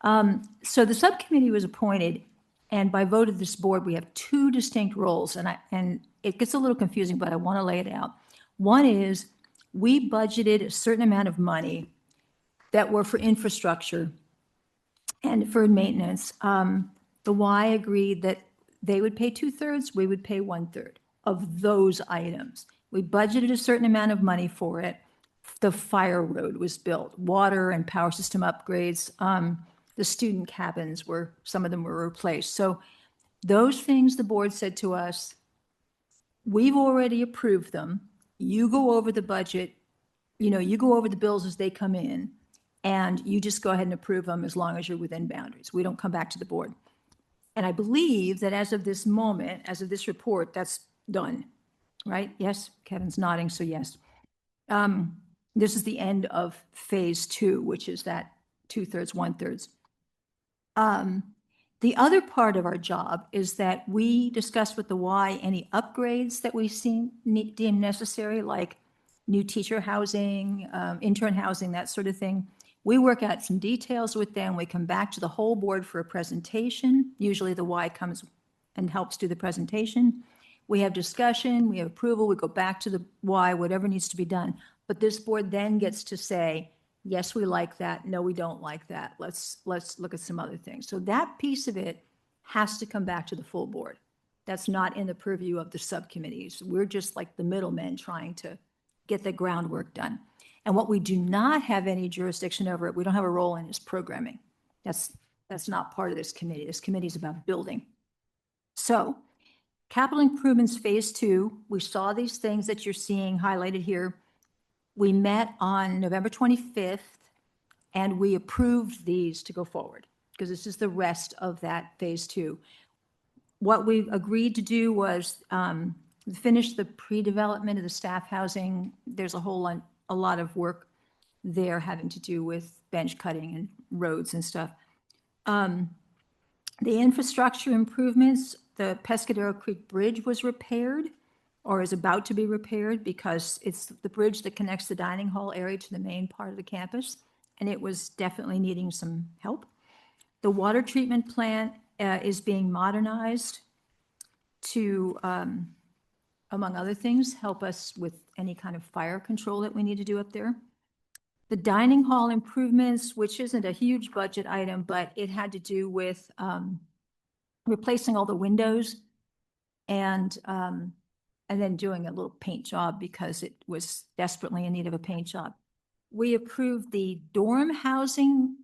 So the subcommittee was appointed, and by vote of this board, we have two distinct roles. And it gets a little confusing, but I want to lay it out. One is we budgeted a certain amount of money that were for infrastructure and for maintenance. The Y agreed that they would pay 2/3, we would pay 1/3 of those items. We budgeted a certain amount of money for it. The fire road was built, water and power system upgrades. The student cabins some of them were replaced. So those things the board said to us, we've already approved them. You go over the budget, you go over the bills as they come in, and you just go ahead and approve them as long as you're within boundaries. We don't come back to the board. And I believe that as of this moment, as of this report, that's done, right? Yes, Kevin's nodding, so yes. This is the end of phase 2, which is that 2/3, 1/3. The other part of our job is that we discuss with the Y any upgrades that we deem necessary, like new teacher housing, intern housing, that sort of thing. We work out some details with them. We come back to the whole board for a presentation. Usually the Y comes and helps do the presentation. We have discussion, we have approval, we go back to the Y, whatever needs to be done. But this board then gets to say, yes, we like that. No, we don't like that. Let's look at some other things. So that piece of it has to come back to the full board. That's not in the purview of the subcommittees. We're just like the middlemen trying to get the groundwork done. And what we do not have any jurisdiction over, we don't have a role in, is programming. That's not part of this committee. This committee is about building. So capital improvements phase 2, we saw these things that you're seeing highlighted here. We met on November 25th and we approved these to go forward because this is the rest of that phase 2. What we agreed to do was finish the pre-development of the staff housing. There's a lot of work there having to do with bench cutting and roads and stuff. The infrastructure improvements, the Pescadero Creek Bridge was repaired or is about to be repaired because it's the bridge that connects the dining hall area to the main part of the campus, and it was definitely needing some help. The water treatment plant is being modernized to, among other things, help us with any kind of fire control that we need to do up there. The dining hall improvements, which isn't a huge budget item, but it had to do with replacing all the windows and then doing a little paint job because it was desperately in need of a paint job. We approved the dorm housing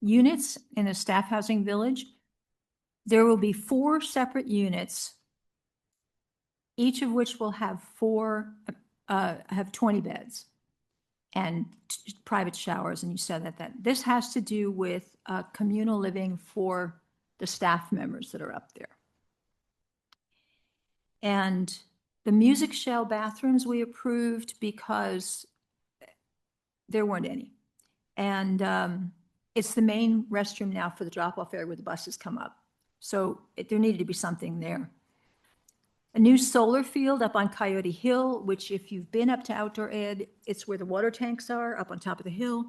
units in a staff housing village. There will be 4 separate units, each of which will have 20 beds and private showers. And you said that this has to do with communal living for the staff members that are up there. And the music shell bathrooms we approved because there weren't any. And it's the main restroom now for the drop-off area where the buses come up. So there needed to be something there. A new solar field up on Coyote Hill, which if you've been up to Outdoor Ed, it's where the water tanks are up on top of the hill.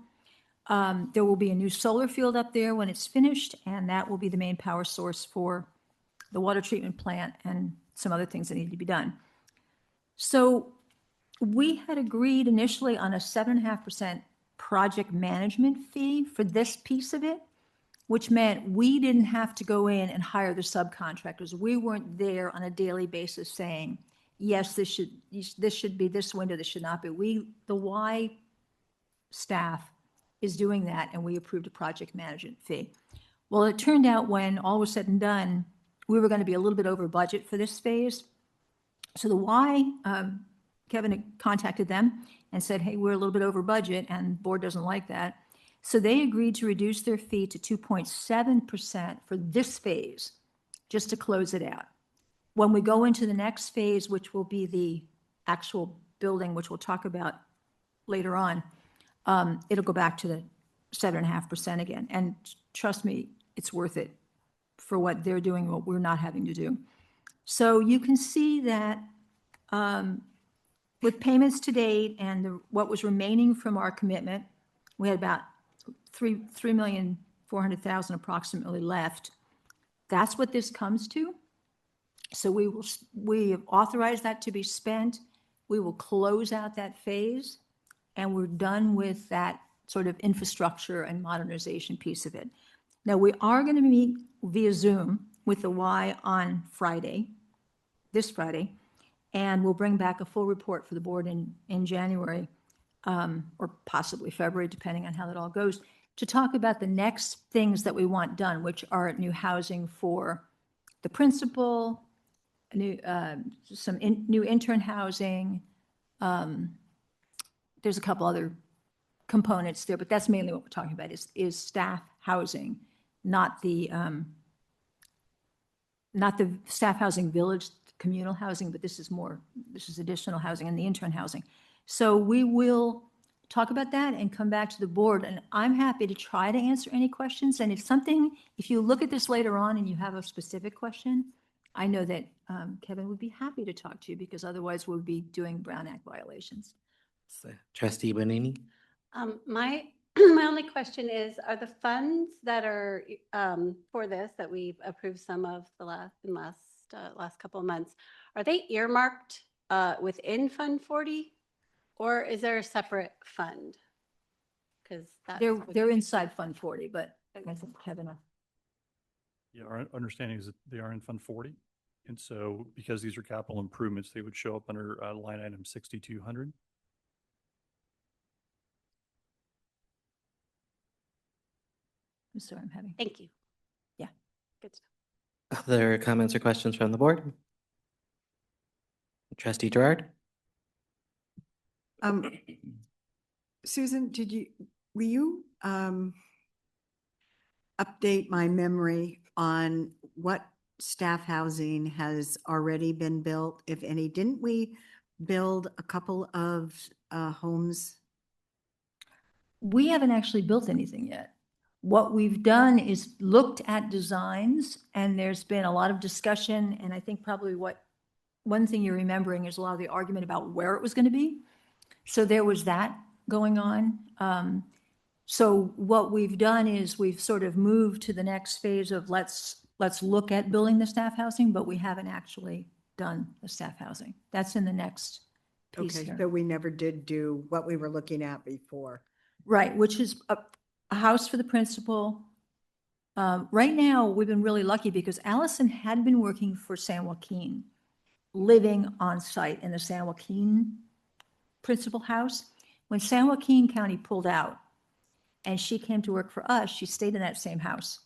There will be a new solar field up there when it's finished, and that will be the main power source for the water treatment plant and some other things that need to be done. So we had agreed initially on a 7.5% project management fee for this piece of it, which meant we didn't have to go in and hire the subcontractors. We weren't there on a daily basis saying, yes, this should be this window, this should not be. The Y staff is doing that, and we approved a project management fee. Well, it turned out when all was said and done, we were going to be a little bit over budget for this phase. So the Y, Kevin had contacted them and said, hey, we're a little bit over budget, and the board doesn't like that. So they agreed to reduce their fee to 2.7% for this phase, just to close it out. When we go into the next phase, which will be the actual building, which we'll talk about later on, it'll go back to the 7.5% again. And trust me, it's worth it for what they're doing, what we're not having to do. So you can see that with payments to date and what was remaining from our commitment, we had about $3,400,000 approximately left. That's what this comes to. So we have authorized that to be spent. We will close out that phase, and we're done with that sort of infrastructure and modernization piece of it. Now, we are going to meet via Zoom with the Y on Friday, this Friday, and we'll bring back a full report for the board in January or possibly February, depending on how that all goes, to talk about the next things that we want done, which are new housing for the principal, new intern housing. There's a couple other components there, but that's mainly what we're talking about is staff housing, not the staff housing village communal housing, but this is additional housing and the intern housing. So we will talk about that and come back to the board. And I'm happy to try to answer any questions. And if you look at this later on and you have a specific question, I know that Kevin would be happy to talk to you because otherwise we'll be doing Brown Act violations. Trustee Bonini? My my only question is, are the funds that are for this that we've approved some of the last couple of months, are they earmarked within Fund 40, or is there a separate fund? Because They're inside Fund 40, but I think Kevin. Yeah, our understanding is that they are in Fund 40. And so because these are capital improvements, they would show up under line item 6200. I'm sorry, I'm having. Thank you. Yeah. Good stuff. Other comments or questions from the board? Trustee Gerard? Susan, will you update my memory on what staff housing has already been built, if any? Didn't we build a couple of homes? We haven't actually built anything yet. What we've done is looked at designs, and there's been a lot of discussion, and I think probably one thing you're remembering is a lot of the argument about where it was going to be. So there was that going on. So what we've done is we've sort of moved to the next phase of let's look at building the staff housing, but we haven't actually done the staff housing. That's in the next piece Okay, here. so we never did do what we were looking at before. Right, which is a house for the principal. Right now, we've been really lucky because Allison had been working for San Joaquin, living on site in the San Joaquin principal house. When San Joaquin County pulled out and she came to work for us, she stayed in that same house.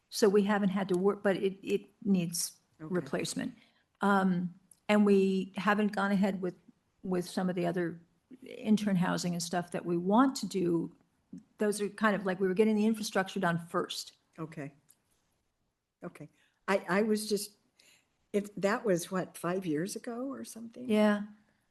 So we haven't had to work, but it needs replacement. And we haven't gone ahead with some of the other intern housing and stuff that we want to do. Those are kind of like we were getting the infrastructure done first. Okay. Okay. I was just, that was what, 5 years ago or something? Yeah.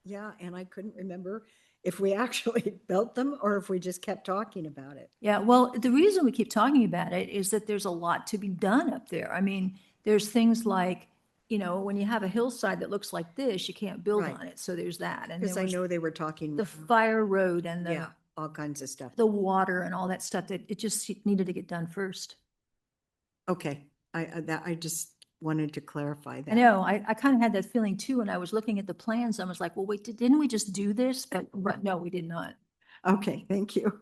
Yeah, and I couldn't remember if we actually built them or if we just kept talking about it. Yeah, well, the reason we keep talking about it is that there's a lot to be done up there. I mean, there's things like, when you have a hillside that looks like this, you can't build Right. on it. So there's that. And Because there I was know they were talking. the fire road and Yeah, all kinds of stuff. the water and all that stuff that it just needed to get done first. Okay, I just wanted to clarify that. I know, I kind of had that feeling too, when I was looking at the plans. I was like, well, wait, didn't we just do this? But no, we did not. Okay, thank you.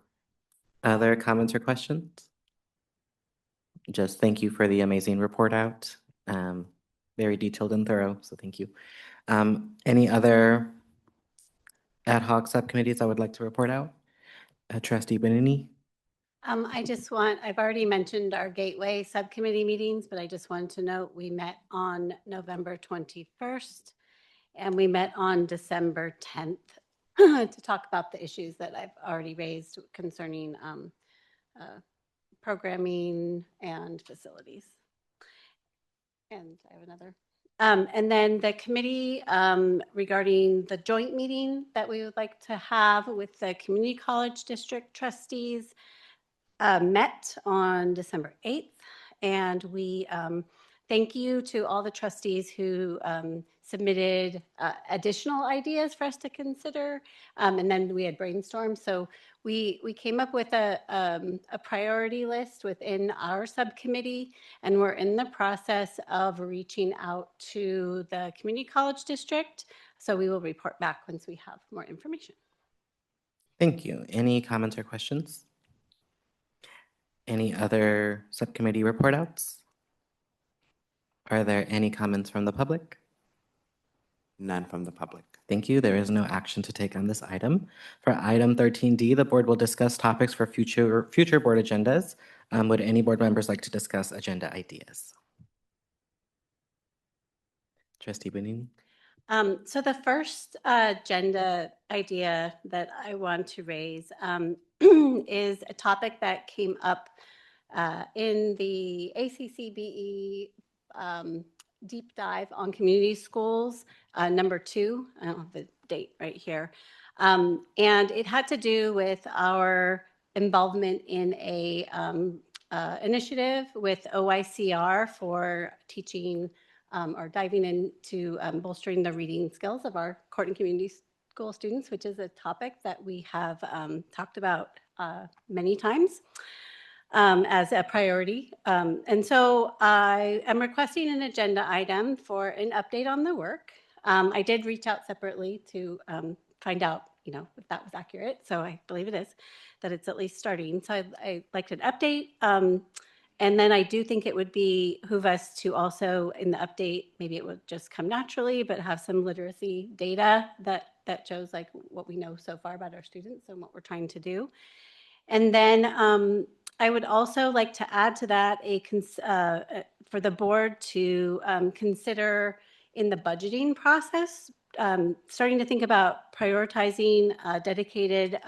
Other comments or questions? Just thank you for the amazing report out. Very detailed and thorough, so thank you. Any other ad hoc subcommittees I would like to report out? Trustee Benini? I've already mentioned our Gateway subcommittee meetings, but I just wanted to note we met on November 21st and we met on December 10th to talk about the issues that I've already raised concerning programming and facilities. And I have another. And then the committee regarding the joint meeting that we would like to have with the Community College District trustees met on December 8th. And we thank you to all the trustees who submitted additional ideas for us to consider. And then we had brainstormed. So we came up with a priority list within our subcommittee, and we're in the process of reaching out to the Community College District. So we will report back once we have more information. Thank you. Any comments or questions? Any other subcommittee report outs? Are there any comments from the public? None from the public. Thank you. There is no action to take on this item. For item 13D, the board will discuss topics for future board agendas. Would any board members like to discuss agenda ideas? Trustee Benini? So the first agenda idea that I want to raise is a topic that came up in the ACCBE deep dive on community schools, number 2. I don't have the date right here. And it had to do with our involvement in a initiative with OICR for teaching or diving into bolstering the reading skills of our court and community school students, which is a topic that we have talked about many times as a priority. And so I am requesting an agenda item for an update on the work. I did reach out separately to find out, if that was accurate. So I believe it is, that it's at least starting. So I'd like an update. And then I do think it would behoove us to also, in the update, maybe it would just come naturally, but have some literacy data that shows like what we know so far about our students and what we're trying to do. And then I would also like to add to that for the board to consider in the budgeting process, starting to think about prioritizing a dedicated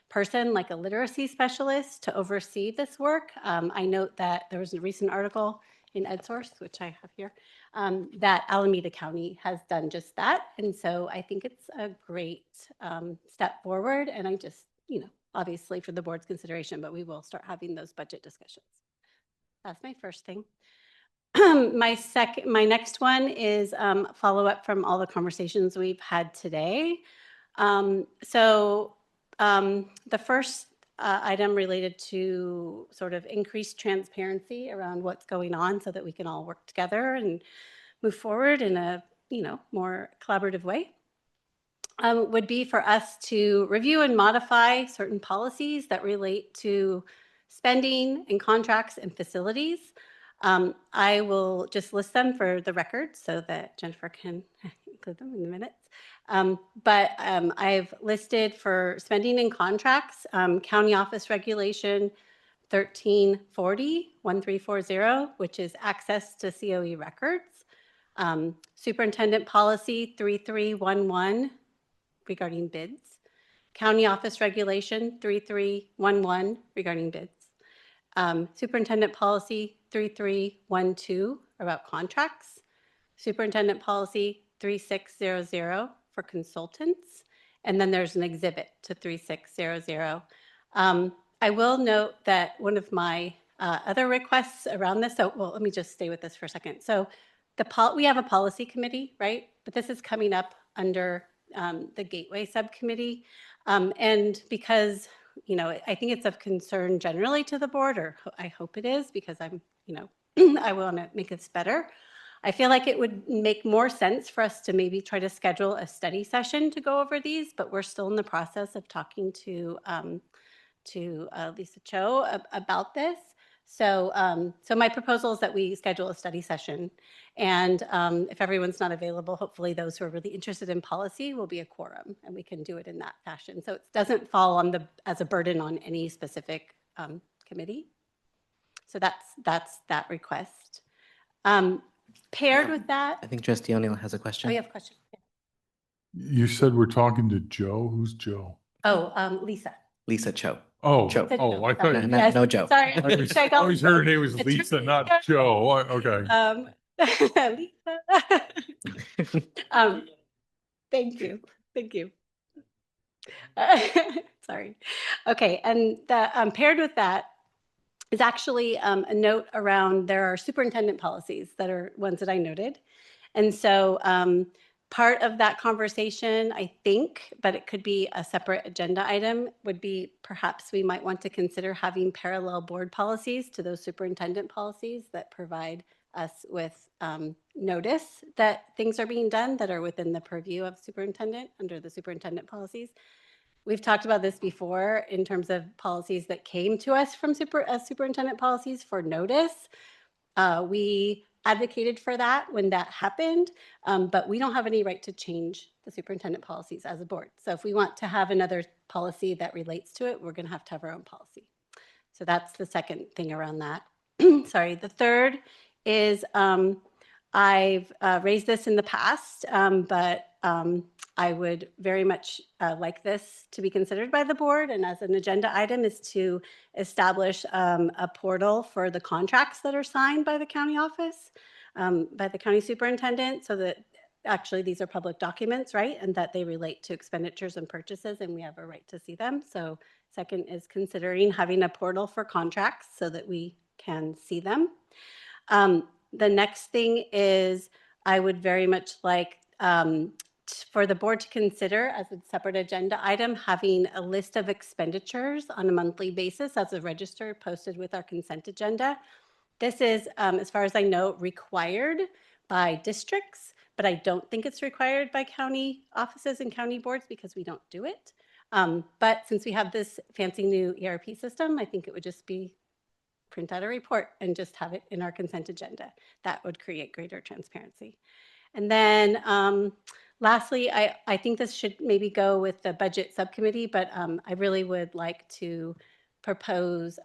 person like a literacy specialist to oversee this work. I note that there was a recent article in EdSource, which I have here, that Alameda County has done just that. And so I think it's a great step forward. And I just, obviously for the board's consideration, but we will start having those budget discussions. That's my first thing. My next one is follow up from all the conversations we've had today. The first item related to sort of increased transparency around what's going on so that we can all work together and move forward in a more collaborative way. Would be for us to review and modify certain policies that relate to spending and contracts and facilities. I will just list them for the record so that Jennifer can include them in the minutes. I've listed for spending and contracts, County Office Regulation 1340, which is access to COE records. Superintendent Policy 3311 regarding bids. County Office Regulation 3311 regarding bids. Superintendent Policy 3312 about contracts. Superintendent Policy 3600 for consultants. And then there's an exhibit to 3600. I will note that one of my other requests around this, let me just stay with this for a second. So we have a policy committee, right? But this is coming up under the Gateway Subcommittee. And because, I think it's of concern generally to the board, or I hope it is, because I'm, I want to make this better. I feel like it would make more sense for us to maybe try to schedule a study session to go over these, but we're still in the process of talking to Lisa Cho about this. So my proposal is that we schedule a study session, and if everyone's not available, hopefully those who are really interested in policy will be a quorum, and we can do it in that fashion. So it doesn't fall as a burden on any specific committee. So that's that request. Paired with that, I think Trustee O'Neill has a question. oh, you have a question? You said we're talking to Joe? Who's Joe? Oh, Lisa. Lisa Cho. Oh, Joe. oh, I thought. Yes, No Joe. Sorry. I always heard her name was Lisa, not Joe. Okay. Lisa. Thank you. Sorry. Okay, and the paired with that is actually a note around there are superintendent policies that are ones that I noted. And so part of that conversation, I think, but it could be a separate agenda item, would be perhaps we might want to consider having parallel board policies to those superintendent policies that provide us with notice that things are being done that are within the purview of superintendent under the superintendent policies. We've talked about this before in terms of policies that came to us from superintendent policies for notice. We advocated for that when that happened, but we don't have any right to change the superintendent policies as a board. So if we want to have another policy that relates to it, we're going to have our own policy. So that's the second thing around that. Sorry. The third is I've raised this in the past, but I would very much like this to be considered by the board, and as an agenda item is to establish a portal for the contracts that are signed by the county office, by the county superintendent, so that actually these are public documents, right? And that they relate to expenditures and purchases, and we have a right to see them. So second is considering having a portal for contracts so that we can see them. The next thing is I would very much like for the board to consider as a separate agenda item, having a list of expenditures on a monthly basis as a register posted with our consent agenda. This is, as far as I know, required by districts, but I don't think it's required by county offices and county boards because we don't do it. But since we have this fancy new ERP system, I think it would just be print out a report and just have it in our consent agenda. That would create greater transparency. And then lastly, I think this should maybe go with the budget subcommittee, but I really would like to propose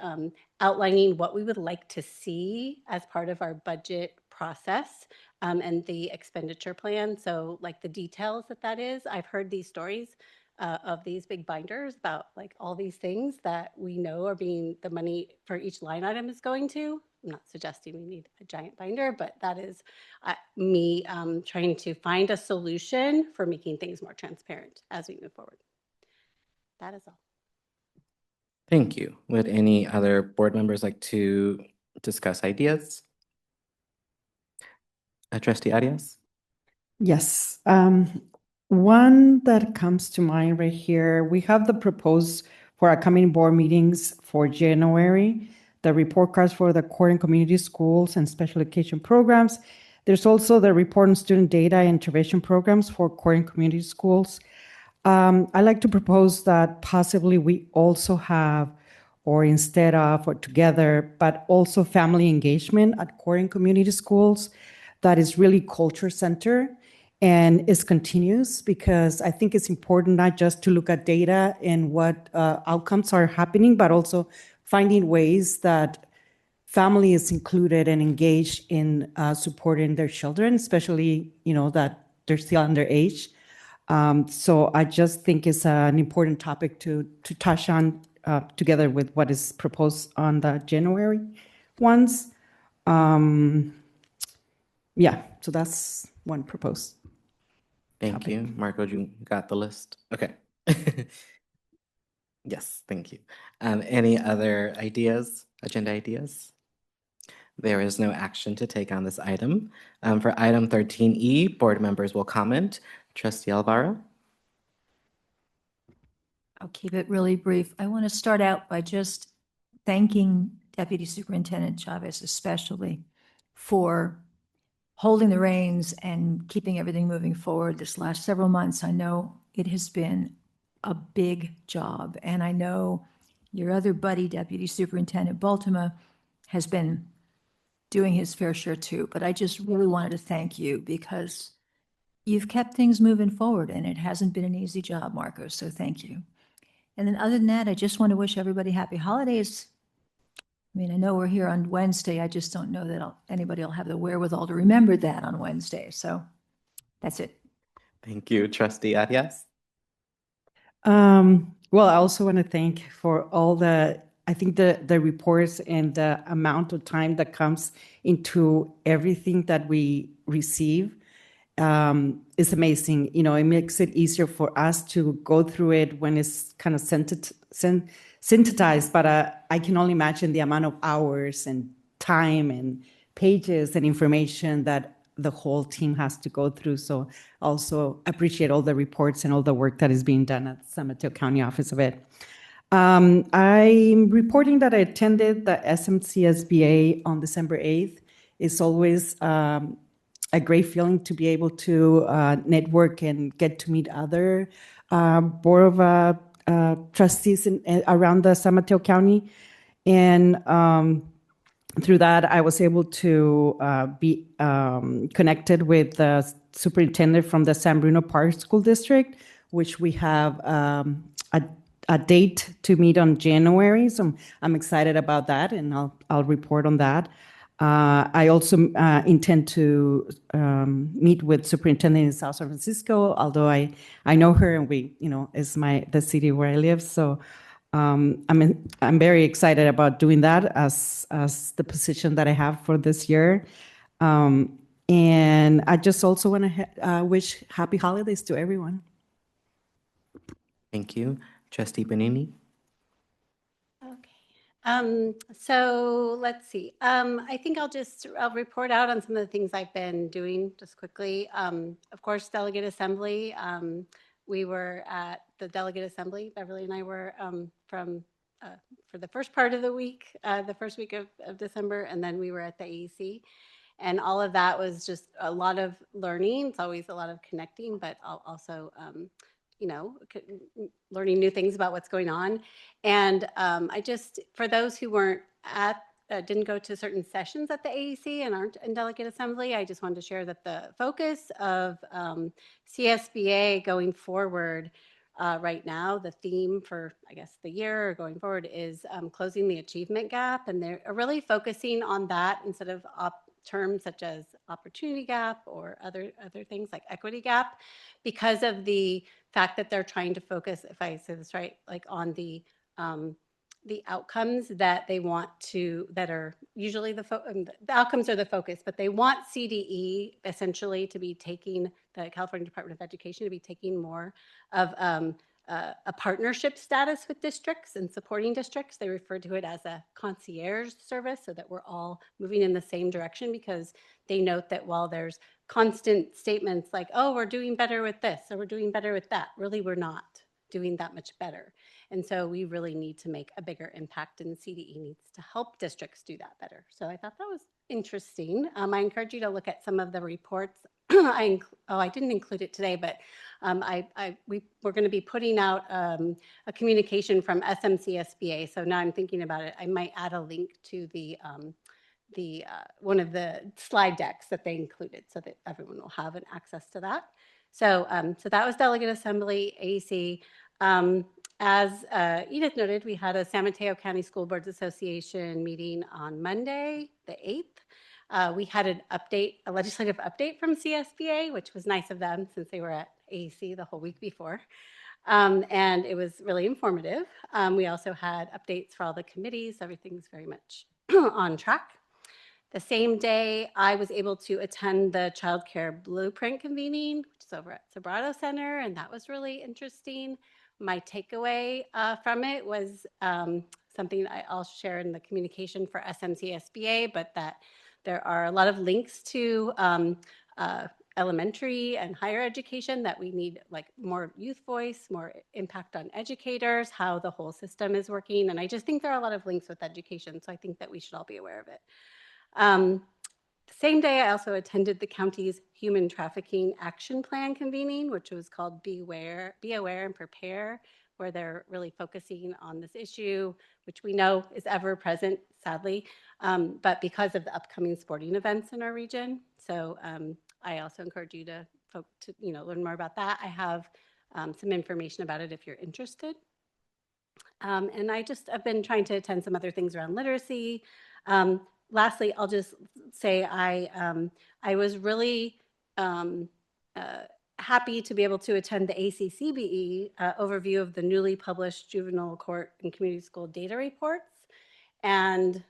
outlining what we would like to see as part of our budget process and the expenditure plan. So like the details that is, I've heard these stories of these big binders about like all these things that we know are being the money for each line item is going to. I'm not suggesting we need a giant binder, but that is me trying to find a solution for making things more transparent as we move forward. That is all. Thank you. Would any other board members like to discuss ideas? Trustee Arias? Yes. One that comes to mind right here, we have the proposed for our coming board meetings for January, the report cards for the core and community schools and special education programs. There's also the report on student data intervention programs for core and community schools. I like to propose that possibly we also have, or instead of, or together, but also family engagement at core and community schools that is really culture center and is continuous, because I think it's important not just to look at data and what outcomes are happening, but also finding ways that family is included and engaged in supporting their children, especially, that they're still underage. So I just think it's an important topic to touch on together with what is proposed on the January ones. Yeah, so that's one proposed. Thank you. Marco, you got the list? Okay. Yes, thank you. Any other ideas, agenda ideas? There is no action to take on this item. For item 13E, board members will comment. Trustee Alvaro? I'll keep it really brief. I want to start out by just thanking Deputy Superintendent Chavez especially for holding the reins and keeping everything moving forward this last several months. I know it has been a big job, and I know your other buddy, Deputy Superintendent Baltima, has been doing his fair share too, but I just really wanted to thank you because you've kept things moving forward, and it hasn't been an easy job, Marco, so thank you. And then other than that, I just want to wish everybody happy holidays. I mean, I know we're here on Wednesday. I just don't know that anybody will have the wherewithal to remember that on Wednesday. So that's it. Thank you. Trustee Arias? Well, I also want to thank for all I think the reports and the amount of time that comes into everything that we receive is amazing. It makes it easier for us to go through it when it's kind of synthesized, but I can only imagine the amount of hours and time and pages and information that the whole team has to go through. So also appreciate all the reports and all the work that is being done at San Mateo County Office of Ed. I'm reporting that I attended the SMCSBA on December 8th. It's always a great feeling to be able to network and get to meet other board of trustees around the San Mateo County. And through that, I was able to be connected with the superintendent from the San Bruno Park School District, which we have a date to meet on January. So I'm excited about that, and I'll report on that. I also intend to meet with superintendent in South San Francisco, although I know her and we, is the city where I live. So I'm very excited about doing that as the position that I have for this year. And I just also want to wish happy holidays to everyone. Thank you. Trustee Benini? So let's see. I think I'll report out on some of the things I've been doing just quickly. Of course, Delegate Assembly. We were at the Delegate Assembly. Beverly and I were for the first part of the week, the first week of December, and then we were at the AEC. And all of that was just a lot of learning. It's always a lot of connecting, but also learning new things about what's going on. And for those who didn't go to certain sessions at the AEC and aren't in Delegate Assembly, I just wanted to share that the focus of CSBA going forward right now, the theme for, I guess, the year going forward is closing the achievement gap. And they're really focusing on that instead of terms such as opportunity gap or other things like equity gap, because of the fact that they're trying to focus, if I say this right, like on the outcomes that they want to, that are usually the outcomes are the focus, but they want CDE essentially to be taking, the California Department of Education to be taking more of a partnership status with districts and supporting districts. They refer to it as a concierge service, so that we're all moving in the same direction, because they note that while there's constant statements like, oh, we're doing better with this, or we're doing better with that, really we're not doing that much better. And so we really need to make a bigger impact, and CDE needs to help districts do that better. So I thought that was interesting. I encourage you to look at some of the reports. I didn't include it today, but we're going to be putting out a communication from SMCSBA. So now I'm thinking about it. I might add a link to the one of the slide decks that they included, so that everyone will have an access to that. So that was Delegate Assembly, AEC. As Edith noted, we had a San Mateo County School Boards Association meeting on Monday, the 8th. We had a legislative update from CSBA, which was nice of them since they were at AEC the whole week before. And it was really informative. We also had updates for all the committees. Everything's very much on track. The same day, I was able to attend the Child Care Blueprint convening, which is over at Sobrato Center, and that was really interesting. My takeaway from it was something I'll share in the communication for SMCSBA, but that there are a lot of links to elementary and higher education, that we need like more youth voice, more impact on educators, how the whole system is working. And I just think there are a lot of links with education, so I think that we should all be aware of it. The same day, I also attended the county's Human Trafficking Action Plan convening, which was called Be Aware and Prepare, where they're really focusing on this issue, which we know is ever present, sadly, but because of the upcoming sporting events in our region. So I also encourage you to learn more about that. I have some information about it if you're interested. And I've been trying to attend some other things around literacy. Lastly, I'll just say I was really happy to be able to attend the ACCBE overview of the newly published juvenile court and community school data reports. And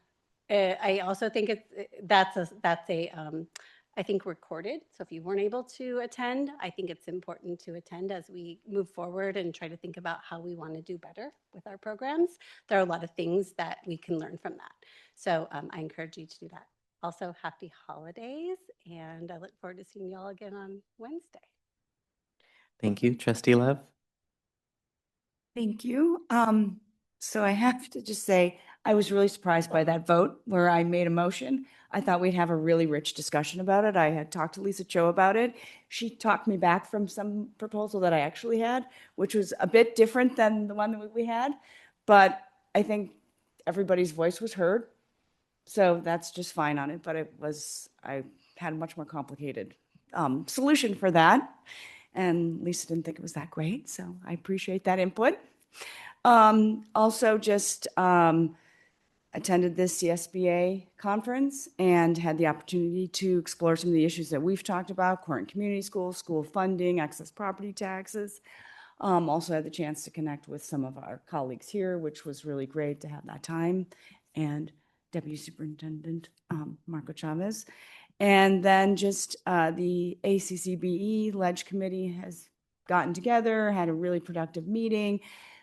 I also think that's I think recorded. So if you weren't able to attend, I think it's important to attend as we move forward and try to think about how we want to do better with our programs. There are a lot of things that we can learn from that. So I encourage you to do that. Also, happy holidays, and I look forward to seeing you all again on Wednesday. Thank you. Trustee Love? Thank you. So I have to just say, I was really surprised by that vote where I made a motion. I thought we'd have a really rich discussion about it. I had talked to Lisa Cho about it. She talked me back from some proposal that I actually had, which was a bit different than the one that we had. But I think everybody's voice was heard. So that's just fine on it. But I had a much more complicated solution for that. And Lisa didn't think it was that great. So I appreciate that input. Also just attended this CSBA conference and had the opportunity to explore some of the issues that we've talked about: current community schools, school funding, excess property taxes. Also had the chance to connect with some of our colleagues here, which was really great to have that time, and Deputy Superintendent Marco Chavez. And then just the ACCBE Ledge Committee has gotten together, had a really productive meeting.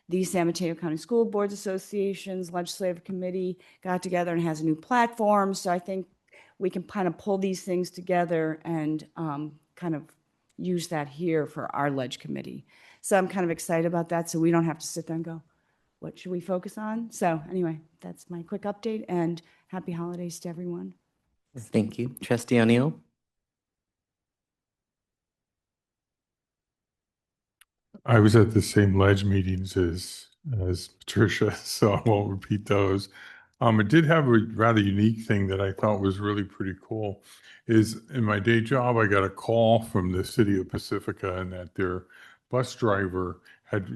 The San Mateo County School Boards Association's Legislative Committee got together and has a new platform. So I think we can kind of pull these things together and kind of use that here for our Ledge Committee. So I'm kind of excited about that. So we don't have to sit there and go, what should we focus on? So anyway, that's my quick update, and happy holidays to everyone. Thank you. Trustee O'Neill? I was at the same ledge meetings as Patricia, so I won't repeat those. It did have a rather unique thing that I thought was really pretty cool. Is in my day job, I got a call from the city of Pacifica, and that their bus driver had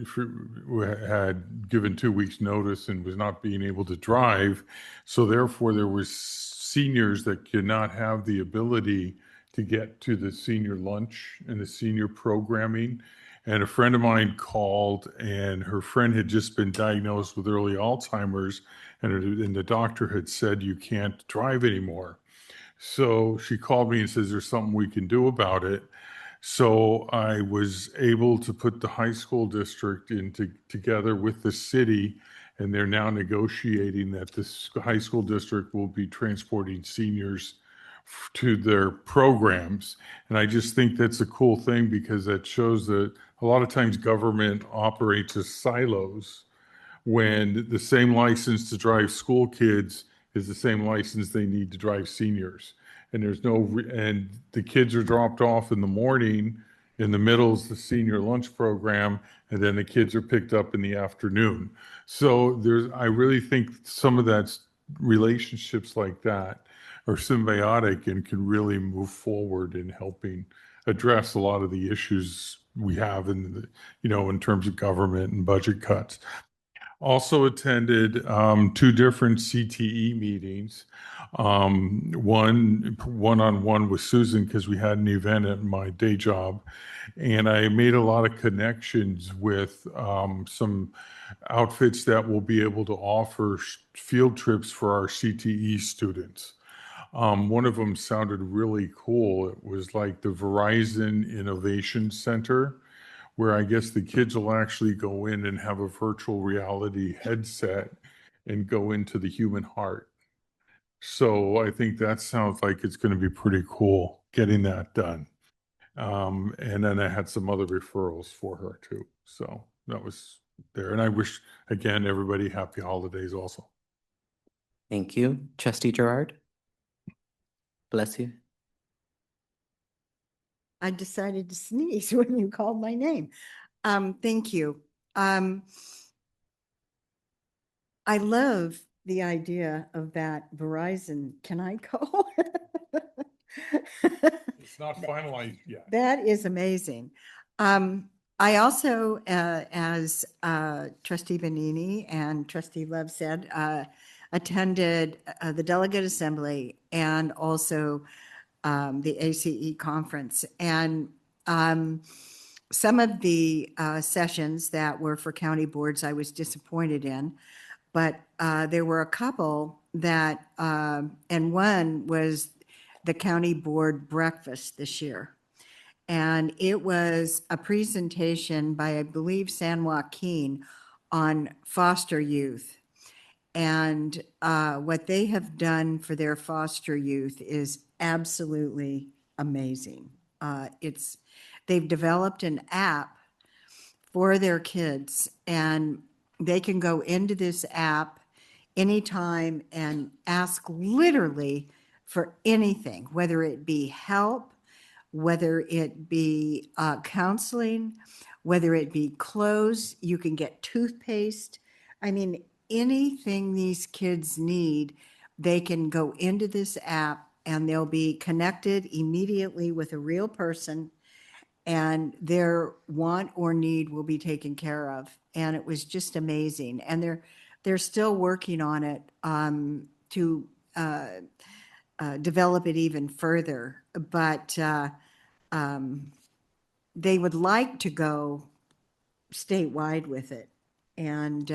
given 2 weeks notice and was not being able to drive. So therefore, there was seniors that could not have the ability to get to the senior lunch and the senior programming. And a friend of mine called, and her friend had just been diagnosed with early Alzheimer's, and the doctor had said, you can't drive anymore. So she called me and says, there's something we can do about it. So I was able to put the high school district together with the city, and they're now negotiating that this high school district will be transporting seniors to their programs. And I just think that's a cool thing, because that shows that a lot of times government operates as silos, when the same license to drive school kids is the same license they need to drive seniors. And there's and the kids are dropped off in the morning, in the middle is the senior lunch program, and then the kids are picked up in the afternoon. So I really think some of that's relationships like that are symbiotic and can really move forward in helping address a lot of the issues we have in terms of government and budget cuts. Also attended 2 different CTE meetings. One-on-one with Susan, because we had an event at my day job, and I made a lot of connections with some outfits that will be able to offer field trips for our CTE students. One of them sounded really cool. It was like the Verizon Innovation Center, where I guess the kids will actually go in and have a virtual reality headset and go into the human heart. So I think that sounds like it's going to be pretty cool getting that done. And then I had some other referrals for her too. So that was there. And I wish, again, everybody happy holidays also. Thank you. Trustee Gerard? Bless you. I decided to sneeze when you called my name. Thank you. I love the idea of that Verizon. Can I go? It's not finalized yet. That is amazing. I also, as Trustee Benini and Trustee Love said, attended the Delegate Assembly and also the ACE conference. And some of the sessions that were for county boards I was disappointed in, but there were a couple that, and one was the county board breakfast this year. And it was a presentation by, I believe, San Joaquin on foster youth. And what they have done for their foster youth is absolutely amazing. They've developed an app for their kids, and they can go into this app anytime and ask literally for anything, whether it be help, whether it be counseling, whether it be clothes. You can get toothpaste. I mean, anything these kids need, they can go into this app and they'll be connected immediately with a real person, and their want or need will be taken care of. And it was just amazing. And they're still working on it to develop it even further. But they would like to go statewide with it. And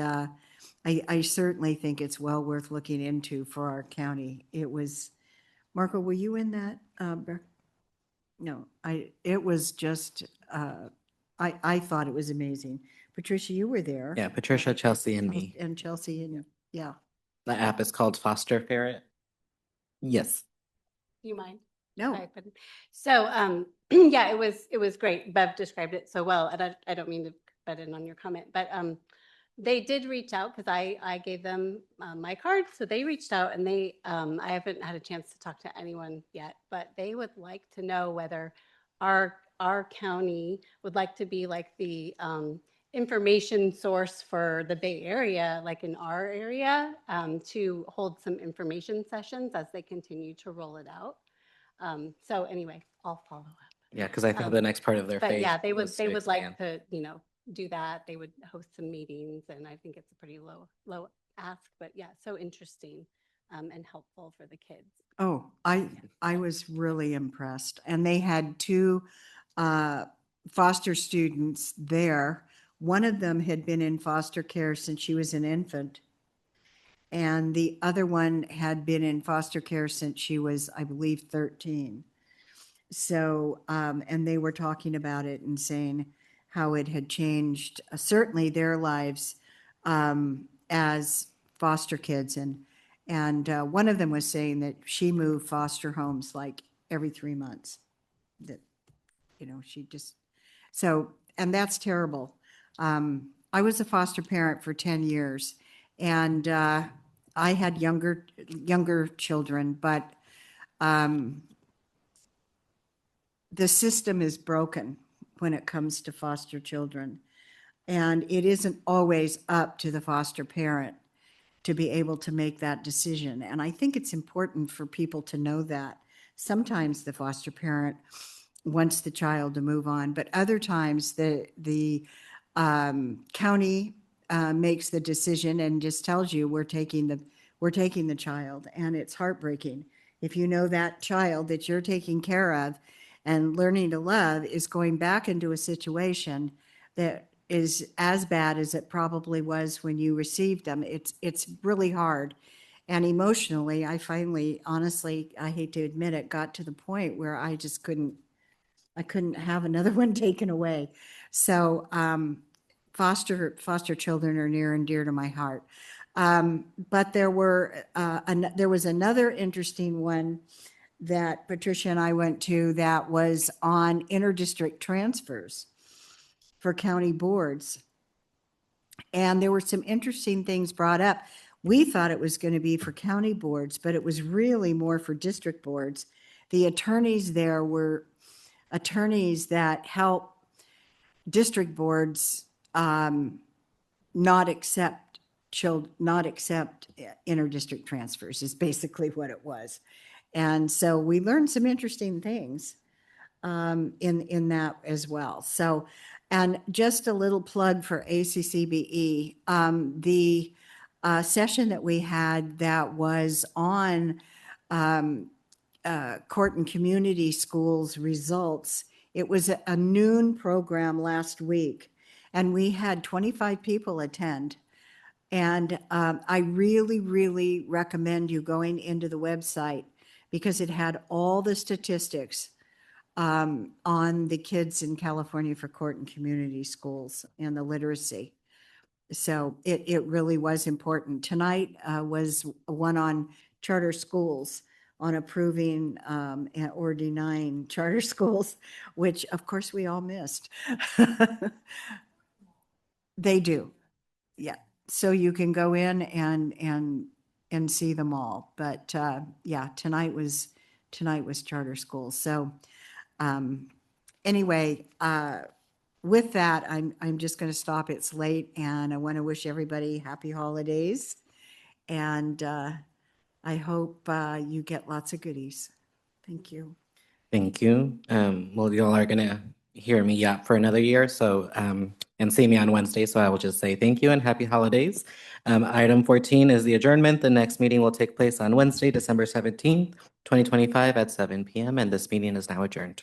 I certainly think it's well worth looking into for our county. It was Marco, were you in that? No, it was just, I thought it was amazing. Patricia, you were there. Yeah, Patricia, Chelsea, and me. And Chelsea, and yeah. The app is called Foster Ferret. Yes. Do you mind? No. Sorry, but- So, yeah, it was great. Bev described it so well, and I don't mean to butt in on your comment, but they did reach out because I gave them my card, so they reached out, and they I haven't had a chance to talk to anyone yet, but they would like to know whether our county would like to be like the information source for the Bay Area, like in our area, to hold some information sessions as they continue to roll it out. So anyway, I'll follow up. Yeah, because I think the next part of their But phase. yeah, they would was to like expand. to, do that. They would host some meetings, and I think it's a pretty low ask, but yeah, so interesting and helpful for the kids. Oh, I was really impressed. And they had two foster students there. One of them had been in foster care since she was an infant. And the other one had been in foster care since she was, I believe, 13. So, and they were talking about it and saying how it had changed, certainly their lives as foster kids. And one of them was saying that she moved foster homes like every 3 months. That, she just, so, and that's terrible. I was a foster parent for 10 years, and I had younger children, but the system is broken when it comes to foster children. And it isn't always up to the foster parent to be able to make that decision. And I think it's important for people to know that. Sometimes the foster parent wants the child to move on, but other times the county makes the decision and just tells you we're taking the child, and it's heartbreaking. If you know that child that you're taking care of and learning to love is going back into a situation that is as bad as it probably was when you received them, it's really hard. And emotionally, I finally, honestly, I hate to admit it, got to the point where I just couldn't have another one taken away. So foster children are near and dear to my heart. But there was another interesting one that Patricia and I went to that was on interdistrict transfers for county boards. And there were some interesting things brought up. We thought it was going to be for county boards, but it was really more for district boards. The attorneys there were attorneys that help district boards not accept interdistrict transfers is basically what it was. And so we learned some interesting things in that as well. So, and just a little plug for ACCBE, the session that we had that was on court and community schools results, it was a noon program last week, and we had 25 people attend. And I really, really recommend you going into the website because it had all the statistics on the kids in California for court and community schools and the literacy. So it really was important. Tonight was one on charter schools, on approving or denying charter schools, which of course we all missed. They do. Yeah. So you can go in and see them all. But yeah, tonight was charter schools. So anyway, with that, I'm just going to stop. It's late, and I want to wish everybody happy holidays. And I hope you get lots of goodies. Thank you. Thank you. Well, y'all are gonna hear me yap for another year, so and see me on Wednesday. So I will just say thank you and happy holidays. Item 14 is the adjournment. The next meeting will take place on Wednesday, December 17th, 2025 at 7 p.m. And this meeting is now adjourned.